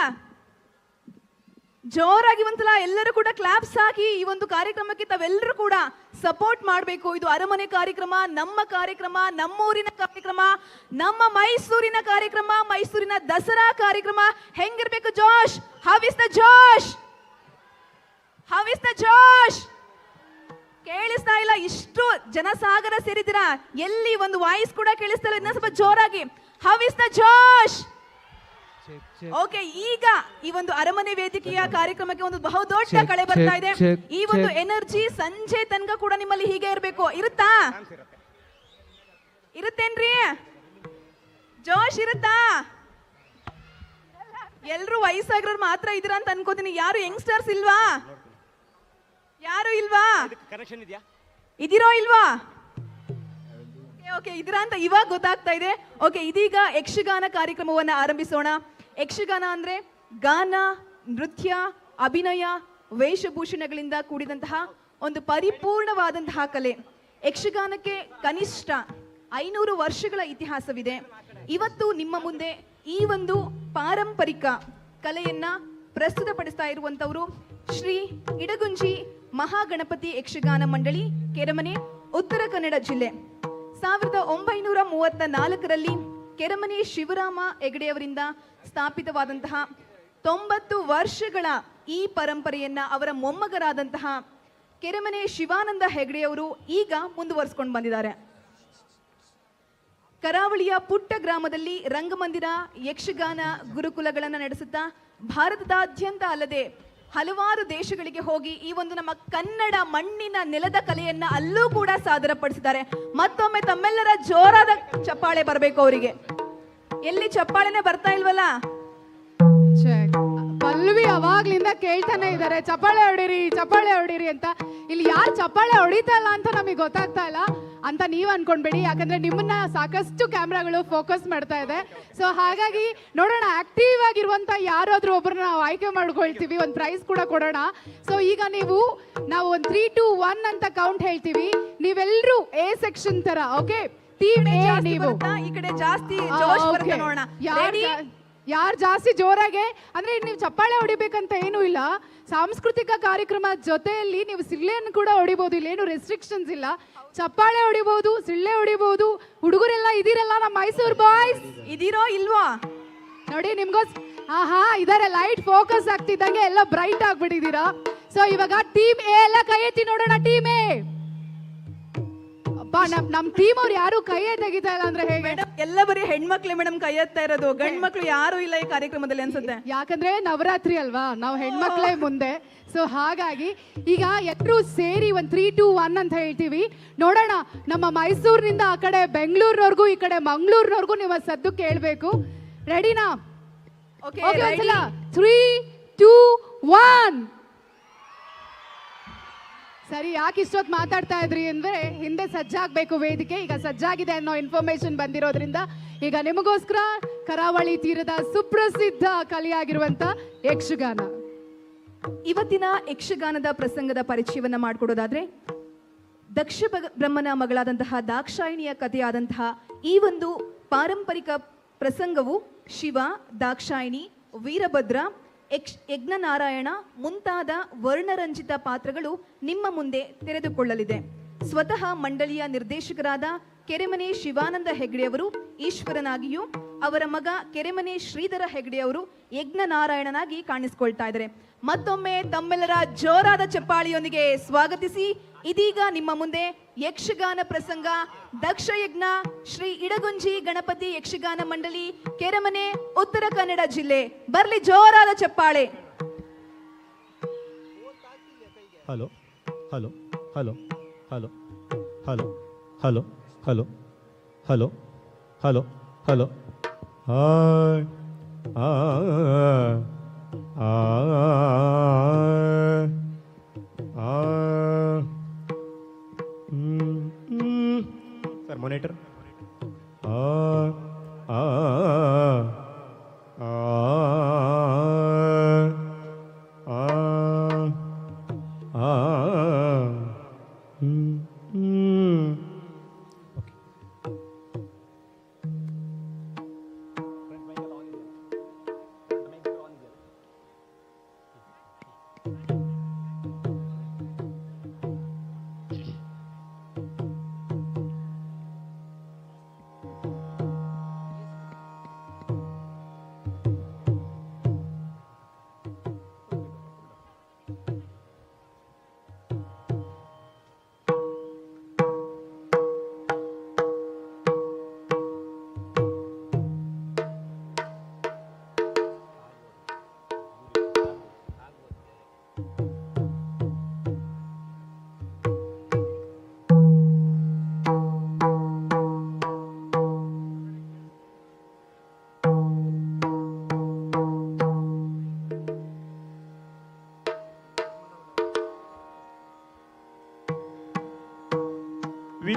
ಜೋರಾಗಿ ಒಂದ್ಸಲ ಎಲ್ಲರೂ ಕೂಡ ಕ್ಲಾಪ್ಸ್ ಹಾಕಿ ಈ ಒಂದು ಕಾರ್ಯಕ್ರಮಕ್ಕೆ ತಾವೆಲ್ಲರೂ ಕೂಡ ಸಪೋರ್ಟ್ ಮಾಡಬೇಕು. ಇದು ಅರಮನೆ ಕಾರ್ಯಕ್ರಮ, ನಮ್ಮ ಕಾರ್ಯಕ್ರಮ, ನಮ್ಮೂರಿನ ಕಾರ್ಯಕ್ರಮ, ನಮ್ಮ ಮೈಸೂರಿನ ಕಾರ್ಯಕ್ರಮ, ಮೈಸೂರಿನ ದಸರಾ ಕಾರ್ಯಕ್ರಮ. ಹೆಂಗಿರ್ಬೇಕು josh? How is the josh? How is the josh? ಕೇಳಿಸ್ತಾ ಇಲ್ಲ, ಇಷ್ಟು ಜನಸಾಗರ ಸೇರಿದಿರಾ, ಎಲ್ಲಿ ಒಂದು ವಾಯ್ಸ್ ಕೂಡ ಕೇಳಿಸ್ತಾ ಇಲ್ಲ. ಇನ್ನೊಂದು ಸ್ವಲ್ಪ ಜೋರಾಗಿ, how is the Josh? Okay, ಈಗ ಈ ಒಂದು ಅರಮನೆ ವೇದಿಕೆಯ ಕಾರ್ಯಕ್ರಮಕ್ಕೆ ಒಂದು ಬಹುದೊಡ್ಡ ಕಳೆ ಬರ್ತಾ ಇದೆ. ಈ ಒಂದು ಎನರ್ಜಿ ಸಂಜೆ ತನಕ ಕೂಡ ನಿಮ್ಮಲ್ಲಿ ಹೀಗೆ ಇರಬೇಕು. ಇರುತ್ತಾ? ಇರುತ್ತೇನ್ರಿ? ಜೋಶ್ ಇರುತ್ತಾ? ಎಲ್ರು ವಯಸ್ಸಾಗಿರೋರು ಮಾತ್ರ ಇದೀರ ಅಂತ ಅನ್ಕೋತೀನಿ. ಯಾರು ಯಂಗ್ಸ್ಟರ್ಸ್ ಇಲ್ವಾ? ಯಾರು ಇಲ್ವಾ? ಇದಿರೋ ಇಲ್ವಾ? ಓಕೆ, ಇದರ ಅಂತ ಇವಾಗ ಗೊತ್ತಾಗ್ತಾ ಇದೆ. ಓಕೆ, ಇದೀಗ ಯಕ್ಷಗಾನ ಕಾರ್ಯಕ್ರಮವನ್ನ ಆರಂಭಿಸೋಣ. ಯಕ್ಷಗಾನ ಅಂದ್ರೆ ಗಾನ, ನೃತ್ಯ, ಅಭಿನಯ, ವೇಷಭೂಷಣಗಳಿಂದ ಕೂಡಿದಂತಹ ಒಂದು ಪರಿಪೂರ್ಣವಾದಂತಹ ಕಲೆ. ಯಕ್ಷಗಾನಕ್ಕೆ ಕನಿಷ್ಠ 500 ವರ್ಷಗಳ ಇತಿಹಾಸವಿದೆ. ಇವತ್ತು ನಿಮ್ಮ ಮುಂದೆ ಈ ಒಂದು ಪಾರಂಪರಿಕ ಕಲೆಯನ್ನ ಪ್ರಸ್ತುತಪಡಿಸ್ತಾ ಇರುವಂತವರು ಶ್ರೀ ಇಡಗುಂಜಿ ಮಹಾಗಣಪತಿ ಯಕ್ಷಗಾನ ಮಂಡಳಿ, ಕೆರೆಮನೆ, ಉತ್ತರ ಕನ್ನಡ ಜಿಲ್ಲೆ. 1934ರಲ್ಲಿ ಕೆರೆಮನೆ ಶಿವರಾಮ ಹೆಗಡೆಯವರಿಂದ ಸ್ಥಾಪಿತವಾದಂತಹ 90 ವರ್ಷಗಳ ಈ ಪರಂಪರೆಯನ್ನ ಅವರ ಮೊಮ್ಮಗರಾದಂತಹ ಕೆರೆಮನೆ ಶಿವಾನಂದ ಹೆಗಡೆಯವರು ಈಗ ಮುಂದುವರಿಸಿಕೊಂಡು ಬಂದಿದ್ದಾರೆ. ಕರಾವಳಿಯ ಪುಟ್ಟ ಗ್ರಾಮದಲ್ಲಿ ರಂಗಮಂದಿರ, ಯಕ್ಷಗಾನ ಗುರುಕುಲಗಳನ್ನು ನಡೆಸುತ್ತಾ ಭಾರತದಾದ್ಯಂತ ಅಲ್ಲದೆ ಹಲವಾರು ದೇಶಗಳಿಗೆ ಹೋಗಿ ಈ ಒಂದು ನಮ್ಮ ಕನ್ನಡ ಮಣ್ಣಿನ ನೆಲದ ಕಲೆಯನ್ನ ಅಲ್ಲೂ ಕೂಡ ಸಾದರಪಡಿಸಿದ್ದಾರೆ. ಮತ್ತೊಮ್ಮೆ ತಮ್ಮೆಲ್ಲರ ಜೋರಾದ ಚಪ್ಪಾಳೆ ಬರಬೇಕು ಅವರಿಗೆ. ಎಲ್ಲಿ ಚಪ್ಪಾಳೆನೆ ಬರ್ತಾ ಇಲ್ವಲ್ಲ? ಪಲ್ವಿ ಅವಾಗ್ಲಿಂದ ಕೇಳ್ತಾನೆ ಇದ್ದಾರೆ, ಚಪ್ಪಾಳೆ ಹೊಡಿರಿ, ಚಪ್ಪಾಳೆ ಹೊಡಿರಿ ಅಂತ. ಇಲ್ಲಿ ಯಾರು ಚಪ್ಪಾಳೆ ಹೊಡಿತಾ ಇಲ್ಲ ಅಂತ ನಮಗೆ ಗೊತ್ತಾಗ್ತಾ ಇಲ್ಲ ಅಂತ ನೀವ್ ಅನ್ಕೊಂಡ್ಬೇಡಿ, ಯಾಕಂದ್ರೆ ನಿಮ್ಮನ್ನ ಸಾಕಷ್ಟು ಕ್ಯಾಮ್ರಾಗಳು ಫೋಕಸ್ ಮಾಡ್ತಾ ಇದೆ. ಸೊ ಹಾಗಾಗಿ ನೋಡೋಣ, ಆಕ್ಟಿವ್ ಆಗಿರುವಂತ ಯಾರಾದ್ರೂ ಒಬ್ಬರನ್ನ ನಾವು ಆಯ್ಕೆ ಮಾಡ್ಕೊಳ್ತೀವಿ, ಒಂದು ಪ್ರೈಸ್ ಕೂಡ ಕೊಡೋಣ. ಸೊ ಈಗ ನಾವು ಒಂದು 3, 2, 1 ಅಂತ ಕೌಂಟ್ ಹೇಳ್ತೀವಿ. ನೀವೆಲ್ಲರೂ ಎ ಸೆಕ್ಷನ್ ತರ, ಓಕೆ? ಟೀಮ್ ಎ ನೀವು ಈ ಕಡೆ ಜಾಸ್ತಿ ಜೋಶ್ ಬರುತ್ತೆ ನೋಡೋಣ. ಯಾರು ಜಾಸ್ತಿ ಜೋರಾಗೆ ಅಂದ್ರೆ ನೀವು ಚಪ್ಪಾಳೆ ಹೊಡಿಬೇಕಂತ ಏನೂ ಇಲ್ಲ. ಸಾಂಸ್ಕೃತಿಕ ಕಾರ್ಯಕ್ರಮ ಜೊತೆಯಲ್ಲಿ ನೀವು ಸಿಳ್ಳೆಯನ್ನು ಕೂಡ ಹೊಡಿಬಹುದು, ಇಲ್ಲೇನು ರೆಸ್ಟ್ರಿಕ್ಷನ್ಸ್ ಇಲ್ಲ. ಚಪ್ಪಾಳೆ ಹೊಡಿಬಹುದು, ಸಿಳ್ಳೆ ಹೊಡಿಬಹುದು. ಹುಡುಗರೆಲ್ಲ ಇದೀರಲ್ಲ, ನಮ್ಮ ಮೈಸೂರು ಬಾಯ್ಸ್ ಇದೀರೋ ಇಲ್ವಾ ನೋಡಿ, ಆಹಾ ಇದಾರೆ. ಲೈಟ್ ಫೋಕಸ್ ಆಗ್ತಿದ್ದಂಗೆ ಎಲ್ಲ ಬ್ರೈಟ್ ಆಗ್ಬಿಟ್ಟಿದ್ದೀರಾ. ಸೊ ಇವಾಗ ಟೀಮ್ ಎ ಎಲ್ಲ ಕೈ ಎತ್ತಿ ನೋಡೋಣ. ಟೀಮ್ ಎ, ನಮ್ ಟೀಮ್ ಅವ್ರು ಯಾರು ಕೈಯೇ ತೆಗಿತಾ ಇಲ್ಲ ಅಂದ್ರೆ ಹೇಗೆ? ಎಲ್ಲ ಬರೀ ಹೆಣ್ಮಕ್ಳು ಮೇಡಮ್ ಕೈ ಎತ್ತಾ ಇರೋದು, ಗಂಡ್ ಮಕ್ಳು ಯಾರು ಇಲ್ಲ ಈ ಕಾರ್ಯಕ್ರಮದಲ್ಲಿ ಅನ್ಸುತ್ತೆ. ಯಾಕಂದ್ರೆ ನವರಾತ್ರಿ ಅಲ್ವಾ, ನಾವು ಹೆಣ್ಮಕ್ಳೇ ಮುಂದೆ. ಸೊ ಹಾಗಾಗಿ ಈಗ ಎಲ್ಲರೂ ಸೇರಿ ಒಂದು 3, 2, 1 ಅಂತ ಹೇಳ್ತೀವಿ. ನೋಡೋಣ, ನಮ್ಮ ಮೈಸೂರಿನಿಂದ ಆ ಕಡೆ ಬೆಂಗಳೂರಿನವರೆಗೂ, ಈ ಕಡೆ ಮಂಗಳೂರಿನವರೆಗೂ ನೀವು ಸದ್ದು ಕೇಳಬೇಕು. ರೆಡಿನಾ? ಓಕೆ, 3, 2, 1. ಸರಿ, ಯಾಕೆ ಇಷ್ಟೊತ್ತು ಮಾತಾಡ್ತಾ ಇದ್ರಿ ಅಂದ್ರೆ ಹಿಂದೆ ಸಜ್ಜಾಗಬೇಕು ವೇದಿಕೆ. ಈಗ ಸಜ್ಜಾಗಿದೆ ಅನ್ನೋ ಇನ್ಫಾರ್ಮೇಶನ್ ಬಂದಿರೋದ್ರಿಂದ ಈಗ ನಿಮಗೋಸ್ಕರ ಕರಾವಳಿ ತೀರದ ಸುಪ್ರಸಿದ್ಧ ಕಲೆಯಾಗಿರುವಂತ ಯಕ್ಷಗಾನ. ಇವತ್ತಿನ ಯಕ್ಷಗಾನದ ಪ್ರಸಂಗದ ಪರಿಚಯವನ್ನ ಮಾಡಿಕೊಡೋದಾದ್ರೆ, ದಕ್ಷ ಬ್ರಹ್ಮನ ಮಗಳಾದಂತಹ ದಾಕ್ಷಾಯಿಣಿಯ ಕಥೆಯಾದಂತಹ ಈ ಒಂದು ಪಾರಂಪರಿಕ ಪ್ರಸಂಗವು ಶಿವ, ದಾಕ್ಷಾಯಿಣಿ, ವೀರಭದ್ರ, ಯಜ್ಞನಾರಾಯಣ ಮುಂತಾದ ವರ್ಣರಂಜಿತ ಪಾತ್ರಗಳು ನಿಮ್ಮ ಮುಂದೆ ತೆರೆದುಕೊಳ್ಳಲಿದೆ. ಸ್ವತಃ ಮಂಡಳಿಯ ನಿರ್ದೇಶಕರಾದ ಕೆರೆಮನೆ ಶಿವಾನಂದ ಹೆಗಡೆಯವರು ಈಶ್ವರನಾಗಿಯೂ, ಅವರ ಮಗ ಕೆರೆಮನೆ ಶ್ರೀಧರ ಹೆಗಡೆಯವರು ಯಜ್ಞನಾರಾಯಣನಾಗಿ ಕಾಣಿಸಿಕೊಳ್ತಾ ಇದ್ದಾರೆ. ಮತ್ತೊಮ್ಮೆ ತಮ್ಮೆಲ್ಲರ ಜೋರಾದ ಚಪ್ಪಾಳಿಯೊಂದಿಗೆ ಸ್ವಾಗತಿಸಿ, ಇದೀಗ ನಿಮ್ಮ ಮುಂದೆ ಯಕ್ಷಗಾನ ಪ್ರಸಂಗ ದಕ್ಷಯಜ್ಞ ಶ್ರೀ ಇಡಗುಂಜಿ ಗಣಪತಿ ಯಕ್ಷಗಾನ ಮಂಡಳಿ, ಕೆರೆಮನೆ, ಉತ್ತರ ಕನ್ನಡ ಜಿಲ್ಲೆ. ಬರ್ಲಿ ಜೋರಾದ ಚಪ್ಪಾಳೆ. Hello hello hello hello hello hello hello hello hello hello hi sir monitor.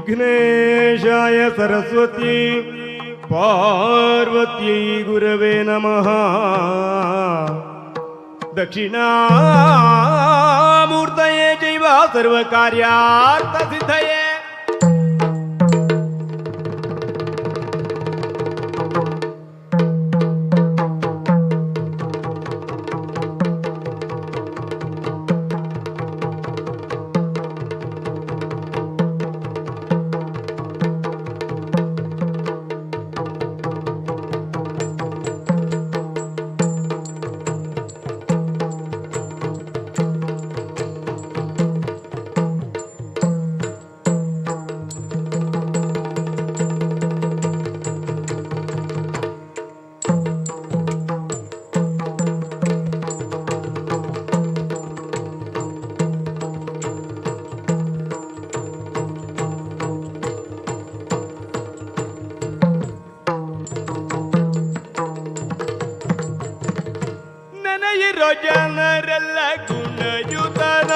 ವಿಘ್ನೇಶಾಯ ಸರಸ್ವತಿ ಪಾರ್ವತ್ಯೈ ಗುರವೇ ನಮಃ. ದಕ್ಷಿಣಾಮೂರ್ತಯೇ ಚೈವ ಸರ್ವಕಾರ್ಯಾರ್ಥ ಸಿದ್ಧಯೇ. ನೆನೆಯಿರೋ ಜನರೆಲ್ಲ ಗುಣಯುತನ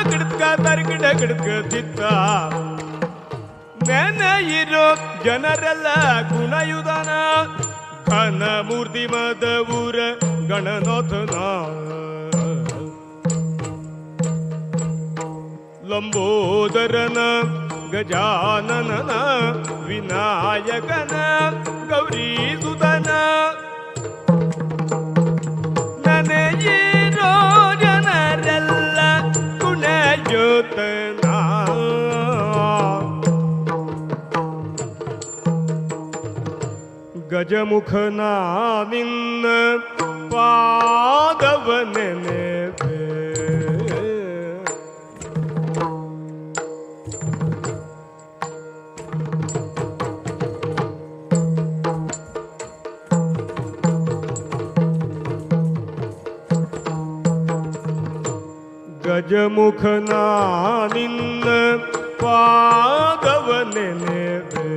ಗಿಡಕ ತರ್ಗಿಡ ಗಿಡಕ ತಿತ್ತ. ನೆನೆಯಿರೋ ಜನರೆಲ್ಲ ಗುಣಯುತನ ಘನ ಮೂರ್ತಿ ಮದವೂರ ಗಣನಾಥನ. ಲಂಬೋದರನ ಗಜಾನನನ ವಿನಾಯಕನ ಗೌರೀಸುತನ. ನೆನೆಯಿರೋ ಜನರೆಲ್ಲ ಗುಣಯುತನ ಗಜಮುಖನ ನಿನ್ನ ಪಾದವ ನೆನೆವೆ. ಗಜಮುಖನ ನಿನ್ನ ಪಾದವ ನೆನೆವೆ.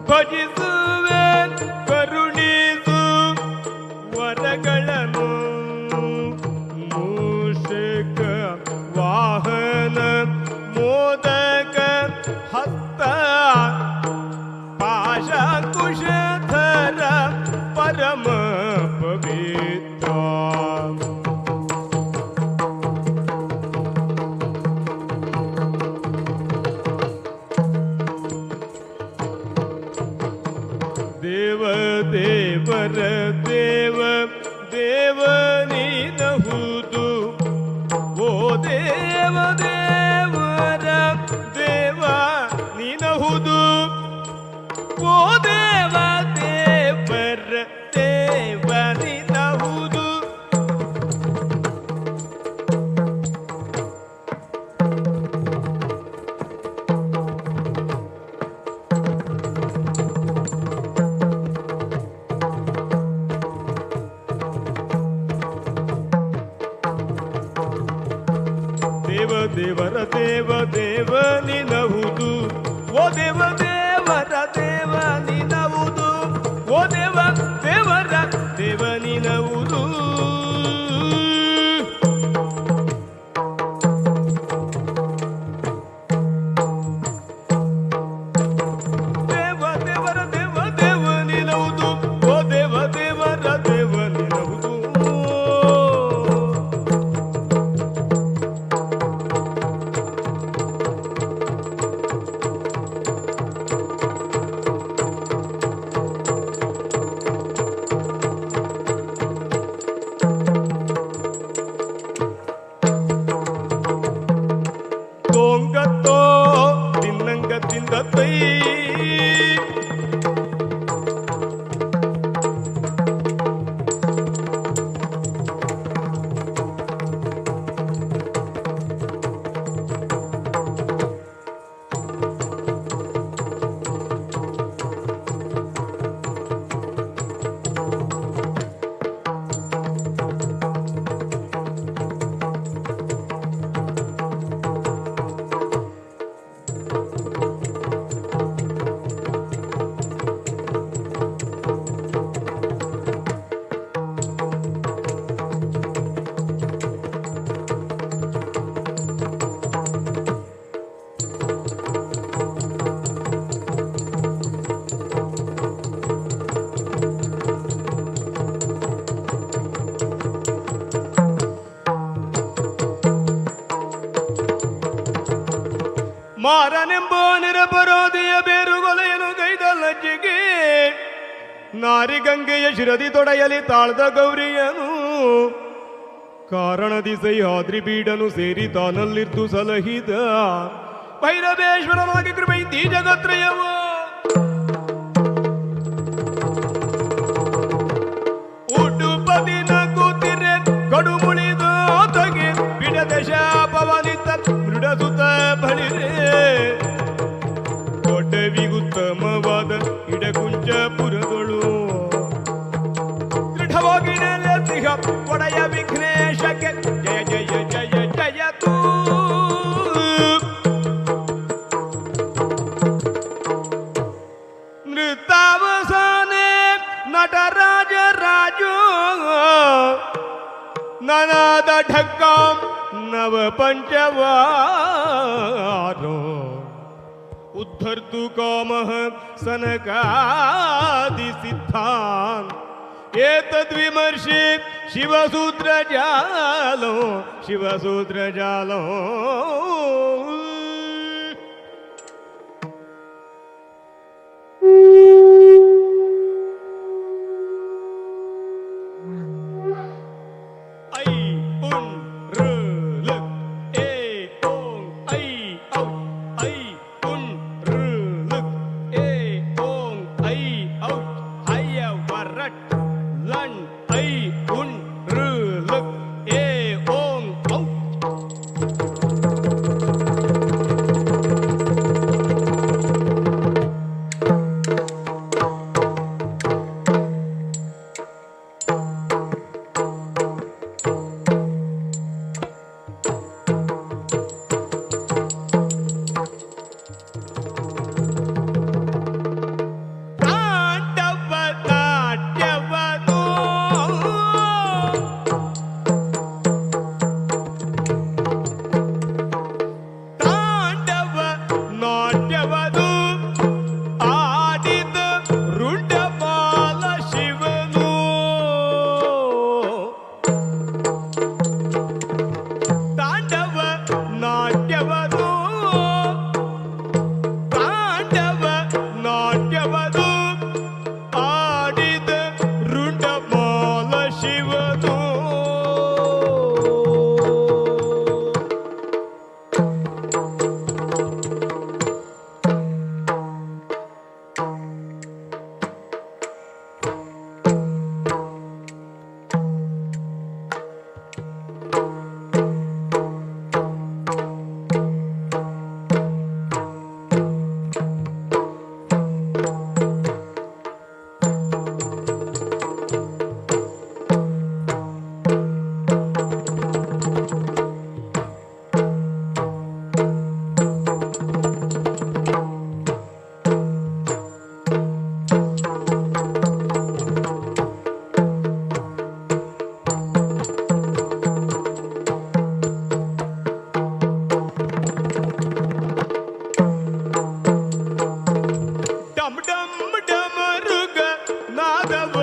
ಭಜಿಸುವೆ ಕರುಣಿಸು ವರಗಳನ್ನು ಮೂಷಕ ವಾಹನ ಮೋದಕ ಹಸ್ತ ಪಾಶ ಕುಶಧರ ಪರಮ ಪವಿತ್ರ. ದೇವ ದೇವರ ದೇವ ದೇವ ನೀನಹುದು. ಓ ದೇವ ದೇವರ ದೇವ ನೀನಹುದು. ಓ ದೇವ ದೇವರ ದೇವ ನೀನಹುದು. ದೇವ ದೇವರ ದೇವ ದೇವ ನಿನಹುದು. ಓ ದೇವ ದೇವರ ದೇವ ನಿನಹುದು. ಓ ದೇವ ದೇವರ ದೇವ ನಿನಹುದು. ದೇವ ದೇವರ ದೇವ ದೇವ ನಿನಹುದು. ಓ ದೇವ ದೇವರ ದೇವ ನಿನಹುದು. ಮಾರನೆಂಬ ನಿರಪರಾಧಿಯ ಬೇರುಗೊಲೆಯನ್ನು ಗೈದ ಲಜ್ಜಿಗೆ ನಾರಿಗಂಗೆಯ ಶಿರದಿ ತೊಡೆಯಲಿ ತಾಳ್ದ ಗೌರಿಯನು ಕಾರಣದಿ ಸಹ್ಯಾದ್ರಿ ಬೀಡನು ಸೇರಿ ತಾನಲ್ಲಿದ್ದು ಸಲಹಿದ ಭೈರವೇಶ್ವರನಾಗಿ ಕೃಪೈತಿ ಜಗತ್ರಯವ ಉಡುಪದಿನ ಕೂತಿರೆ ಕಡು ಮುಳಿದ ತಗೆ ಬಿಡದ ಶಾಪವನಿತ ಮೃಡಸುತ ಬಳಿರೆ ದೊಡ್ಡವಿಗುತ್ತಮವಾದ ಇಡಕುಂಚಪುರಗಳು ದೃಢವಾಗಿ ನೆಲೆಸಿಹ ಒಡೆಯ ವಿಘ್ನೇಶಕ್ಕೆ ಜಯ ಜಯ ಜಯ ಜಯತು ನೃತಾವಸಾನೆ ನಟರಾಜ ರಾಜು ನನಾದ ಢಕ್ಕಾಂ ನವ ಪಂಚವಾರೋ ಉದ್ಧರ್ತು ಕಾಮಃ ಸನಕಾದಿ ಸಿದ್ಧಾನ್ ಏತದ್ವಿಮರ್ಶಿ ಶಿವಸೂತ್ರಜಾಲೋ ಶಿವಸೂತ್ರಜಾಲೋ ನಾದವ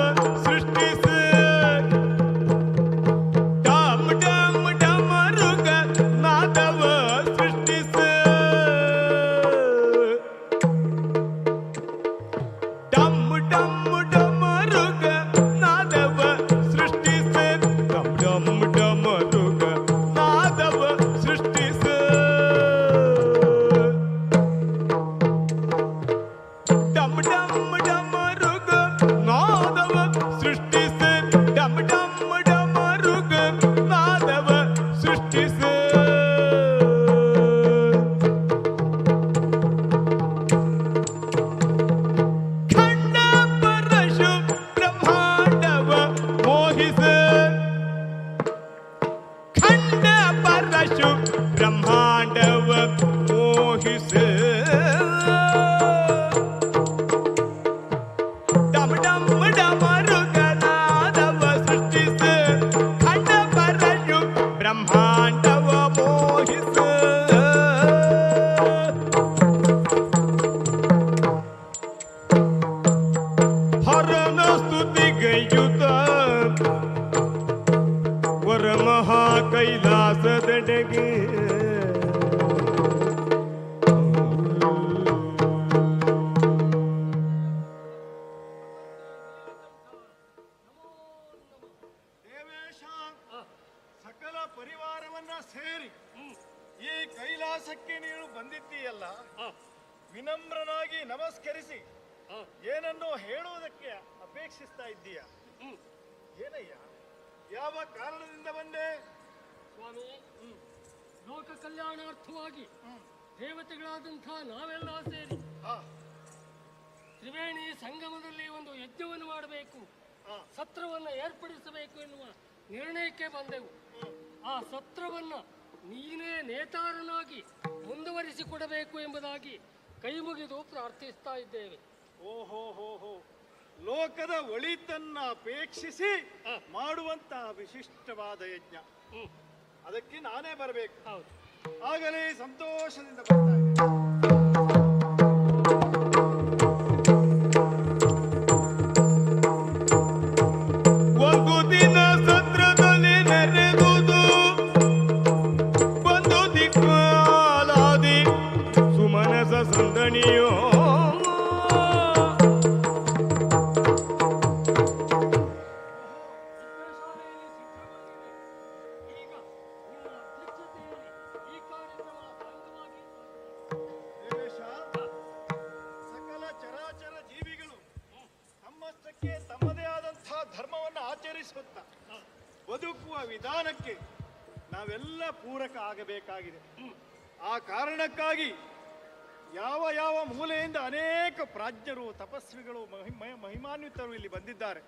ಸೇರಿ ಈ ಕೈಲಾಸಕ್ಕೆ ನೀನು ಬಂದಿದ್ದೀಯಲ್ಲ, ವಿನಮ್ರನಾಗಿ ನಮಸ್ಕರಿಸಿ ಏನನ್ನೋ ಹೇಳುವುದಕ್ಕೆ ಅಪೇಕ್ಷಿಸ್ತಾ ಇದ್ದೀಯ. ಏನಯ್ಯ, ಯಾವ ಕಾರಣದಿಂದ ಬಂದೆ? ಸ್ವಾಮಿ, ಲೋಕ ಕಲ್ಯಾಣಾರ್ಥವಾಗಿ ದೇವತೆಗಳಾದಂಥ ನಾವೆಲ್ಲ ಸೇರಿ ತ್ರಿವೇಣಿ ಸಂಗಮದಲ್ಲಿ ಒಂದು ಯಜ್ಞವನ್ನು ಮಾಡಬೇಕು, ಸತ್ರವನ್ನು ಏರ್ಪಡಿಸಬೇಕು ಎನ್ನುವ ನಿರ್ಣಯಕ್ಕೆ ಬಂದೆವು. ಆ ಸತ್ರವನ್ನು ನೀನೇ ನೇತಾರನಾಗಿ ಮುಂದುವರಿಸಿಕೊಡಬೇಕು ಎಂಬುದಾಗಿ ಕೈ ಮುಗಿದು ಪ್ರಾರ್ಥಿಸ್ತಾ ಇದ್ದೇವೆ. ಓಹೋ ಹೋ ಹೋ, ಲೋಕದ ಒಳಿತನ್ನ ಅಪೇಕ್ಷಿಸಿ ಮಾಡುವಂತಹ ವಿಶಿಷ್ಟವಾದ ಯಜ್ಞ, ಅದಕ್ಕೆ ನಾನೇ ಬರಬೇಕು. ಆಗಲೇ ಸಂತೋಷದಿಂದ ಬರ್ತಾ ಇದ್ದೇನೆ. ಒಂದು ದಿನ ಸತ್ರದಲ್ಲಿ ನೆರೆದುದು ಒಂದು ದಿಕ್ಕಾಲಾದಿ ಸುಮನಸ ಸಂದಣಿಯೋ. ಸಕಲ ಚರಾಚರ ಜೀವಿಗಳು ತಮ್ಮಷ್ಟಕ್ಕೆ ತಮ್ಮದೇ ಆದಂತಹ ಧರ್ಮವನ್ನು ಆಚರಿಸುತ್ತ ಬದುಕುವ ವಿಧಾನಕ್ಕೆ ನಾವೆಲ್ಲ ಪೂರಕ ಆಗಬೇಕಾಗಿದೆ. ಆ ಕಾರಣಕ್ಕಾಗಿ ಯಾವ ಯಾವ ಮೂಲೆಯಿಂದ ಅನೇಕ ಪ್ರಾಜ್ಞರು, ತಪಸ್ವಿಗಳು, ಮಹಿಮಾನ್ವಿತರು ಇಲ್ಲಿ ಬಂದಿದ್ದಾರೆ.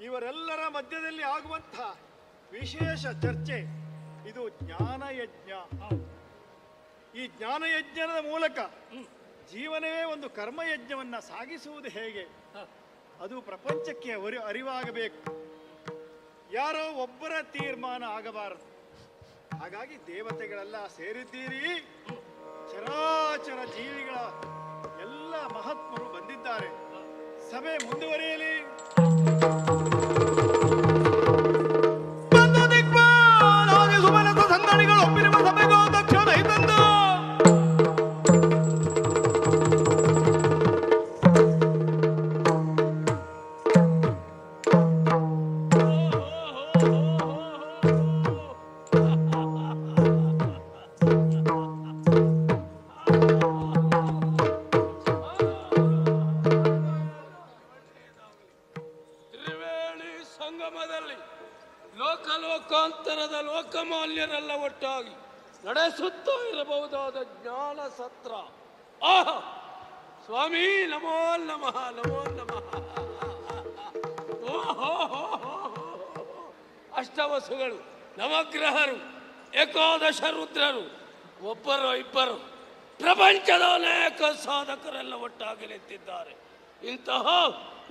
ಇವರೆಲ್ಲರ ಮಧ್ಯದಲ್ಲಿ ಆಗುವಂತಹ ವಿಶೇಷ ಚರ್ಚೆ ಇದು ಜ್ಞಾನಯಜ್ಞ. ಈ ಜ್ಞಾನಯಜ್ಞದ ಮೂಲಕ ಜೀವನವೇ ಒಂದು ಕರ್ಮಯಜ್ಞವನ್ನ ಸಾಗಿಸುವುದು ಹೇಗೆ, ಅದು ಪ್ರಪಂಚಕ್ಕೆ ಅರಿವಾಗಬೇಕು. ಯಾರೋ ಒಬ್ಬರ ತೀರ್ಮಾನ ಆಗಬಾರದು. ಹಾಗಾಗಿ ದೇವತೆಗಳೆಲ್ಲ ಸೇರಿದ್ದೀರಿ, ಚರಾಚರ ಜೀವಿಗಳ ಎಲ್ಲ ಮಹಾತ್ಮರು ಬಂದಿದ್ದಾರೆ. ಸಭೆ ಮುಂದುವರಿಯಲಿ. ಸುಮನಸ ಸಂದಣಿಗಳು ಒಪ್ಪಿರುವ ಸಭೆಗೂ ದಕ್ಷಿಣ ತಂದು ಲೋಕಾಂತರದ ಲೋಕಮಾನ್ಯರೆಲ್ಲ ಒಟ್ಟಾಗಿ ನಡೆಸುತ್ತಾ ಇರಬಹುದಾದ ಜ್ಞಾನ ಸತ್ರ. ಆಹಾ ಸ್ವಾಮಿ, ನಮೋ ನಮಃ, ನಮೋ ನಮಃ. ಅಷ್ಟವಸುಗಳು, ನವಗ್ರಹರು, ಏಕಾದಶ ರುದ್ರರು, ಒಬ್ಬರು ಇಬ್ಬರು, ಪ್ರಪಂಚದ ಅನೇಕ ಸಾಧಕರೆಲ್ಲ ಒಟ್ಟಾಗಿ ನಿಂತಿದ್ದಾರೆ. ಇಂತಹ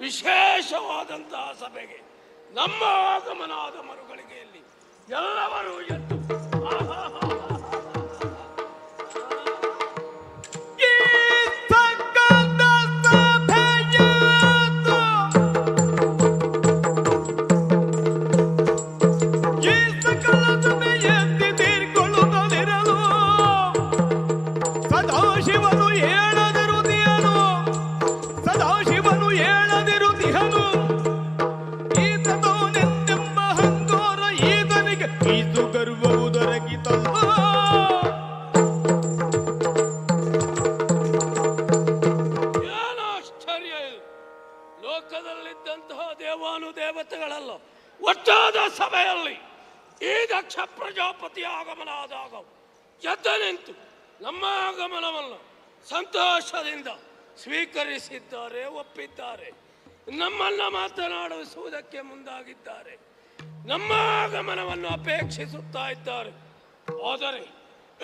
ವಿಶೇಷವಾದಂತಹ ಸಭೆಗೆ ನಮ್ಮ ಆಗಮನಾದ ಮರುಗಳಿಗೆಯಲ್ಲಿ ಎಲ್ಲರೂ ಎದ್ದು ಸದಾಶಿವನು ಹೇಳದಿರುದಿಯನು, ಸದಾಶಿವನು ಹೇಳದಿರುದಿಹನು. ಇದು ಗರ್ವವು ದೊರಕಿತಲ್ಲ. ಏನಾಶ್ಚರ್ಯ ಇದು! ಲೋಕದಲ್ಲಿದ್ದಂತಹ ದೇವಾನುದೇವತೆಗಳೆಲ್ಲ ಒಟ್ಟಾದ ಸಭೆಯಲ್ಲಿ ಈ ದಕ್ಷ ಪ್ರಜಾಪತಿಯ ಆಗಮನ ಆದಾಗ ಎದ್ದು ನಿಂತು ನಮ್ಮ ಆಗಮನವನ್ನು ಸಂತೋಷದಿಂದ ಸ್ವೀಕರಿಸಿದ್ದಾರೆ, ಒಪ್ಪಿದ್ದಾರೆ. ನಮ್ಮನ್ನ ಮಾತನಾಡಿಸುವುದಕ್ಕೆ ಮುಂದಾಗಿದ್ದಾರೆ, ನಮ್ಮ ಆಗಮನವನ್ನು ಅಪೇಕ್ಷಿಸುತ್ತಾ ಇದ್ದಾರೆ. ಆದರೆ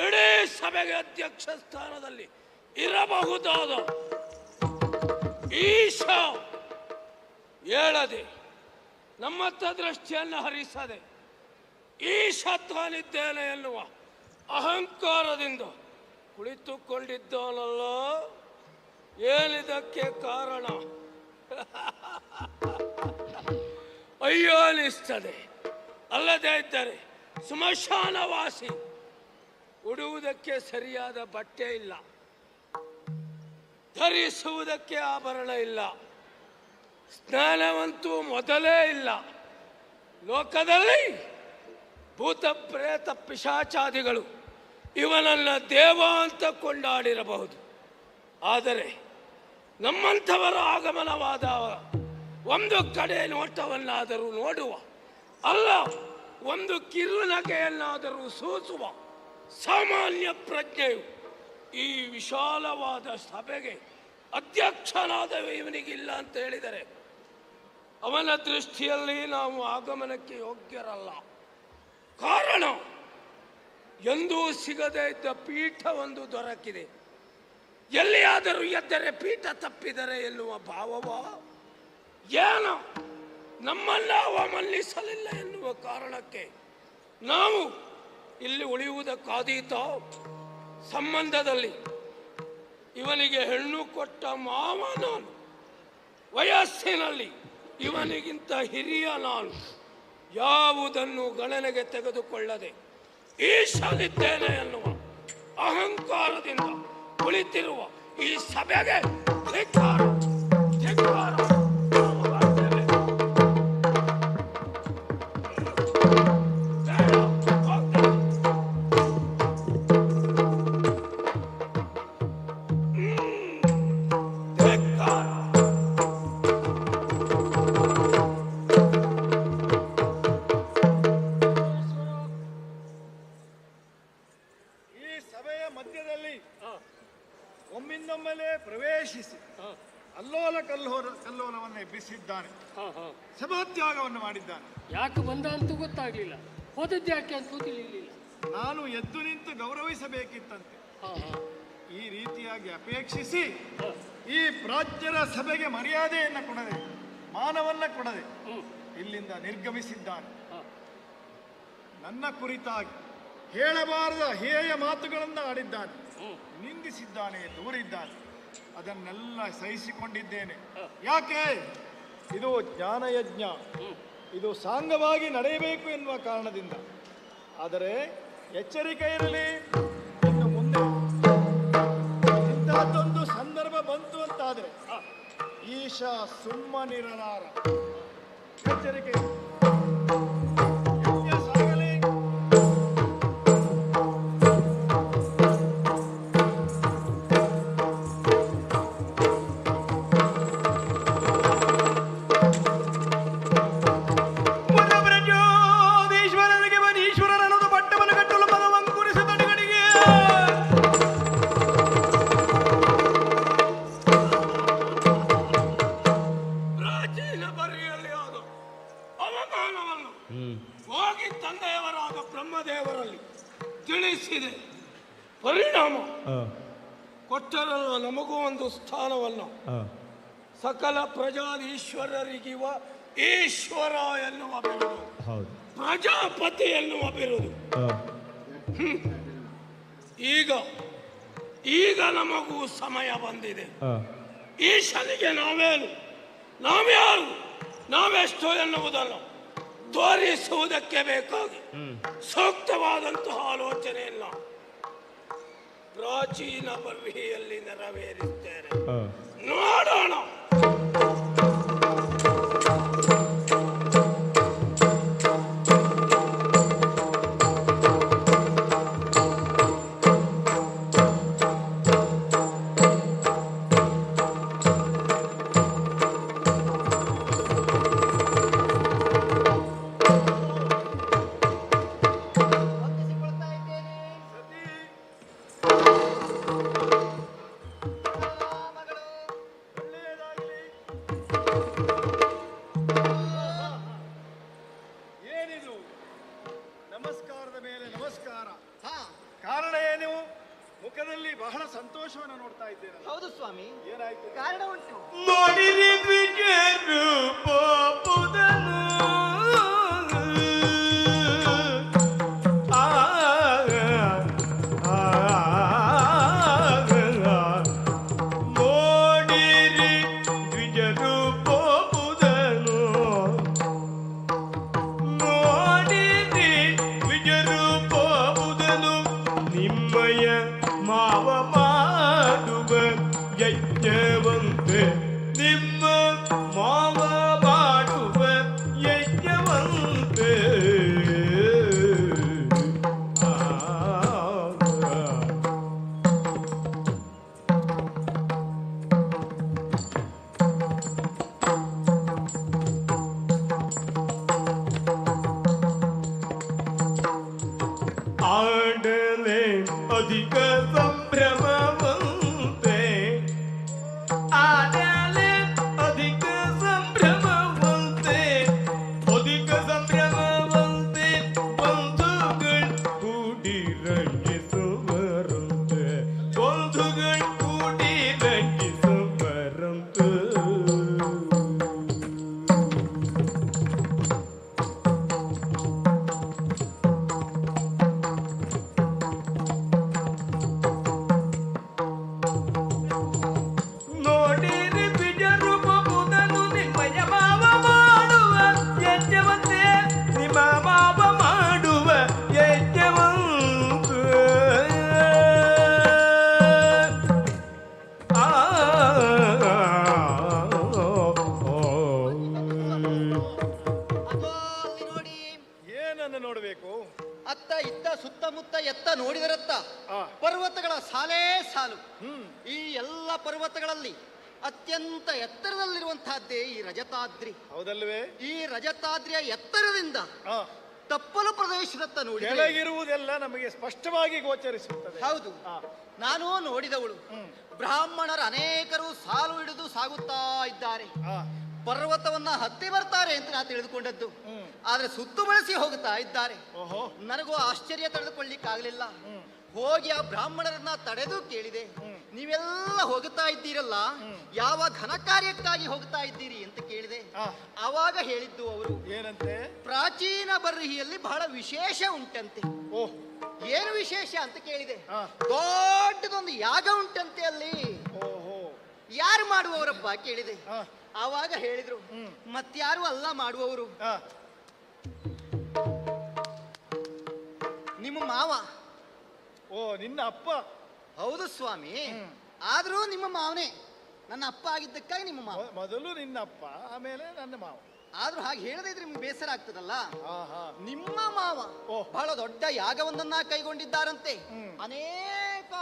ಇಡೀ ಸಭೆಗೆ ಅಧ್ಯಕ್ಷ ಸ್ಥಾನದಲ್ಲಿ ಇರಬಹುದಾದ ಈಶ ಹೇಳದೆ, ನಮ್ಮತ್ತ ದೃಷ್ಟಿಯನ್ನು ಹರಿಸದೆ ಈಶತ್ವನಿದ್ದೇನೆ ಎನ್ನುವ ಅಹಂಕಾರದಿಂದ ಕುಳಿತುಕೊಂಡಿದ್ದಾನಲ್ಲ. ಏನಿದಕ್ಕೆ ಕಾರಣ? ಅಯ್ಯೋ ಅನಿಸ್ತದೆ. ಅಲ್ಲದೇ ಇದ್ದರೆ ಸ್ಮಶಾನವಾಸಿ, ಉಡುವುದಕ್ಕೆ ಸರಿಯಾದ ಬಟ್ಟೆ ಇಲ್ಲ, ಧರಿಸುವುದಕ್ಕೆ ಆಭರಣ ಇಲ್ಲ, ಸ್ನಾನವಂತೂ ಮೊದಲೇ ಇಲ್ಲ. ಲೋಕದಲ್ಲಿ ಭೂತ ಪ್ರೇತ ಪಿಶಾಚಾದಿಗಳು ಇವನನ್ನು ದೇವ ಅಂತ ಕೊಂಡಾಡಿರಬಹುದು. ಆದರೆ ನಮ್ಮಂಥವರ ಆಗಮನವಾದ ಒಂದು ಕಡೆ ನೋಟವನ್ನಾದರೂ ನೋಡುವ, ಅಲ್ಲ ಒಂದು ಕಿರುನಗೆಯನ್ನಾದರೂ ಸೂಸುವ ಸಾಮಾನ್ಯ ಪ್ರಜ್ಞೆಯು ಈ ವಿಶಾಲವಾದ ಸಭೆಗೆ ಅಧ್ಯಕ್ಷನಾದ ಇವನಿಗಿಲ್ಲ ಅಂತ ಹೇಳಿದರೆ ಅವನ ದೃಷ್ಟಿಯಲ್ಲಿ ನಾವು ಆಗಮನಕ್ಕೆ ಯೋಗ್ಯರಲ್ಲ. ಕಾರಣ, ಎಂದೂ ಸಿಗದೇ ಇದ್ದ ಪೀಠ ಒಂದು ದೊರಕಿದೆ. ಎಲ್ಲಿಯಾದರೂ ಎದ್ದರೆ ಪೀಠ ತಪ್ಪಿದರೆ ಎನ್ನುವ ಭಾವವ, ಏನು ನಮ್ಮನ್ನ ಅವ ಮನ್ನಿಸಲಿಲ್ಲ ಎನ್ನುವ ಕಾರಣಕ್ಕೆ ನಾವು ಇಲ್ಲಿ ಉಳಿಯುವುದಕ್ಕಾದೀತ. ಸಂಬಂಧದಲ್ಲಿ ಇವನಿಗೆ ಹೆಣ್ಣು ಕೊಟ್ಟ ಮಾವ ನಾನು, ವಯಸ್ಸಿನಲ್ಲಿ ಇವನಿಗಿಂತ ಹಿರಿಯ ನಾನು. ಯಾವುದನ್ನು ಗಣನೆಗೆ ತೆಗೆದುಕೊಳ್ಳದೆ ಈಶನಿದ್ದೇನೆ ಎನ್ನುವ ಅಹಂಕಾರದಿಂದ ಕುಳಿತಿರುವ ಈ ಸಭೆಗೆ ಧಿಕ್ಕಾರ, ಧಿಕ್ಕಾರ. ಒಮ್ಮಿಂದೊಮ್ಮೆಲೆ ಪ್ರವೇಶಿಸಿ ಅಲ್ಲೋಲ ಕಲ್ಲೋಲವನ್ನು ಎಬ್ಬಿಸಿದ್ದಾನೆ. ಸಭಾತ್ಯಾಗವನ್ನು ಮಾಡಿದ್ದಾನೆ. ಯಾಕೆ ಬಂದ ಅಂತೂ ಗೊತ್ತಾಗ್ಲಿಲ್ಲ, ಹೋದದ್ದು ಯಾಕೆ ಅಂತೂ ತಿಳಿಲಿಲ್ಲ. ನಾನು ಎದ್ದು ನಿಂತು ಗೌರವಿಸಬೇಕಿತ್ತಂತೆ. ಈ ರೀತಿಯಾಗಿ ಅಪೇಕ್ಷಿಸಿ ಈ ಪ್ರಾಜ್ಞರ ಸಭೆಗೆ ಮರ್ಯಾದೆಯನ್ನು ಕೊಡದೆ, ಮಾನವನ್ನ ಕೊಡದೆ ಇಲ್ಲಿಂದ ನಿರ್ಗಮಿಸಿದ್ದಾನೆ. ನನ್ನ ಕುರಿತಾಗಿ ಹೇಳಬಾರದ ಹೇಯ ಮಾತುಗಳನ್ನು ಆಡಿದ್ದಾನೆ, ನಿಂದಿಸಿದ್ದಾನೆ, ದೂರಿದ್ದಾನೆ. ಅದನ್ನೆಲ್ಲ ಸಹಿಸಿಕೊಂಡಿದ್ದೇನೆ. ಯಾಕೆ? ಇದು ಜ್ಞಾನಯಜ್ಞ, ಇದು ಸಾಂಗವಾಗಿ ನಡೆಯಬೇಕು ಎನ್ನುವ ಕಾರಣದಿಂದ. ಆದರೆ ಎಚ್ಚರಿಕೆ ಇರಲಿ, ಇನ್ನು ಮುಂದೆ ಇಂತಹದ್ದೊಂದು ಸಂದರ್ಭ ಬಂತು ಅಂತಾದರೆ ಈಶ ಸುಮ್ಮನಿರಲಾರ. ಎಚ್ಚರಿಕೆ. ಹೋಗಿ ತಂದೆಯವರಾದ ಬ್ರಹ್ಮದೇವರಲ್ಲಿ ತಿಳಿಸಿದೆ. ಪರಿಣಾಮ ಕೊಟ್ಟರಲ್ಲ ನಮಗೂ ಒಂದು ಸ್ಥಾನವನ್ನು. ಸಕಲ ಪ್ರಜಾಧೀಶ್ವರರಿಗಿವ ಈಶ್ವರ ಎನ್ನುವ ಬಿರುದು, ಪ್ರಜಾಪತಿ ಎನ್ನುವ ಬಿರುದು. ಈಗ ನಮಗೂ ಸಮಯ ಬಂದಿದೆ. ಈಶನಿಗೆ ನಾವೇನು, ನಾವ್ಯಾರು, ನಾವೆಷ್ಟು ಎನ್ನುವುದನ್ನು ತೋರಿಸುವುದಕ್ಕೆ ಬೇಕಾಗಿ ಸೂಕ್ತವಾದಂತಹ ಆಲೋಚನೆಯನ್ನ ಪ್ರಾಚೀನ ಬರ್ಹಿಯಲ್ಲಿ ನೆರವೇರಿಸ್ತೇನೆ. ನೋಡೋಣ. ನಮಸ್ಕಾರದ ಮೇಲೆ ನಮಸ್ಕಾರ. ಕಾರಣ ಏನು? ಮುಖದಲ್ಲಿ ಬಹಳ ಸಂತೋಷವನ್ನು ನೋಡ್ತಾ ಇದ್ದೇನೆ. ಹೌದು ಸ್ವಾಮಿ, ಏನಾಯ್ತು? ಕಾರಣ ಉಂಟು. ನೋಡಿರಿ ರೂಪದನು ಮಾವ ಮಾಡುವ ಯಜ್ಞವಂತೆ ಅಧಿಕ ಸಂಭ್ರಮವಂತೆ ಆಡಲೆ ಅಧಿಕ ಸಂಭ್ರಮವಂತೆ ಅಧಿಕ ಸಂಭ್ರಮವಂತೆ ಬಂಧುಗಳು ಕೂಡಿ ರಂಜಿಸುವರಂತೆ ಬಂಧುಗಳು ಕೂಡಿ ರಂಜಿಸುವರಂತೆ ನೋಡಿರಿ ಬಿಜರೂಪ ಮುದನು ನಿಮ್ಮಯ ಮಾವ ಮಾಡುವ ಯಜ್ಞವಂತೆ ನಿಮ್ಮ ಮಾವ ಮಾಡುವ ಯಜ್ಞವಂತೆ ನೋಡಿ ಏನನ್ನು ನೋಡಬೇಕು? ಅತ್ತ ಇತ್ತ ಸುತ್ತಮುತ್ತ ಎತ್ತ ನೋಡಿದರತ್ತ ಪರ್ವತಗಳ ಸಾಲೇ ಸಾಲು. ಈ ಎಲ್ಲ ಪರ್ವತಗಳಲ್ಲಿ ಅತ್ಯಂತ ಎತ್ತರದಲ್ಲಿರುವಂತಹದ್ದೇ ಈ ರಜತಾದ್ರಿ. ಹೌದಲ್ವೇ? ಈ ರಜತಾದ್ರಿಯ ಎತ್ತರದಿಂದ ತಪ್ಪಲು ಪ್ರದೇಶದತ್ತ ನೋಡಿ ಕೆಳಗಿರುವುದೆಲ್ಲ ನಮಗೆ ಸ್ಪಷ್ಟವಾಗಿ ಗೋಚರಿಸುತ್ತದೆ. ಹೌದು, ನಾನು ನೋಡಿದವಳು. ಬ್ರಾಹ್ಮಣರ ಅನೇಕರು ಸಾಲು ಹಿಡಿದು ಸಾಗುತ್ತಾ ಇದ್ದಾರೆ. ಪರ್ವತವನ್ನ ಹತ್ತಿ ಬರ್ತಾರೆ ಅಂತ ನಾ ತಿಳಿದುಕೊಂಡದ್ದು. ಆದ್ರೆ ಸುತ್ತು ಬಳಸಿ ಹೋಗುತ್ತಾ ಇದ್ದಾರೆ. ನನಗೂ ಆಶ್ಚರ್ಯ ತಡೆದುಕೊಳ್ಳಿಕ್ಕಾಗಲಿಲ್ಲ. ಹೋಗಿ ಆ ಬ್ರಾಹ್ಮಣರನ್ನ ತಡೆದು ಕೇಳಿದೆ, ನೀವೆಲ್ಲ ಹೋಗುತ್ತಾ ಇದ್ದೀರಲ್ಲ, ಯಾವ ಘನ ಕಾರ್ಯಕ್ಕಾಗಿ ಹೋಗ್ತಾ ಇದ್ದೀರಿ ಅಂತ ಕೇಳಿದೆ. ಆವಾಗ ಹೇಳಿದ್ದು ಅವರು, ಏನಂತೆ? ಪ್ರಾಚೀನ ಬರ್ಹಿಯಲ್ಲಿ ಬಹಳ ವಿಶೇಷ ಉಂಟಂತೆ. ಏನು ವಿಶೇಷ ಅಂತ ಕೇಳಿದೆ. ದೊಡ್ಡದೊಂದು ಯಾಗ ಉಂಟಂತೆ ಅಲ್ಲಿ. ಯಾರು ಮಾಡುವವರಪ್ಪ ಕೇಳಿದೆ. ಆವಾಗ ಹೇಳಿದ್ರು, ಮತ್ಯಾರು ಅಲ್ಲ ಮಾಡುವವರು, ನಿಮ್ಮ ಮಾವ. ಓ, ನಿನ್ನ ಅಪ್ಪ? ಹೌದು ಸ್ವಾಮಿ, ಆದ್ರೂ ನಿಮ್ಮ ಮಾವನೇ. ನನ್ನ ಅಪ್ಪ ಆಗಿದ್ದಕ್ಕಾಗಿ ನಿಮ್ಮ ಮಾವ. ಮೊದಲು ನಿನ್ನ ಅಪ್ಪ, ಆಮೇಲೆ ನನ್ನ ಮಾವ. ಆದ್ರೂ ಹಾಗೆ ಹೇಳದೇ ಇದ್ರೆ ನಿಮ್ಗೆ ಬೇಸರ ಆಗ್ತದಲ್ಲ. ನಿಮ್ಮ ಮಾವ ಬಹಳ ದೊಡ್ಡ ಯಾಗವೊಂದನ್ನ ಕೈಗೊಂಡಿದ್ದಾರಂತೆ. ಅನೇಕ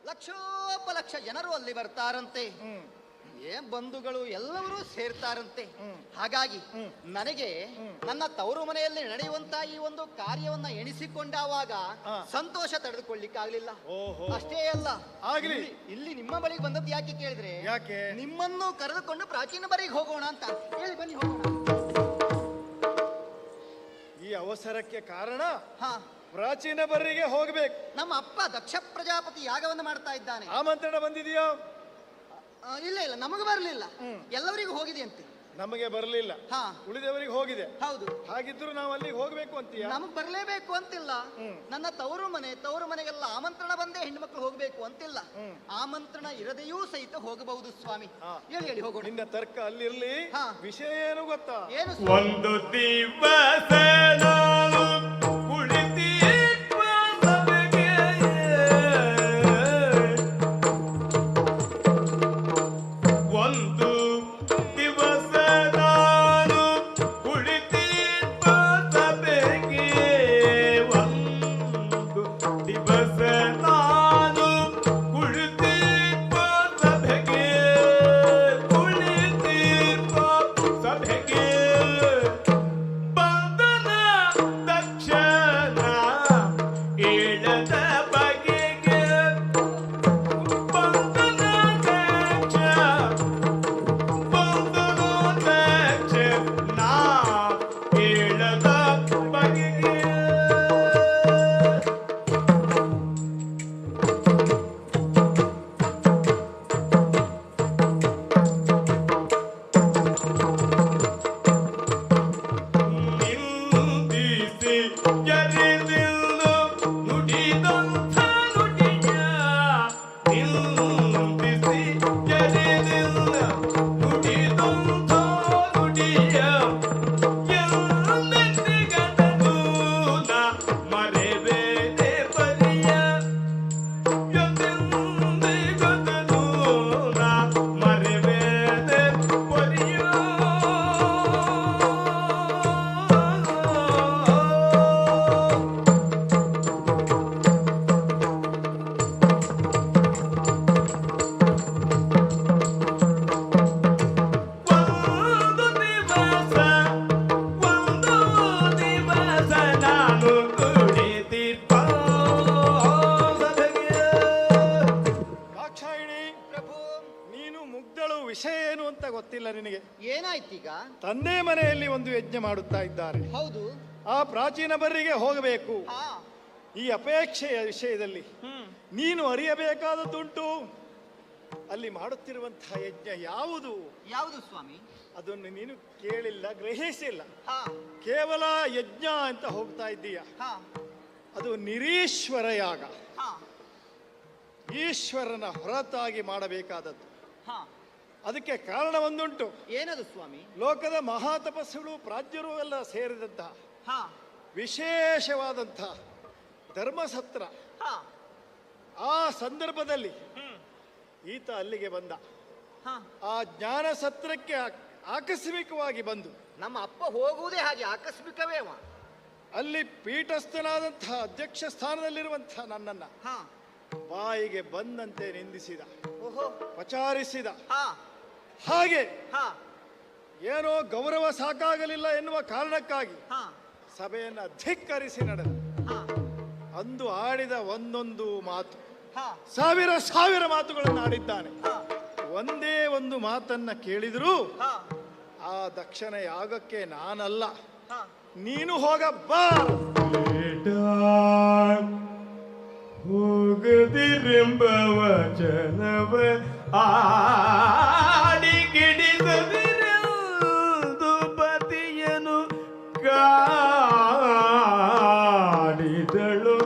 ಲಕ್ಷೋಪಲಕ್ಷ ಜನರು ಅಲ್ಲಿ ಬರ್ತಾರಂತೆ. ಬಂಧುಗಳು ಎಲ್ಲರೂ ಸೇರ್ತಾರಂತೆ. ಹಾಗಾಗಿ ನನಗೆ ನನ್ನ ತವರು ಮನೆಯಲ್ಲಿ ನಡೆಯುವಂತ ಈ ಒಂದು ಕಾರ್ಯವನ್ನ ಎಣಿಸಿಕೊಂಡಾವಾಗ ಸಂತೋಷ ತಡೆದುಕೊಳ್ಳಿಕ್ಕಾಗ್ಲಿಲ್ಲ. ಅಷ್ಟೇ ಅಲ್ಲ, ಇಲ್ಲಿ ನಿಮ್ಮ ಬಳಿಗೆ ಬಂದದ್ದು ಯಾಕೆ ಕೇಳಿದ್ರೆ, ಯಾಕೆ ನಿಮ್ಮನ್ನು ಕರೆದುಕೊಂಡು ಪ್ರಾಚೀನ ಬರಿಗೆ ಹೋಗೋಣ ಅಂತ ಹೇಳಿ, ಬನ್ನಿ ಹೋಗೋಣ. ಈ ಅವಸರಕ್ಕೆ ಕಾರಣ ಪ್ರಾಚೀನ ಬರಿಗೆ ಹೋಗ್ಬೇಕು. ನಮ್ಮ ಅಪ್ಪ ದಕ್ಷ ಪ್ರಜಾಪತಿ ಯಾಗವನ್ನು ಮಾಡ್ತಾ ಇದ್ದಾನೆ. ಆಮಂತ್ರಣ ಬಂದಿದೆಯಾ? ಇಲ್ಲ, ನಮಗೆ ಬರಲಿಲ್ಲ. ಎಲ್ಲರಿಗೂ ಹೋಗಿದೆ ಅಂತೆ. ನಮಗೆ ಬರಲಿಲ್ಲ, ಉಳಿದವರಿಗೆ ಹೋಗಿದೆ. ಹೌದು. ಹಾಗಿದ್ರು ನಾವು ಅಲ್ಲಿಗೆ ಹೋಗ್ಬೇಕು ಅಂತೀಯ? ನಮಗ್ ಬರಲೇಬೇಕು ಅಂತಿಲ್ಲ. ನನ್ನ ತವರು ಮನೆಗೆಲ್ಲ ಆಮಂತ್ರಣ ಬಂದೇ ಹೆಣ್ಮಕ್ಳು ಹೋಗ್ಬೇಕು ಅಂತಿಲ್ಲ. ಆಮಂತ್ರಣ ಇರದೆಯೂ ಸಹಿತ ಹೋಗಬಹುದು ಸ್ವಾಮಿ. ಹೇಳಿ ಹೋಗೋಣ. ನಿನ್ನ ತರ್ಕ ಅಲ್ಲಿರ್ಲಿ. ವಿಷಯ ಏನು ಗೊತ್ತಾ? ಏನು? ಒಂದು ದಿವಸ ಏನಾಯ್ತೀಗ? ತಂದೆ ಮನೆಯಲ್ಲಿ ಒಂದು ಯಜ್ಞ ಮಾಡುತ್ತಾ ಇದ್ದಾರೆ. ಹೌದು. ಆ ಪ್ರಾಚೀನ ಬರಿಗೆ ಹೋಗಬೇಕು. ಹಾ. ಈ ಅಪೇಕ್ಷೆಯ ವಿಷಯದಲ್ಲಿ ನೀನು ಅರಿಯಬೇಕಾದದ್ದುಂಟು. ಅಲ್ಲಿ ಮಾಡುತ್ತಿರುವಂತಹ ಯಜ್ಞ ಯಾವುದು? ಯಾವುದು ಸ್ವಾಮಿ? ಅದನ್ನು ನೀನು ಕೇಳಿಲ್ಲ, ಗ್ರಹಿಸಿಲ್ಲ. ಹಾ. ಕೇವಲ ಯಜ್ಞ ಅಂತ ಹೋಗ್ತಾ ಇದ್ದೀಯ. ಹಾ. ಅದು ನಿರೀಶ್ವರ ಯಾಗ. ಹಾ. ಈಶ್ವರನ ಹೊರತಾಗಿ ಮಾಡಬೇಕಾದದ್ದು. ಹಾ. ಅದಕ್ಕೆ ಕಾರಣ ಒಂದುಂಟು. ಏನದು ಸ್ವಾಮಿ? ಲೋಕದ ಮಹಾತಪಸ್ಸುಗಳು ಪ್ರಾಜ್ಯರು ಎಲ್ಲ ಸೇರಿದಂತಹ ಹಾ. ವಿಶೇಷವಾದಂತಹ ಧರ್ಮಸತ್ರ. ಹಾ. ಆ ಸಂದರ್ಭದಲ್ಲಿ ಈತ ಅಲ್ಲಿಗೆ ಬಂದ. ಹಾ. ಆ ಜ್ಞಾನ ಸತ್ರಕ್ಕೆ ಆಕಸ್ಮಿಕವಾಗಿ ಬಂದು, ನಮ್ಮ ಅಪ್ಪ ಹೋಗುವುದೇ ಹಾಗೆ ಆಕಸ್ಮಿಕವೇ ಅವ. ಅಲ್ಲಿ ಪೀಠಸ್ಥನಾದಂತಹ ಅಧ್ಯಕ್ಷ ಸ್ಥಾನದಲ್ಲಿರುವಂತಹ ನನ್ನನ್ನ ಹಾ. ಬಾಯಿಗೆ ಬಂದಂತೆ ನಿಂದಿಸಿದ, ಓಹೋ, ಪಚಾರಿಸಿದ. ಹಾ. ಹಾಗೆ ಹಾ. ಏನೋ ಗೌರವ ಸಾಕಾಗಲಿಲ್ಲ ಎನ್ನುವ ಕಾರಣಕ್ಕಾಗಿ ಹಾ. ಸಭೆಯನ್ನು ಧಿಕ್ಕರಿಸಿ ನಡೆದ. ಹಾ. ಅಂದು ಆಡಿದ ಒಂದೊಂದು ಮಾತು ಹಾ. ಸಾವಿರ ಸಾವಿರ ಮಾತುಗಳನ್ನು ಆಡಿದ್ದಾನೆ. ಹಾ. ಒಂದೇ ಒಂದು ಮಾತನ್ನ ಕೇಳಿದ್ರು, ಹಾ. ಆ ದಕ್ಷಿಣ ಯಾಗಕ್ಕೆ ನಾನಲ್ಲ, ಹಾ. ನೀನು ಹೋಗಬ್ಬಾ. ಹೋಗದಿರೆಂಬ ವಚನವ ಆಡಿ ಗಿಡಿಸದಿರೆಂದು ಪತಿಯನು ಕಾಡಿದಳು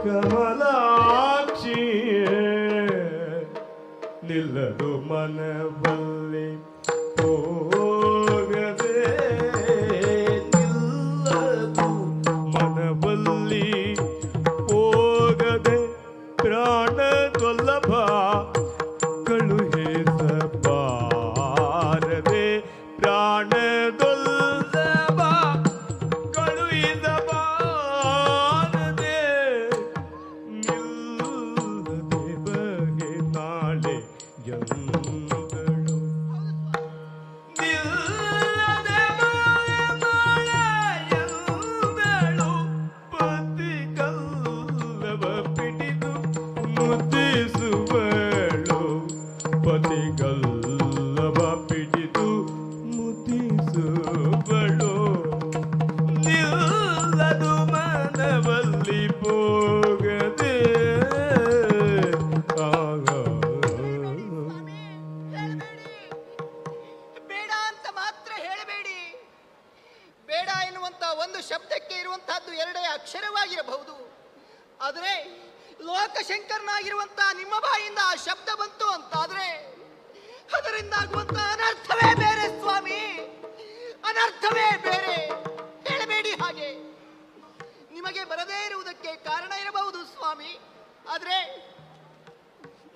ಕಮಲಾಕ್ಷಿ. ನಿಲ್ಲದು ಮನಬಲ್ಲಿ ಹೋಗದೆ, ನಿಲ್ಲದು ಮನಬಲ್ಲಿ ಹೋಗದೆ, ಪ್ರಾಣ ಕೊಲ್ಲಭ ಕಳುಹಿಸಬಾರದೆ, ಪ್ರಾಣದೊಲ್ಲಭ ಕಳುಹಿಸಬಾರದೆ. ನಿಲ್ಲದೆ ಬಗೆ ನಾಳೆ ಎಂದಳು, ನಿಲ್ಲದೆ ಬಗೆ ನಾಳೆ ಎಂದಳು. ಪತಿ ಕಲ್ಲವ ಪಿಡಿದು ಮುದ್ದಿಸುವಳು, ಪತಿ ಕಲ್ಲವ ಪಿಡಿದು ಮುದ್ದಿಸುವಳು. ನಿಲ್ಲದು ಮನವಲ್ಲಿ ಹೋಗದೆ. ಬೇಡ ಅಂತ ಮಾತ್ರ ಹೇಳಬೇಡಿ. ಬೇಡ ಎನ್ನುವಂತ ಒಂದು ಶಬ್ದಕ್ಕೆ ಇರುವಂತಹದ್ದು ಎರಡೇ ಅಕ್ಷರವಾಗಿರಬಹುದು. ಆದರೆ ಲೋಕಶಂಕರನಾಗಿರುವಂತಹ ನಿಮ್ಮ ಬಾಯಿಂದ ಆ ಶಬ್ದ ಬಂತು ಅಂತಾದ್ರೆ ಅದರಿಂದ ಆಗುವಂತ ಅನರ್ಥವೇ ಬೇರೆ ಸ್ವಾಮಿ, ಅನರ್ಥವೇ ಬೇರೆ. ಹೇಳಬೇಡಿ ಹಾಗೆ. ನಿಮಗೆ ಬರದೇ ಇರುವುದಕ್ಕೆ ಕಾರಣ ಇರಬಹುದು ಸ್ವಾಮಿ, ಆದ್ರೆ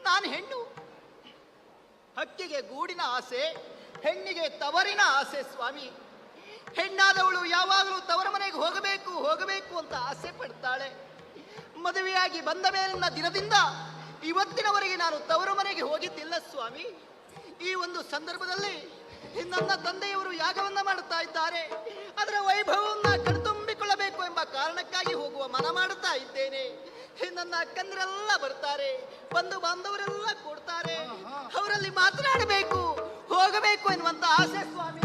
ನಾನು ಹೆಣ್ಣು. ಹಕ್ಕಿಗೆ ಗೂಡಿನ ಆಸೆ, ಹೆಣ್ಣಿಗೆ ತವರಿನ ಆಸೆ ಸ್ವಾಮಿ. ಹೆಣ್ಣಾದವಳು ಯಾವಾಗಲೂ ತವರ ಮನೆಗೆ ಹೋಗಬೇಕು ಹೋಗಬೇಕು ಅಂತ ಆಸೆ ಪಡ್ತಾಳೆ. ಮದುವೆಯಾಗಿ ಬಂದ ಮೇಲಿನ ದಿನದಿಂದ ಇವತ್ತಿನವರೆಗೆ ನಾನು ತವರು ಮನೆಗೆ ಹೋಗಿದ್ದಿಲ್ಲ ಸ್ವಾಮಿ. ಈ ಒಂದು ಸಂದರ್ಭದಲ್ಲಿ ನನ್ನ ತಂದೆಯವರು ಯಾಗವನ್ನ ಮಾಡುತ್ತಾ ಇದ್ದಾರೆ. ಅದರ ವೈಭವವನ್ನ ಕಣ್ತುಂಬಿಕೊಳ್ಳಬೇಕು ಎಂಬ ಕಾರಣಕ್ಕಾಗಿ ಹೋಗುವ ಮನ ಮಾಡುತ್ತಾ ಇದ್ದೇನೆ. ನನ್ನ ಅಕ್ಕಂದಿರೆಲ್ಲ ಬರ್ತಾರೆ, ಬಂಧು ಬಾಂಧವರೆಲ್ಲ ಕೊಡ್ತಾರೆ. ಅವರಲ್ಲಿ ಮಾತನಾಡಬೇಕು, ಹೋಗಬೇಕು ಎನ್ನುವಂತ ಆಸೆ ಸ್ವಾಮಿ.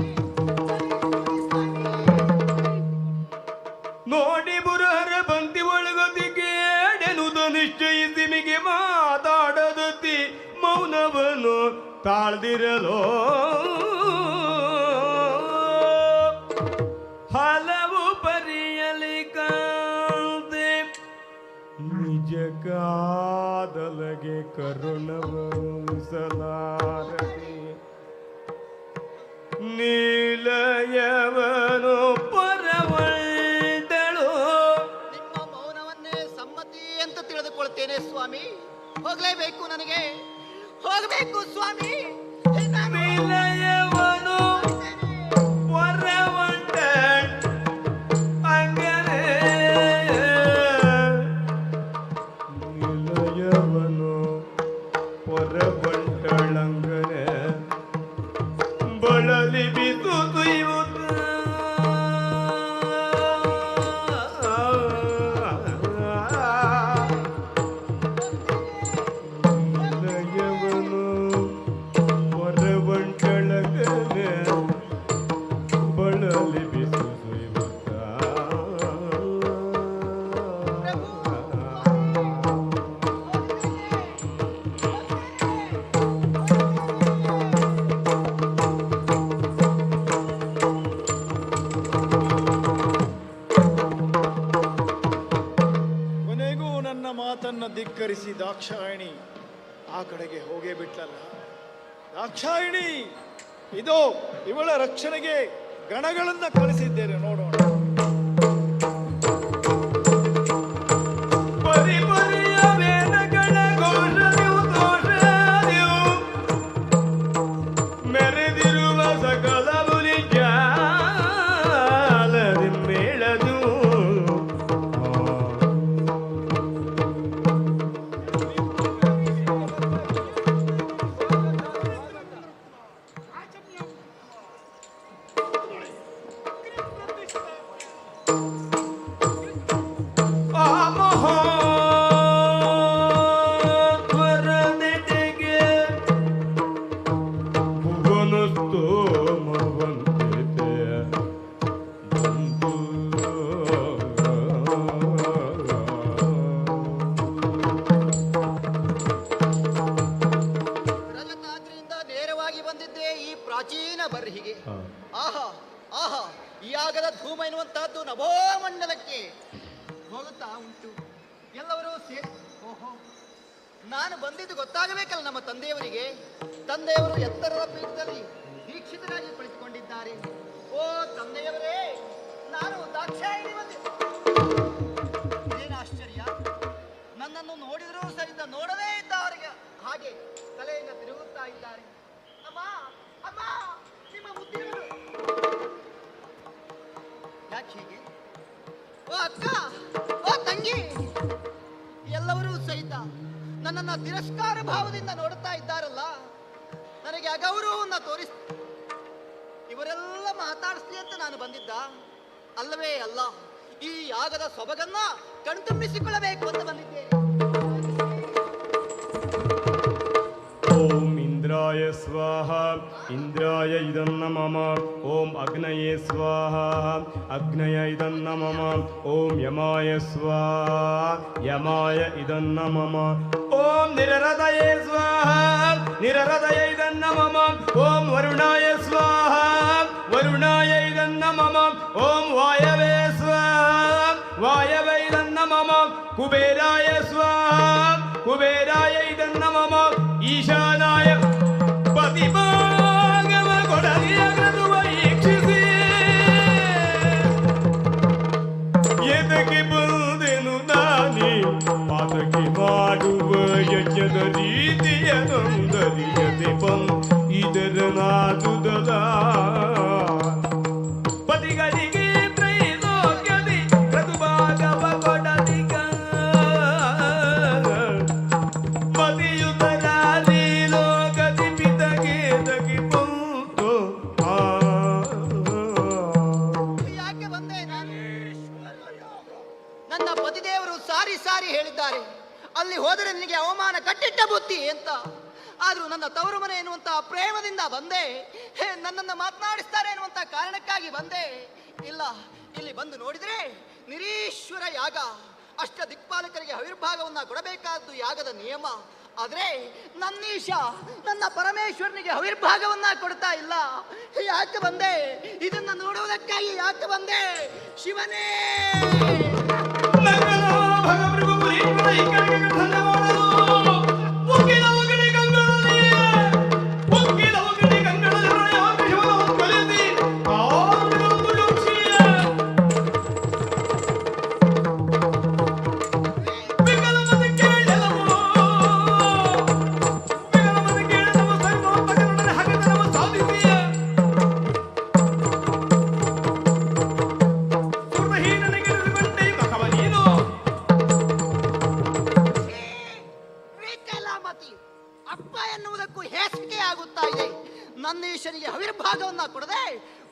ನೋಡಿ ಬುರಹರ ಬಂತಿ ಒಳಗದಿಗೆಡೆನುದು ನಿಶ್ಚಯಿಸಿ ಮಿಗೆ ಮಾತಾಡದತಿ ಮೌನವನ್ನು ತಾಳ್ದಿರಲೋ. ಹಲವು ಪರಿಯಲಿ ಕಾಂತೆ ನಿಜ ಕಾದಲಗೆ ಕರುಣವಂಸಲಾರದೆ. ನೀಲಯವನು ಪರವಳ್ದಳು. ನಿಮ್ಮ ಮೌನವನ್ನೇ ಸಮ್ಮತಿ ಅಂತ ತಿಳಿದುಕೊಳ್ತೇನೆ ಸ್ವಾಮಿ. ಹೋಗ್ಲೇಬೇಕು, ನನಗೆ ಹೋಗಬೇಕು ಸ್ವಾಮಿ. ನೀಲಯವನು ಪರವಂಡ ಅಂಗನೆ, ನಿಲಯವನು ಪರವಂಟಳಂಗನೆ ಬಳಲಿ ಬಿದ್ದು ತುಯ್ಯುತ್ತ. ನಿಲಯವನು ಗಾಳಿ ಬಿಸು ಸುಯ್ಯುತ್ತ ಕೊನೆಗೂ ನನ್ನ ಮಾತನ್ನ ಧಿಕ್ಕರಿಸಿ ದಾಕ್ಷಾಯಿಣಿ ಆ ಕಡೆಗೆ ಹೋಗೇ ಬಿಟ್ಲಲ್ಲ. ದಾಕ್ಷಾಯಿಣಿ, ಇದು ಇವಳ ರಕ್ಷಣೆಗೆ ಗಣಗಳನ್ನ ಕಳಿಸಿದ್ದೇನೆ, ನೋಡೋಣ. ಪರಿ ಪರಿಯ ವೇದಗಳ ಘೋಷದಿವು ದೋಷದಿವು ಮೆರೆದಿರುವ ಸಕಲ ಬುಲಿ ಜಾಲದಿ ಮೇಳದು ರಜತಾದ್ರಿಯಿಂದ ನೇರವಾಗಿ ಬಂದಿದ್ದೆ ಈ ಪ್ರಾಚೀನ ಬರ್ಹಿಗೆ. ಆಹಾ ಆಹಾ, ಈ ಆಗದ ಧೂಮ ಎನ್ನುವಂತಹದ್ದು ನಭೋಮಂಡಲಕ್ಕೆ ಹೋಗುತ್ತಾ ಉಂಟು. ಎಲ್ಲರೂ ಸೇರಿ ಓಹೋ, ನಾನು ಬಂದಿದ್ದು ಗೊತ್ತಾಗಬೇಕಲ್ಲ ನಮ್ಮ ತಂದೆಯವರಿಗೆ. ತಂದೆಯವರು ಎತ್ತರದ ಪೀಠದಲ್ಲಿ ದೀಕ್ಷಿತರಾಗಿ ಕುಳಿತುಕೊಂಡಿದ್ದಾರೆ. ಓ ತಂದೆಯವರೇ, ನಾನು ದಾಕ್ಷಾಯಿಣಿ ಬಂದೆ. ಏನು ಆಶ್ಚರ್ಯ, ನನ್ನನ್ನು ನೋಡಿದರೂ ಸಹಿತ ನೋಡದೇ ಇದ್ದವರಿಗೆ ಹಾಗೆ ತಲೆಯಿಂದ ತಿರುಗುತ್ತಾ ಇದ್ದಾರೆ. ಅಮ್ಮ ಅಮ್ಮ, ನಿಮ್ಮ ಮುದ್ದಿನವರು ಯಾಕೆ ಹೀಗೆ? ಓ ಅಕ್ಕ, ಓ ತಂಗಿ, ಎಲ್ಲರೂ ಸಹಿತ ನನ್ನನ್ನು ತಿರಸ್ಕಾರ ಭಾವದಿಂದ ನೋಡುತ್ತಾ ಇದ್ದಾರಲ್ಲ. ನನಗೆ ಅಗೌರವವನ್ನು ತೋರಿಸ್ ಇವರೆಲ್ಲ ಮಾತಾಡಿಸ್ಲಿ ಅಂತ ನಾನು ಬಂದಿದ್ದ ಅಲ್ಲವೇ ಅಲ್ಲ. ಈ ಯಾಗದ ಸೊಬಗನ್ನ ಕಣ್ತುಂಬಿಸಿಕೊಳ್ಳಬೇಕು ಅಂತ ಬಂದಿದ್ದೇನೆ. ಓಂ ಇಂದ್ರಾಯ ಸ್ವಾಹ ಇಂದ್ರಾಯ ಇದನ್ನ ಮಮ. ಓಂ ಅಗ್ನಯೇ ಸ್ವಾಹ ಅಗ್ನಯ ಇದನ್ನ ಮಮ. ಓಂ ಯಮಾಯ ಸ್ವಾಹ ಯಮಾಯ ಇದನ್ನ ಮಮ. ಓಂ ನಿರಹೃದಯೇ ಸ್ವಾಹ ನಿರಹೃದಯ ಇದನ್ನ ಮಮ. ಓಂ ವರುಣಾಯ ಸ್ವಾಹ ವರುಣಾಯ ಇದನ್ನ ಮಮ. ಓಂ ವಾಯವೇ ಸ್ವಾಹ ವಾಯವೇ ಇದನ್ನ ಮಮ. ಕುಬೇರಾಯ ಸ್ವಾಹ ಕುಬೇರಾಯ ಇದನ್ನ ಮಮ. ಈಶಾನಾಯ ಪತಿಭಾಗವ ಕೊಡಲಿಯ ಕೃತುವ ಈಕ್ಷಿಸಿ ಎದಕ್ಕೆ ಬಂದೆನು ನಾನೇ ಪಾತಕ್ಕೆ ಮಾಡುವ ಯಜ್ಞದ ರೀತಿಯ ನೊಂದರಿಯದೆ ಬಂದು ಇದರ ನಾದುದದ ಪತಿಗಳಿಗೆ ತ್ರೈಲೋಕ್ಯದಿ ಕೃತುಭಾಗವ ಕೊಡಲಿಗ ಮತಿಯುತರಾದಿ ಲೋಕದಿ ಪಿತಗೆ ತಗಿ ಬಂತು. ಯಾಕೆ ಬಂದೆ ನಾನು? ನನ್ನ ಪತಿದೇವರು ಸಾರಿ ಸಾರಿ ಹೇಳಿದ್ದಾರೆ, ಅಲ್ಲಿ ಹೋದರೆ ನಿನಗೆ ಅವಮಾನ ಕಟ್ಟಿಟ್ಟ ಬುದ್ಧಿ ಅಂತ. ಆದ್ರೂ ನನ್ನ ತವರು ಮನೆ ಎನ್ನುವಂತಹ ಪ್ರೇಮದಿಂದ ಬಂದೆ. ನನ್ನನ್ನು ಮಾತನಾಡಿಸ್ತಾರೆ ಎನ್ನುವಂತಹ ಕಾರಣಕ್ಕಾಗಿ ಬಂದೆ. ಇಲ್ಲ, ಇಲ್ಲಿ ಬಂದು ನೋಡಿದ್ರೆ ನಿರೀಶ್ವರ ಯಾಗ, ಅಷ್ಟ ದಿಕ್ಪಾಲಕರಿಗೆ ಆವಿರ್ಭಾಗವನ್ನ ಕೊಡಬೇಕಾದ್ದು ಯಾಗದ ನಿಯಮ. ಆದ್ರೆ ನನ್ನೀಶ ನನ್ನ ಪರಮೇಶ್ವರನಿಗೆ ಆವಿರ್ಭಾಗವನ್ನ ಕೊಡ್ತಾ ಇಲ್ಲ. ಯಾಕೆ ಬಂದೆ? ಇದನ್ನ ನೋಡುವುದಕ್ಕಾಗಿ ಯಾಕೆ ಬಂದೆ? ಶಿವನೇ ಅಪ್ಪ ಎನ್ನುವುದಕ್ಕೂ ಹೇಸಿಕೆ ಆಗುತ್ತಾ ಇದೆ. ನನ್ನೀಶನಿಗೆ ಆವಿರ್ಭಾಗವನ್ನ ಕೊಡದೆ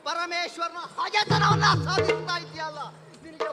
ಪರಮೇಶ್ವರನ ಹಗೆತನವನ್ನ ಸಾಧಿಸ್ತಾ ಇದೆಯಲ್ಲ, ನಿನಗೆ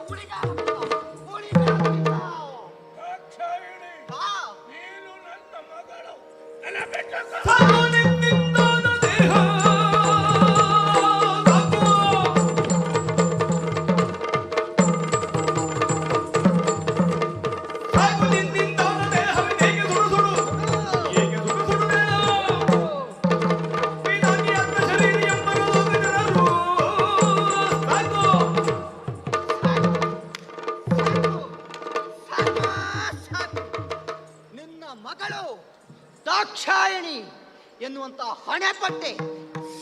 ಎನ್ನುವಂತ ಹಣೆ ಪಟ್ಟೆ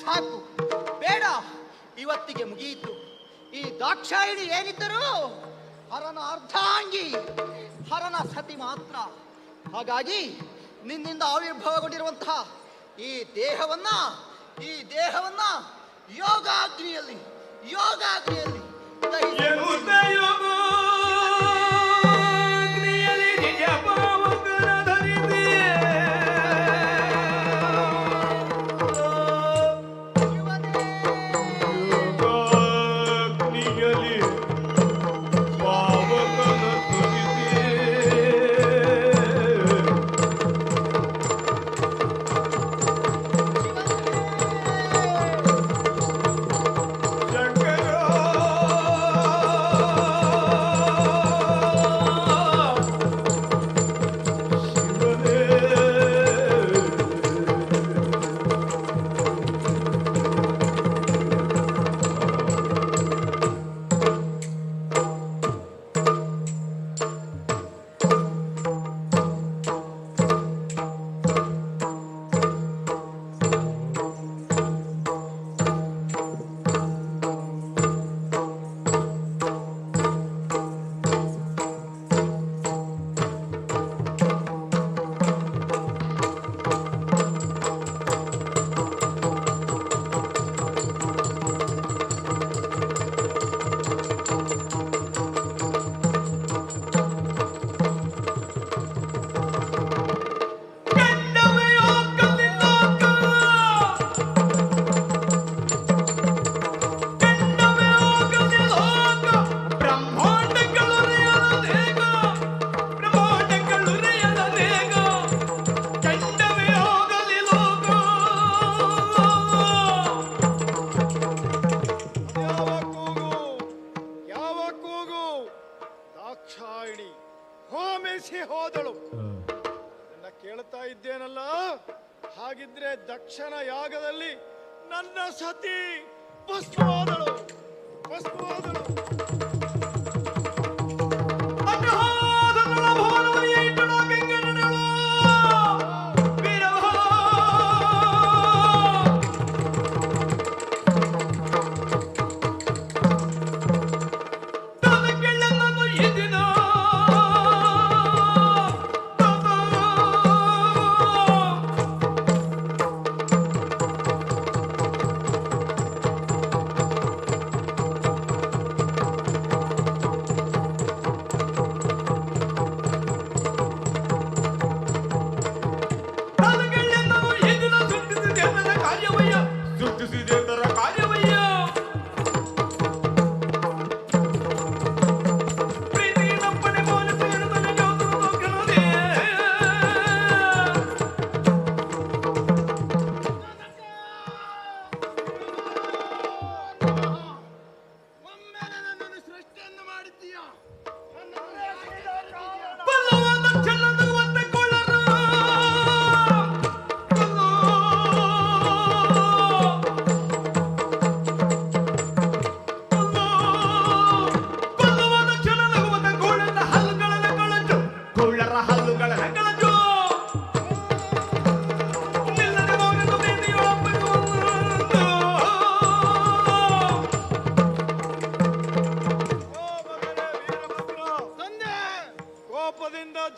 ಸಾಕು, ಬೇಡ, ಇವತ್ತಿಗೆ ಮುಗಿಯಿತು. ಈ ದಾಕ್ಷಾಯಿಣಿ ಏನಿದ್ದರೂ ಹರನ ಅರ್ಧಾಂಗಿ, ಹರನ ಸತಿ ಮಾತ್ರ. ಹಾಗಾಗಿ ನಿನ್ನಿಂದ ಆವಿರ್ಭಾವಗೊಂಡಿರುವಂತಹ ಈ ದೇಹವನ್ನ ಯೋಗಾಗ್ನಿಯಲ್ಲಿ ಹೋದಳು. ನನ್ನ ಕೇಳ್ತಾ ಇದ್ದೇನಲ್ಲ, ಹಾಗಿದ್ರೆ ದಕ್ಷನ ಯಾಗದಲ್ಲಿ ನನ್ನ ಸತಿ ಭಸ್ಮವಾದಳು.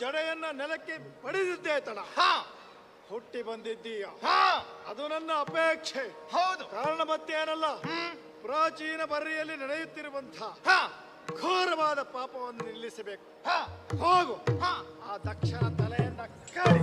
ಜಡೆಯನ್ನ ನೆಲಕ್ಕೆ ಪಡೆದಿದ್ದೇ ತಡ ಹುಟ್ಟಿ ಬಂದಿದ್ದೀಯ, ಅದು ನನ್ನ ಅಪೇಕ್ಷೆ. ಹೌದು, ಕಾರಣ ಮತ್ತೇನಲ್ಲ, ಪ್ರಾಚೀನ ಬರ್ರಿಯಲ್ಲಿ ನಡೆಯುತ್ತಿರುವಂತಹ ಘೋರವಾದ ಪಾಪವನ್ನು ನಿಲ್ಲಿಸಬೇಕು. ಹೋಗು, ಆ ದಕ್ಷನ ತಲೆಯನ್ನ ಕಡಿ.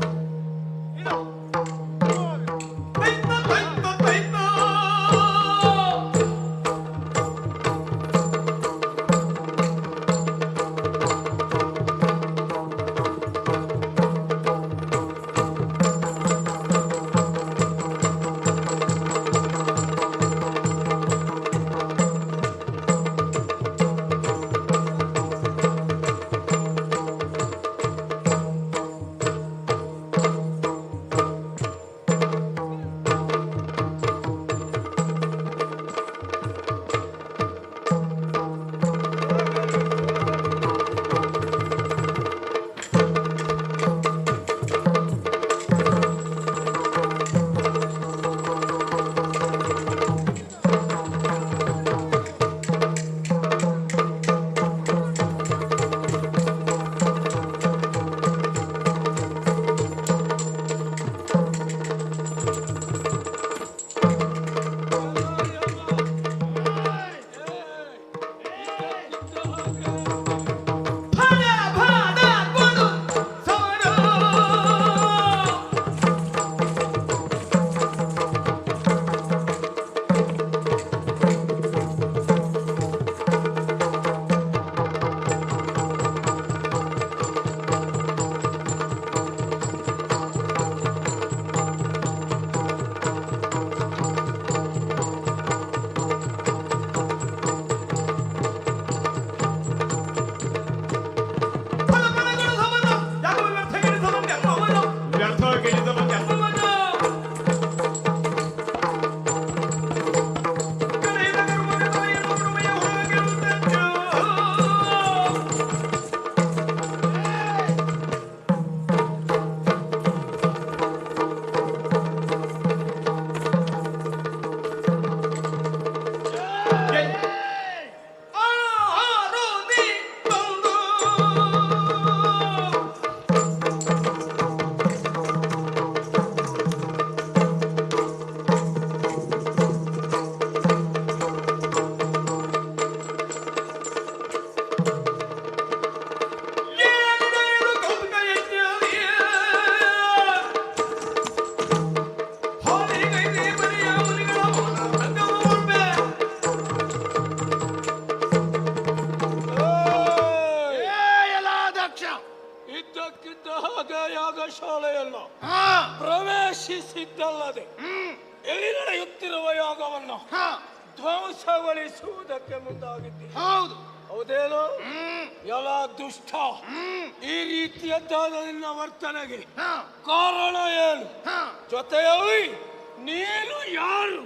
ಮಾಡುತ್ತಿದ್ದಲ್ಲದೆ ಎಲ್ಲಿ ನಡೆಯುತ್ತಿರುವ ಯಾಗವನ್ನು ಧ್ವಂಸಗೊಳಿಸುವುದಕ್ಕೆ ಮುಂದಾಗಿದ್ದೆ. ಹೌದು, ಹೌದೇನೋ? ಎಲ್ಲ ದುಷ್ಟ, ಈ ರೀತಿಯದ್ದಾದ ನಿನ್ನ ವರ್ತನೆಗೆ ಕಾರಣ ಏನು? ಜೊತೆಯಲ್ಲಿ ನೀನು ಯಾರು?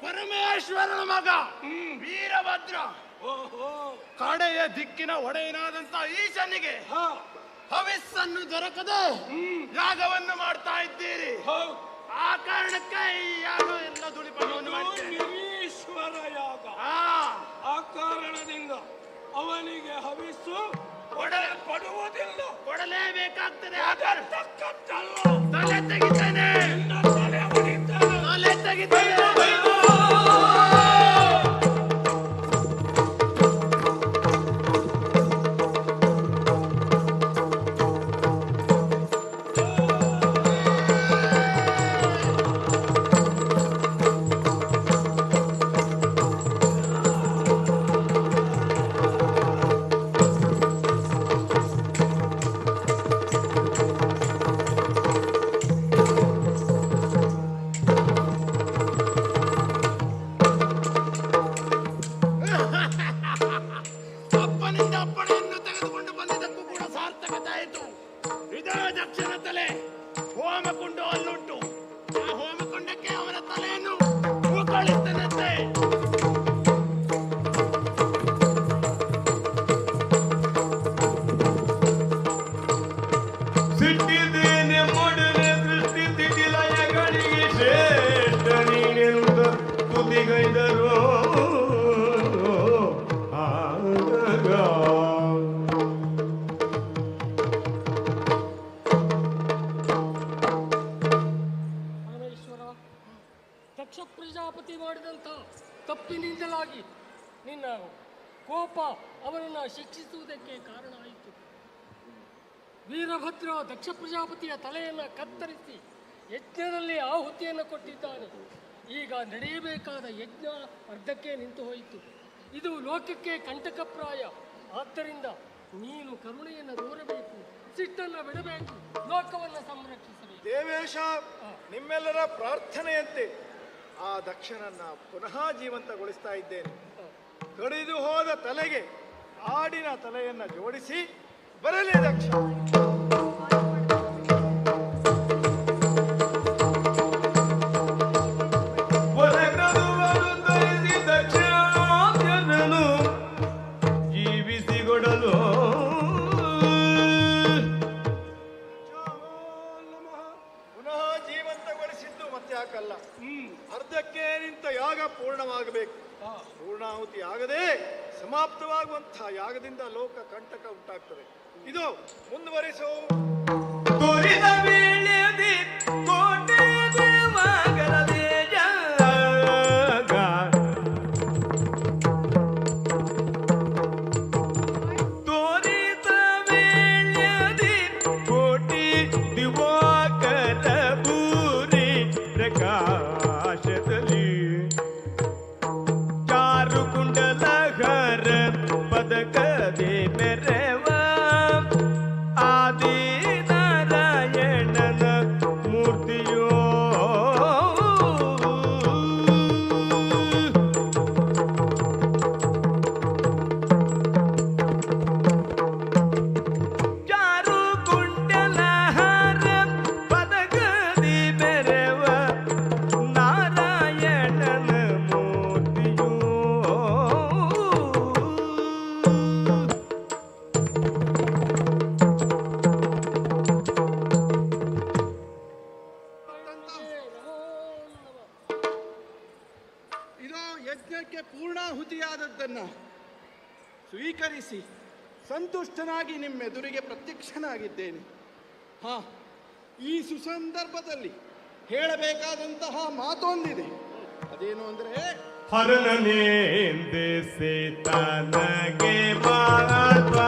ಪರಮೇಶ್ವರನ ಮಗ ವೀರಭದ್ರ. ಕಡೆಯ ದಿಕ್ಕಿನ ಒಡೆಯನಾದಂತ ಈಶನಿಗೆ ಹವಿಸ್ಸನ್ನು ದೊರಕದೆ ಯಾಗವನ್ನು ಮಾಡ್ತಾ ಇದ್ದೀರಿ. ಆ ಕಾರಣಕ್ಕೆ ಈ ಯಾಗ ಎಲ್ಲ ದುಡಿಪವನ್ನು ನಿರೀಶ್ವರ ಯಾಗ. ಆ ಕಾರಣದಿಂದ ಅವನಿಗೆ ಹವಿಸ್ಸು ಕೊಡಲ್ಪಡುವುದಿಲ್ಲ. ಕೊಡಲೇಬೇಕಾಗ್ತದೆ. ತಲೆ ತೆಗಿತೇನೆ, ತಲೆ ತೆಗಿತೇನೆ. ಅಪ್ಪನಿಂದ ಅಪ್ಪಣೆಯನ್ನು ತೆಗೆದುಕೊಂಡು ಬಂದಿದ್ದಕ್ಕೂ ಕೂಡ ಸಾರ್ಥಕತೆ ಆಯಿತು. ಇದೇ ದಕ್ಷಿಣ ತಲೆ ಹೋಮಕುಂಡ ಅಲ್ಲುಂಟು. ಆ ಹೋಮಕುಂಡಕ್ಕೆ ಅವನ ತಲೆಯನ್ನು ಕಳಿಸ್ತೇನಂತೆ. ಸಿಟ್ಟಿದ್ದೇನೆ ಮೊಡನೆ ಸೃಷ್ಟಿ ತಿಟಿಲಯಗಳಿಗೆ ಶ್ರೇಷ್ಠ ನೀನೆಂದ ತುದಿಗೈದರು. ಪರಮೇಶ್ವರ, ದಕ್ಷ ಪ್ರಜಾಪತಿ ಮಾಡಿದಂಥ ತಪ್ಪಿನಿಂದಲಾಗಿ ನಿನ್ನ ಕೋಪ ಅವನನ್ನು ಶಿಕ್ಷಿಸುವುದಕ್ಕೆ ಕಾರಣ ಆಯಿತು. ವೀರಭದ್ರ ದಕ್ಷ ಪ್ರಜಾಪತಿಯ ತಲೆಯನ್ನು ಕತ್ತರಿಸಿ ಯಜ್ಞದಲ್ಲಿ ಆಹುತಿಯನ್ನು ಕೊಟ್ಟಿದ್ದಾನೆ. ಈಗ ನಡೆಯಬೇಕಾದ ಯಜ್ಞ ಅರ್ಧಕ್ಕೆ ನಿಂತು ಹೋಯಿತು. ಇದು ಲೋಕಕ್ಕೆ ಕಂಟಕಪ್ರಾಯ. ಆದ್ದರಿಂದ ನೀನು ಕರುಣೆಯನ್ನು ತೋರಬೇಕು, ಸಿಟ್ಟನ್ನು ಬಿಡಬೇಕು, ಲೋಕವನ್ನು ಸಂರಕ್ಷಿಸಬೇಕು. ದೇವೇಶ, ನಿಮ್ಮೆಲ್ಲರ ಪ್ರಾರ್ಥನೆಯಂತೆ ಆ ದಕ್ಷನನ್ನ ಪುನಃ ಜೀವಂತಗೊಳಿಸ್ತಾ ಇದ್ದೇನೆ. ಕಡಿದು ಹೋದ ತಲೆಗೆ ಆಡಿನ ತಲೆಯನ್ನ ಜೋಡಿಸಿ ಬರಲಿ ದಕ್ಷ. ಜೀವಿಸಿಗೊಡಲು ಪುನಃ ಜೀವಂತಗೊಳಿಸಿದ್ದು ಮತ್ತೆ ಯಾಕಲ್ಲ, ಅರ್ಧಕ್ಕೆ ನಿಂತ ಯಾಗ ಪೂರ್ಣವಾಗಬೇಕು. ಪೂರ್ಣಾಹುತಿ ಆಗದೆ ಸಮಾಪ್ತವಾಗುವಂತಹ ಯಾಗದಿಂದ ಲೋಕ ಕಂಟಕ ಉಂಟಾಗ್ತದೆ. ಇದು ಮುಂದುವರಿಸು. ತೋರಿದ ವೇಳೆಯದಿ ಕೋಟೆ ದೇವಾಗರದೆ ಜಾಗ. ತೋರಿದ ವೇಳೆಯದಿ ಕೋಟಿ ದಿವಾಕರ ಪೂರಿ ಪ್ರಕಾಶದಲ್ಲಿ ಚಾರು ಕುಂಡಲಹರ ಪದಕದೆ ಮೆರವ ಆದಿ ನಾರಾಯಣನ ಮೂರ್ತಿಯೋ. ಚಾರು ಕುಂಡಲಹರ ಪದಕದಿ ಮೆರವ ನಾರಾಯಣನ ಮೂರ್ತಿಯೋ. ಇದು ಯಜ್ಞಕ್ಕೆ ಪೂರ್ಣಾಹುತಿಯಾದದ್ದನ್ನ ಸ್ವೀಕರಿಸಿ ಸಂತುಷ್ಟನಾಗಿ ನಿಮ್ಮೆದುರಿಗೆ ಪ್ರತ್ಯಕ್ಷನಾಗಿದ್ದೇನೆ. ಹಾ, ಈ ಸುಸಂದರ್ಭದಲ್ಲಿ ಹೇಳಬೇಕಾದಂತಹ ಮಾತೊಂದಿದೆ. ಅದೇನು ಅಂದರೆ, ಹರನನೇಂದಿಸಿ ತನಗೆ ಮಾತ್ವ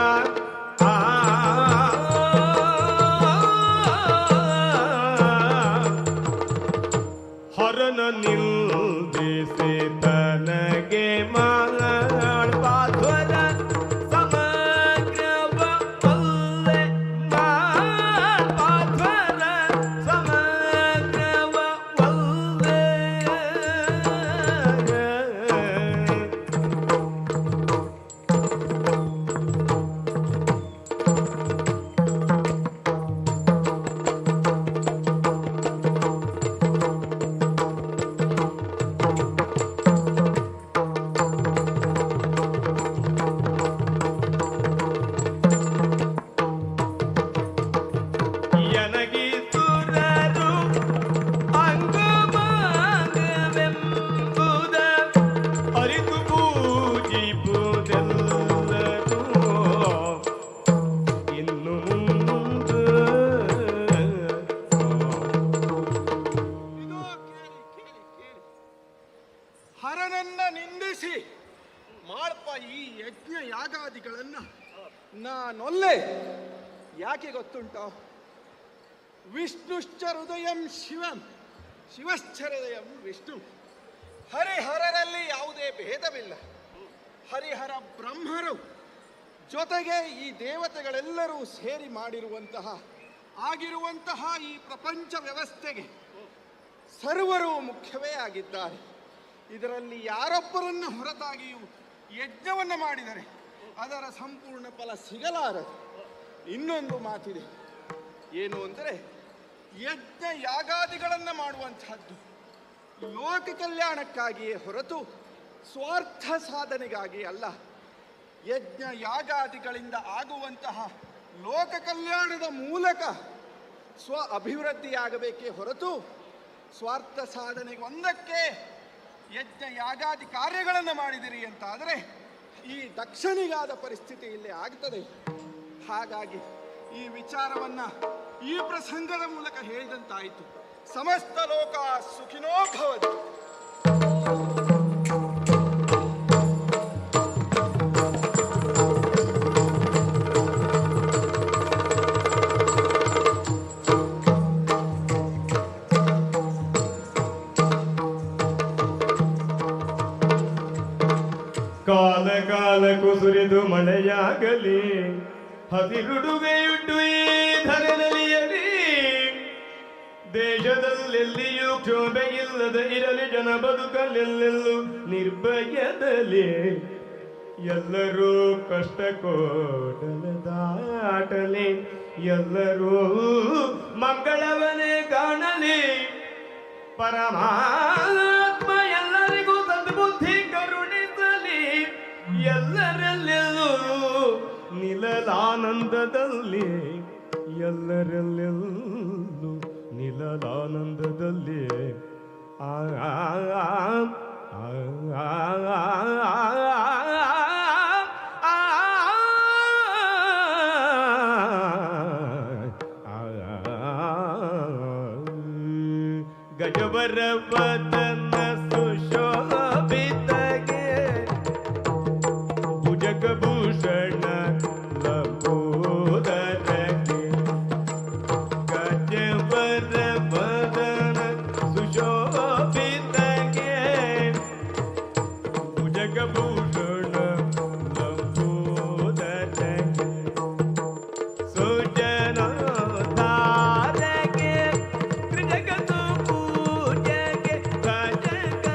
ಹರನ ನಿಲ್ದಿಸಿ ತನಗೆ ಮಾತ್ವರ ಸಮಗ್ರವ ಒಲ್ಲೆ ಮಾತ್ವರ ಸಮಗ್ರವ ಒಲ್ಲೆ ಹರನನ್ನ ನಿಂದಿಸಿ ಮಾಡ್ಪ ಈ ಯಜ್ಞ ಯಾಗಾದಿಗಳನ್ನ ನಾನೊಲ್ಲೆ. ಯಾಕೆ ಗೊತ್ತುಂಟೋ? ವಿಷ್ಣುಶ್ಚ ಹೃದಯಂ ಶಿವಂ ಶಿವಶ್ಚ ಹೃದಯಂ ವಿಷ್ಣು. ಹರಿಹರರಲ್ಲಿ ಯಾವುದೇ ಭೇದವಿಲ್ಲ. ಹರಿಹರ ಬ್ರಹ್ಮರು ಜೊತೆಗೆ ಈ ದೇವತೆಗಳೆಲ್ಲರೂ ಸೇರಿ ಆಗಿರುವಂತಹ ಈ ಪ್ರಪಂಚ ವ್ಯವಸ್ಥೆಗೆ ಸರ್ವರು ಮುಖ್ಯವೇ ಆಗಿದ್ದಾರೆ. ಇದರಲ್ಲಿ ಯಾರೊಬ್ಬರನ್ನು ಹೊರತಾಗಿಯೂ ಯಜ್ಞವನ್ನು ಮಾಡಿದರೆ ಅದರ ಸಂಪೂರ್ಣ ಫಲ ಸಿಗಲಾರದು. ಇನ್ನೊಂದು ಮಾತಿದೆ, ಏನು ಅಂದರೆ, ಯಜ್ಞ ಯಾಗಾದಿಗಳನ್ನು ಮಾಡುವಂತಹದ್ದು ಲೋಕ ಕಲ್ಯಾಣಕ್ಕಾಗಿಯೇ ಹೊರತು ಸ್ವಾರ್ಥ ಸಾಧನೆಗಾಗಿ ಅಲ್ಲ. ಯಜ್ಞ ಯಾಗಾದಿಗಳಿಂದ ಆಗುವಂತಹ ಲೋಕ ಕಲ್ಯಾಣದ ಮೂಲಕ ಸ್ವ ಅಭಿವೃದ್ಧಿಯಾಗಬೇಕೇ ಹೊರತು ಸ್ವಾರ್ಥ ಸಾಧನೆಗೆ ಒಂದಕ್ಕೆ ಯಜ್ಞ ಯಾಗಾದಿ ಕಾರ್ಯಗಳನ್ನು ಮಾಡಿದಿರಿ ಅಂತಾದರೆ ಈ ದಕ್ಷನಿಗಾದ ಪರಿಸ್ಥಿತಿ ಇಲ್ಲಿ ಆಗ್ತದೆ. ಹಾಗಾಗಿ ಈ ವಿಚಾರವನ್ನ ಈ ಪ್ರಸಂಗದ ಮೂಲಕ ಹೇಳಿದಂತಾಯಿತು. ಸಮಸ್ತ ಲೋಕ ಸುಖಿನೋ ಭವತು. ಕಾಲ ಕಾಲಕ್ಕೂ ಸುರಿದು ಮಳೆಯಾಗಲಿ, ಹಸಿರುಡುಗೆಯುಟ್ಟು ಈ ಧರೆನಲಿಯಲಿ. ದೇಶದಲ್ಲೆಲ್ಲಿಯೂ ಕ್ಷೋಭೆ ಇಲ್ಲದ ಇರಲಿ, ಜನ ಬದುಕಲೆಲ್ಲೆಲ್ಲೂ ನಿರ್ಭಯದಲ್ಲಿ. ಎಲ್ಲರೂ ಕಷ್ಟ ಕೋಟಲ ದಾಟಲಿ, ಎಲ್ಲರೂ ಮಂಗಳವನೇ ಕಾಣಲಿ. ಪರಮಾತ್ಮ ಎಲ್ಲರಿಗೂ ಸದ್ಬುದ್ಧಿ ಕರುಣಿಸಲಿ. ಎಲ್ಲರಲ್ಲೆಲ್ಲೂ ನಿಲಲಾನಂದದಲ್ಲಿ, ಎಲ್ಲರಲ್ಲೆಲ್ಲೂ ನಿಲಲಾನಂದದಲ್ಲಿ. ಆ ಗಜವರ ವದನ ಸುಶೋಭಿತಗೆ, ಭುಜಗಭೂಷಣ ಲಂಬೋದರಗೆ. ಗಜವರ ವದನ ಸುಶೋಭಿತಗೆ, ಭುಜಗಭೂಷಣ ಲಂಬೋದರಗೆ. ಸುಜನೋದ್ಧಾರಗೆ, ತ್ರಿಜಗತ್ತು ಪೂಜೆಗೆ, ಭಜಕ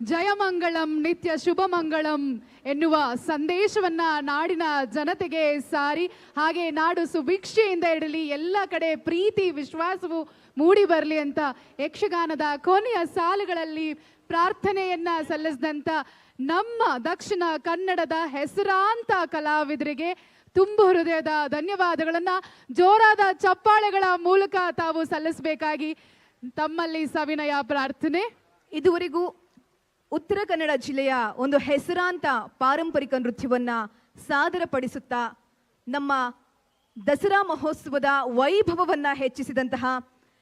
ಜಯಮಂಗಳಂ ನಿತ್ಯ ಶುಭಮಂಗಳಂ ಎನ್ನುವ ಸಂದೇಶವನ್ನ ನಾಡಿನ ಜನತೆಗೆ ಸಾರಿ, ಹಾಗೆ ನಾಡು ಸುಭಿಕ್ಷೆಯಿಂದ ಇರಲಿ, ಎಲ್ಲ ಕಡೆ ಪ್ರೀತಿ ವಿಶ್ವಾಸವು ಮೂಡಿ ಬರಲಿ ಅಂತ ಯಕ್ಷಗಾನದ ಕೊನೆಯ ಸಾಲುಗಳಲ್ಲಿ ಪ್ರಾರ್ಥನೆಯನ್ನ ಸಲ್ಲಿಸಿದಂತ ನಮ್ಮ ದಕ್ಷಿಣ ಕನ್ನಡದ ಹೆಸರಾಂತ ಕಲಾವಿದರಿಗೆ ತುಂಬು ಹೃದಯದ ಧನ್ಯವಾದಗಳನ್ನ ಜೋರಾದ ಚಪ್ಪಾಳೆಗಳ ಮೂಲಕ ತಾವು ಸಲ್ಲಿಸಬೇಕಾಗಿ ತಮ್ಮಲ್ಲಿ ಸವಿನಯ ಪ್ರಾರ್ಥನೆ. ಇದುವರೆಗೂ ಉತ್ತರ ಕನ್ನಡ ಜಿಲ್ಲೆಯ ಒಂದು ಹೆಸರಾಂತ ಪಾರಂಪರಿಕ ನೃತ್ಯವನ್ನ ಸಾದರಪಡಿಸುತ್ತಾ ನಮ್ಮ ದಸರಾ ಮಹೋತ್ಸವದ ವೈಭವವನ್ನ ಹೆಚ್ಚಿಸಿದಂತಹ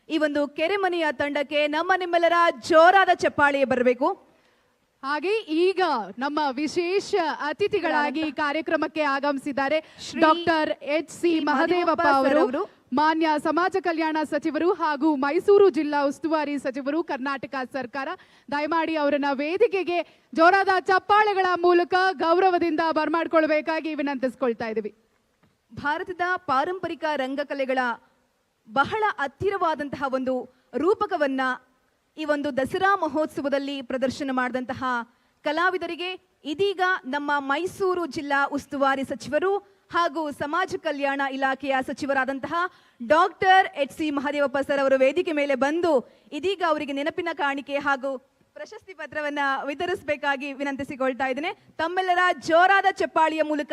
ಈ ಒಂದು ಕೆರೆಮನೆಯ ತಂಡಕ್ಕೆ ನಿಮ್ಮೆಲ್ಲರ ಜೋರಾದ ಚಪ್ಪಾಳೆ ಬರಬೇಕು. ಹಾಗೆ ಈಗ ನಮ್ಮ ವಿಶೇಷ ಅತಿಥಿಗಳಾಗಿ ಕಾರ್ಯಕ್ರಮಕ್ಕೆ ಆಗಮಿಸಿದ್ದಾರೆ ಡಾಕ್ಟರ್ HC ಮಹದೇವಪ್ಪ ಅವರು, ಮಾನ್ಯ ಸಮಾಜ ಕಲ್ಯಾಣ ಸಚಿವರು ಹಾಗೂ ಮೈಸೂರು ಜಿಲ್ಲಾ ಉಸ್ತುವಾರಿ ಸಚಿವರು, ಕರ್ನಾಟಕ ಸರ್ಕಾರ. ದಯಮಾಡಿ ಅವರನ್ನ ವೇದಿಕೆಗೆ ಜೋರಾದ ಚಪ್ಪಾಳೆಗಳ ಮೂಲಕ ಗೌರವದಿಂದ ಬರಮಾಡ್ಕೊಳ್ಬೇಕಾಗಿ ವಿನಂತಿಸ್ಕೊಳ್ತಾ ಇದ್ದೀವಿ. ಭಾರತದ ಪಾರಂಪರಿಕ ರಂಗಕಲೆಗಳ ಬಹಳ ಹತ್ತಿರವಾದಂತಹ ಒಂದು ರೂಪಕವನ್ನ ಈ ಒಂದು ದಸರಾ ಮಹೋತ್ಸವದಲ್ಲಿ ಪ್ರದರ್ಶನ ಮಾಡಿದಂತಹ ಕಲಾವಿದರಿಗೆ ಇದೀಗ ನಮ್ಮ ಮೈಸೂರು ಜಿಲ್ಲಾ ಉಸ್ತುವಾರಿ ಸಚಿವರು ಹಾಗೂ ಸಮಾಜ ಕಲ್ಯಾಣ ಇಲಾಖೆಯ ಸಚಿವರಾದಂತಹ ಡಾಕ್ಟರ್ HC ಮಹದೇವಪ್ಪ ಸರ್ ಅವರು ವೇದಿಕೆ ಮೇಲೆ ಬಂದು ಇದೀಗ ಅವರಿಗೆ ನೆನಪಿನ ಕಾಣಿಕೆ ಹಾಗೂ ಪ್ರಶಸ್ತಿ ಪತ್ರವನ್ನ ವಿತರಿಸಬೇಕಾಗಿ ವಿನಂತಿಸಿಕೊಳ್ತಾ ಇದ್ದೇನೆ. ತಮ್ಮೆಲ್ಲರ ಜೋರಾದ ಚಪ್ಪಾಳಿಯ ಮೂಲಕ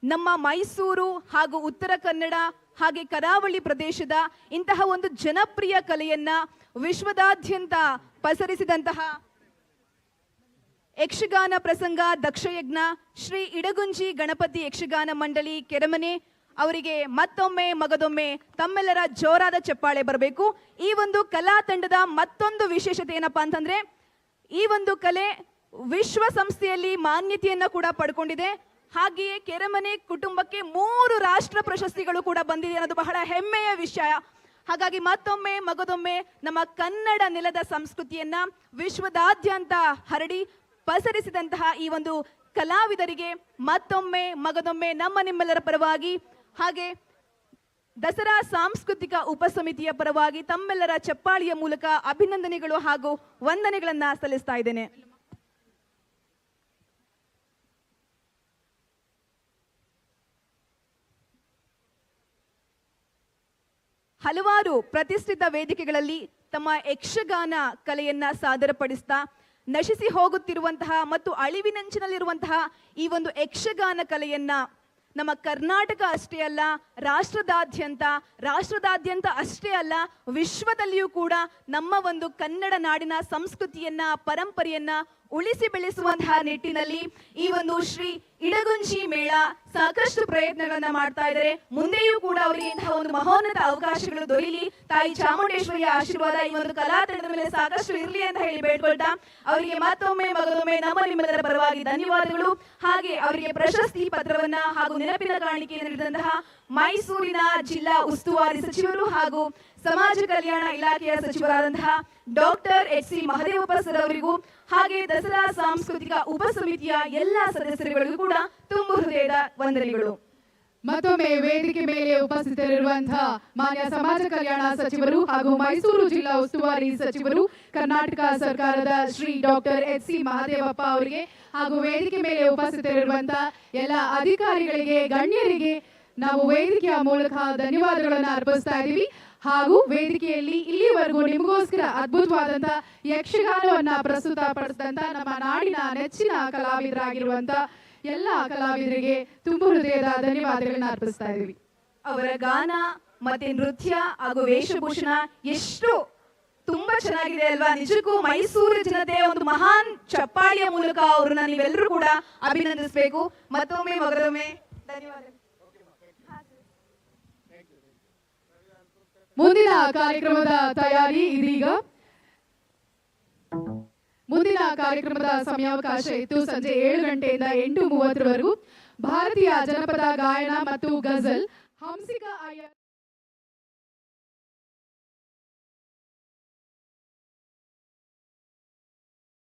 ನಮ್ಮ ಮೈಸೂರು ಹಾಗೂ ಉತ್ತರ ಕನ್ನಡ ಹಾಗೆ ಕರಾವಳಿ ಪ್ರದೇಶದ ಇಂತಹ ಒಂದು ಜನಪ್ರಿಯ ಕಲೆಯನ್ನ ವಿಶ್ವದಾದ್ಯಂತ ಪಸರಿಸಿದಂತಹ ಯಕ್ಷಗಾನ ಪ್ರಸಂಗ ದಕ್ಷಯಜ್ಞ ಶ್ರೀ ಇಡಗುಂಜಿ ಗಣಪತಿ ಯಕ್ಷಗಾನ ಮಂಡಳಿ ಕೆರೆಮನೆ ಅವರಿಗೆ ಮತ್ತೊಮ್ಮೆ ಮಗದೊಮ್ಮೆ ತಮ್ಮೆಲ್ಲರ ಜೋರಾದ ಚಪ್ಪಾಳೆ ಬರಬೇಕು. ಈ ಒಂದು ಕಲಾ ತಂಡದ ಮತ್ತೊಂದು ವಿಶೇಷತೆ ಏನಪ್ಪಾ ಅಂತಂದ್ರೆ ಈ ಒಂದು ಕಲೆ ವಿಶ್ವಸಂಸ್ಥೆಯಲ್ಲಿ ಮಾನ್ಯತೆಯನ್ನ ಕೂಡ ಪಡ್ಕೊಂಡಿದೆ. ಹಾಗೆಯೇ ಕೆರೆಮನೆ ಕುಟುಂಬಕ್ಕೆ 3 ರಾಷ್ಟ್ರ ಪ್ರಶಸ್ತಿಗಳು ಕೂಡ ಬಂದಿದೆ ಅನ್ನೋದು ಬಹಳ ಹೆಮ್ಮೆಯ ವಿಷಯ. ಹಾಗಾಗಿ ಮತ್ತೊಮ್ಮೆ ಮಗದೊಮ್ಮೆ ನಮ್ಮ ಕನ್ನಡ ನೆಲದ ಸಂಸ್ಕೃತಿಯನ್ನ ವಿಶ್ವದಾದ್ಯಂತ ಹರಡಿ ಪಸರಿಸಿದಂತಹ ಈ ಒಂದು ಕಲಾವಿದರಿಗೆ ಮತ್ತೊಮ್ಮೆ ಮಗದೊಮ್ಮೆ ನಿಮ್ಮೆಲ್ಲರ ಪರವಾಗಿ ಹಾಗೆ ದಸರಾ ಸಾಂಸ್ಕೃತಿಕ ಉಪಸಮಿತಿಯ ಪರವಾಗಿ ತಮ್ಮೆಲ್ಲರ ಚಪ್ಪಾಳಿಯ ಮೂಲಕ ಅಭಿನಂದನೆಗಳು ಹಾಗೂ ವಂದನೆಗಳನ್ನ ಸಲ್ಲಿಸ್ತಾ ಇದ್ದೇನೆ. ಹಲವಾರು ಪ್ರತಿಷ್ಠಿತ ವೇದಿಕೆಗಳಲ್ಲಿ ತಮ್ಮ ಯಕ್ಷಗಾನ ಕಲೆಯನ್ನ ಸಾದರಪಡಿಸ್ತಾ ನಶಿಸಿ ಹೋಗುತ್ತಿರುವಂತಹ ಮತ್ತು ಅಳಿವಿನಂಚಿನಲ್ಲಿರುವಂತಹ ಈ ಒಂದು ಯಕ್ಷಗಾನ ಕಲೆಯನ್ನ ನಮ್ಮ ಕರ್ನಾಟಕ ಅಷ್ಟೇ ಅಲ್ಲ, ರಾಷ್ಟ್ರದಾದ್ಯಂತ ಅಷ್ಟೇ ಅಲ್ಲ, ವಿಶ್ವದಲ್ಲಿಯೂ ಕೂಡ ನಮ್ಮ ಒಂದು ಕನ್ನಡ ನಾಡಿನ ಸಂಸ್ಕೃತಿಯನ್ನ ಪರಂಪರೆಯನ್ನ ಉಳಿಸಿ ಬೆಳೆಸುವಂತಹ ನಿಟ್ಟಿನಲ್ಲಿ ಈ ಒಂದು ಶ್ರೀ ಇಡಗುಂಜಿ ಮೇಳ ಸಾಕಷ್ಟು ಪ್ರಯತ್ನಗಳನ್ನ ಮಾಡ್ತಾ ಇದ್ದಾರೆ. ಮುಂದೆಯೂ ಕೂಡ ಅವರಿಗೆ ಇಂತಹ ಒಂದು ಮಹೋನ್ನತ ಅವಕಾಶಗಳು ದೊರೆಯಲಿ, ತಾಯಿ ಚಾಮುಂಡೇಶ್ವರಿಯ ಆಶೀರ್ವಾದ ಈ ಒಂದು ಕಲಾ ತಂಡದ ಮೇಲೆ ಸಾಕಷ್ಟು ಇರಲಿ ಅಂತ ಹೇಳಿ ಬೇಡ್ಕೊಳ್ತಾ ಅವರಿಗೆ ಮತ್ತೊಮ್ಮೆ ಮಗದೊಮ್ಮೆ ನಿಮ್ಮೆಲ್ಲರ ಪರವಾಗಿ ಧನ್ಯವಾದಗಳು. ಹಾಗೆ ಅವರಿಗೆ ಪ್ರಶಸ್ತಿ ಪತ್ರವನ್ನ ಹಾಗೂ ನೆನಪಿನ ಕಾಣಿಕೆಯನ್ನು ನೀಡಿದಂತಹ ಮೈಸೂರಿನ ಜಿಲ್ಲಾ ಉಸ್ತುವಾರಿ ಸಚಿವರು ಹಾಗೂ ಸಮಾಜ ಕಲ್ಯಾಣ ಇಲಾಖೆಯ ಸಚಿವರಾದಂತಹ ಡಾಕ್ಟರ್ HC ಮಹದೇವಪ್ಪ ಸರ್ ಅವರಿಗೂ ಹಾಗೆ ದಸರಾ ಸಾಂಸ್ಕೃತಿಕ ಉಪಸಮಿತಿಯ ಎಲ್ಲಾ ಸದಸ್ಯರುಗಳಿಗೂ ಕೂಡ ತುಂಬು ಹೃದಯದ ವಂದನೆಗಳು. ಮತ್ತೊಮ್ಮೆ ವೇದಿಕೆ ಮೇಲೆ ಉಪಸ್ಥಿತರಿರುವಂತಹ ಮಾನ್ಯ ಸಮಾಜ ಕಲ್ಯಾಣ ಸಚಿವರು ಹಾಗೂ ಮೈಸೂರು ಜಿಲ್ಲಾ ಉಸ್ತುವಾರಿ ಸಚಿವರು, ಕರ್ನಾಟಕ ಸರ್ಕಾರದ ಶ್ರೀ ಡಾಕ್ಟರ್ HC ಮಹದೇವಪ್ಪ ಅವರಿಗೆ ಹಾಗೂ ವೇದಿಕೆ ಮೇಲೆ ಉಪಸ್ಥಿತರಿರುವಂತಹ ಎಲ್ಲ ಅಧಿಕಾರಿಗಳಿಗೆ, ಗಣ್ಯರಿಗೆ ನಾವು ವೇದಿಕೆಯ ಮೂಲಕ ಧನ್ಯವಾದಗಳನ್ನು ಅರ್ಪಿಸ್ತಾ ಇದ್ದೀವಿ. ಹಾಗೂ ವೇದಿಕೆಯಲ್ಲಿ ಇಲ್ಲಿವರೆಗೂ ನಿಮಗೋಸ್ಕರ ಅದ್ಭುತವಾದಂತಹ ಯಕ್ಷಗಾನವನ್ನ ಪ್ರಸ್ತುತ ಪಡಿಸಿದಂತ ನಮ್ಮ ನಾಡಿನ ನೆಚ್ಚಿನ ಕಲಾವಿದರಾಗಿರುವಂತ ಎಲ್ಲ ಕಲಾವಿದರಿಗೆ ತುಂಬು ಹೃದಯದ ಧನ್ಯವಾದಗಳನ್ನ ಅರ್ಪಿಸ್ತಾ ಇದ್ದೀವಿ. ಅವರ ಗಾನ ಮತ್ತೆ ನೃತ್ಯ ಹಾಗೂ ವೇಷಭೂಷಣ ಎಷ್ಟು ತುಂಬಾ ಚೆನ್ನಾಗಿದೆ ಅಲ್ವಾ? ನಿಜಕ್ಕೂ ಮೈಸೂರು ಜನತೆ ಒಂದು ಮಹಾನ್ ಚಪ್ಪಾಳಿಯ ಮೂಲಕ ಅವ್ರನ್ನ ನೀವೆಲ್ಲರೂ ಕೂಡ ಅಭಿನಂದಿಸಬೇಕು. ಮತ್ತೊಮ್ಮೆ ಮಗದೊಮ್ಮೆ ಧನ್ಯವಾದಗಳು. ಮುಂದಿನ ಕಾರ್ಯಕ್ರಮದ ತಯಾರಿ ಇದೀಗ. ಮುಂದಿನ ಕಾರ್ಯಕ್ರಮದ ಸಮಯಾವಕಾಶ ಇತ್ತು ಸಂಜೆ 7 ಗಂಟೆಯಿಂದ 8:30 ಭಾರತೀಯ ಜನಪದ ಗಾಯನ ಮತ್ತು ಗಜಲ್ ಹಂಸಿಕಾ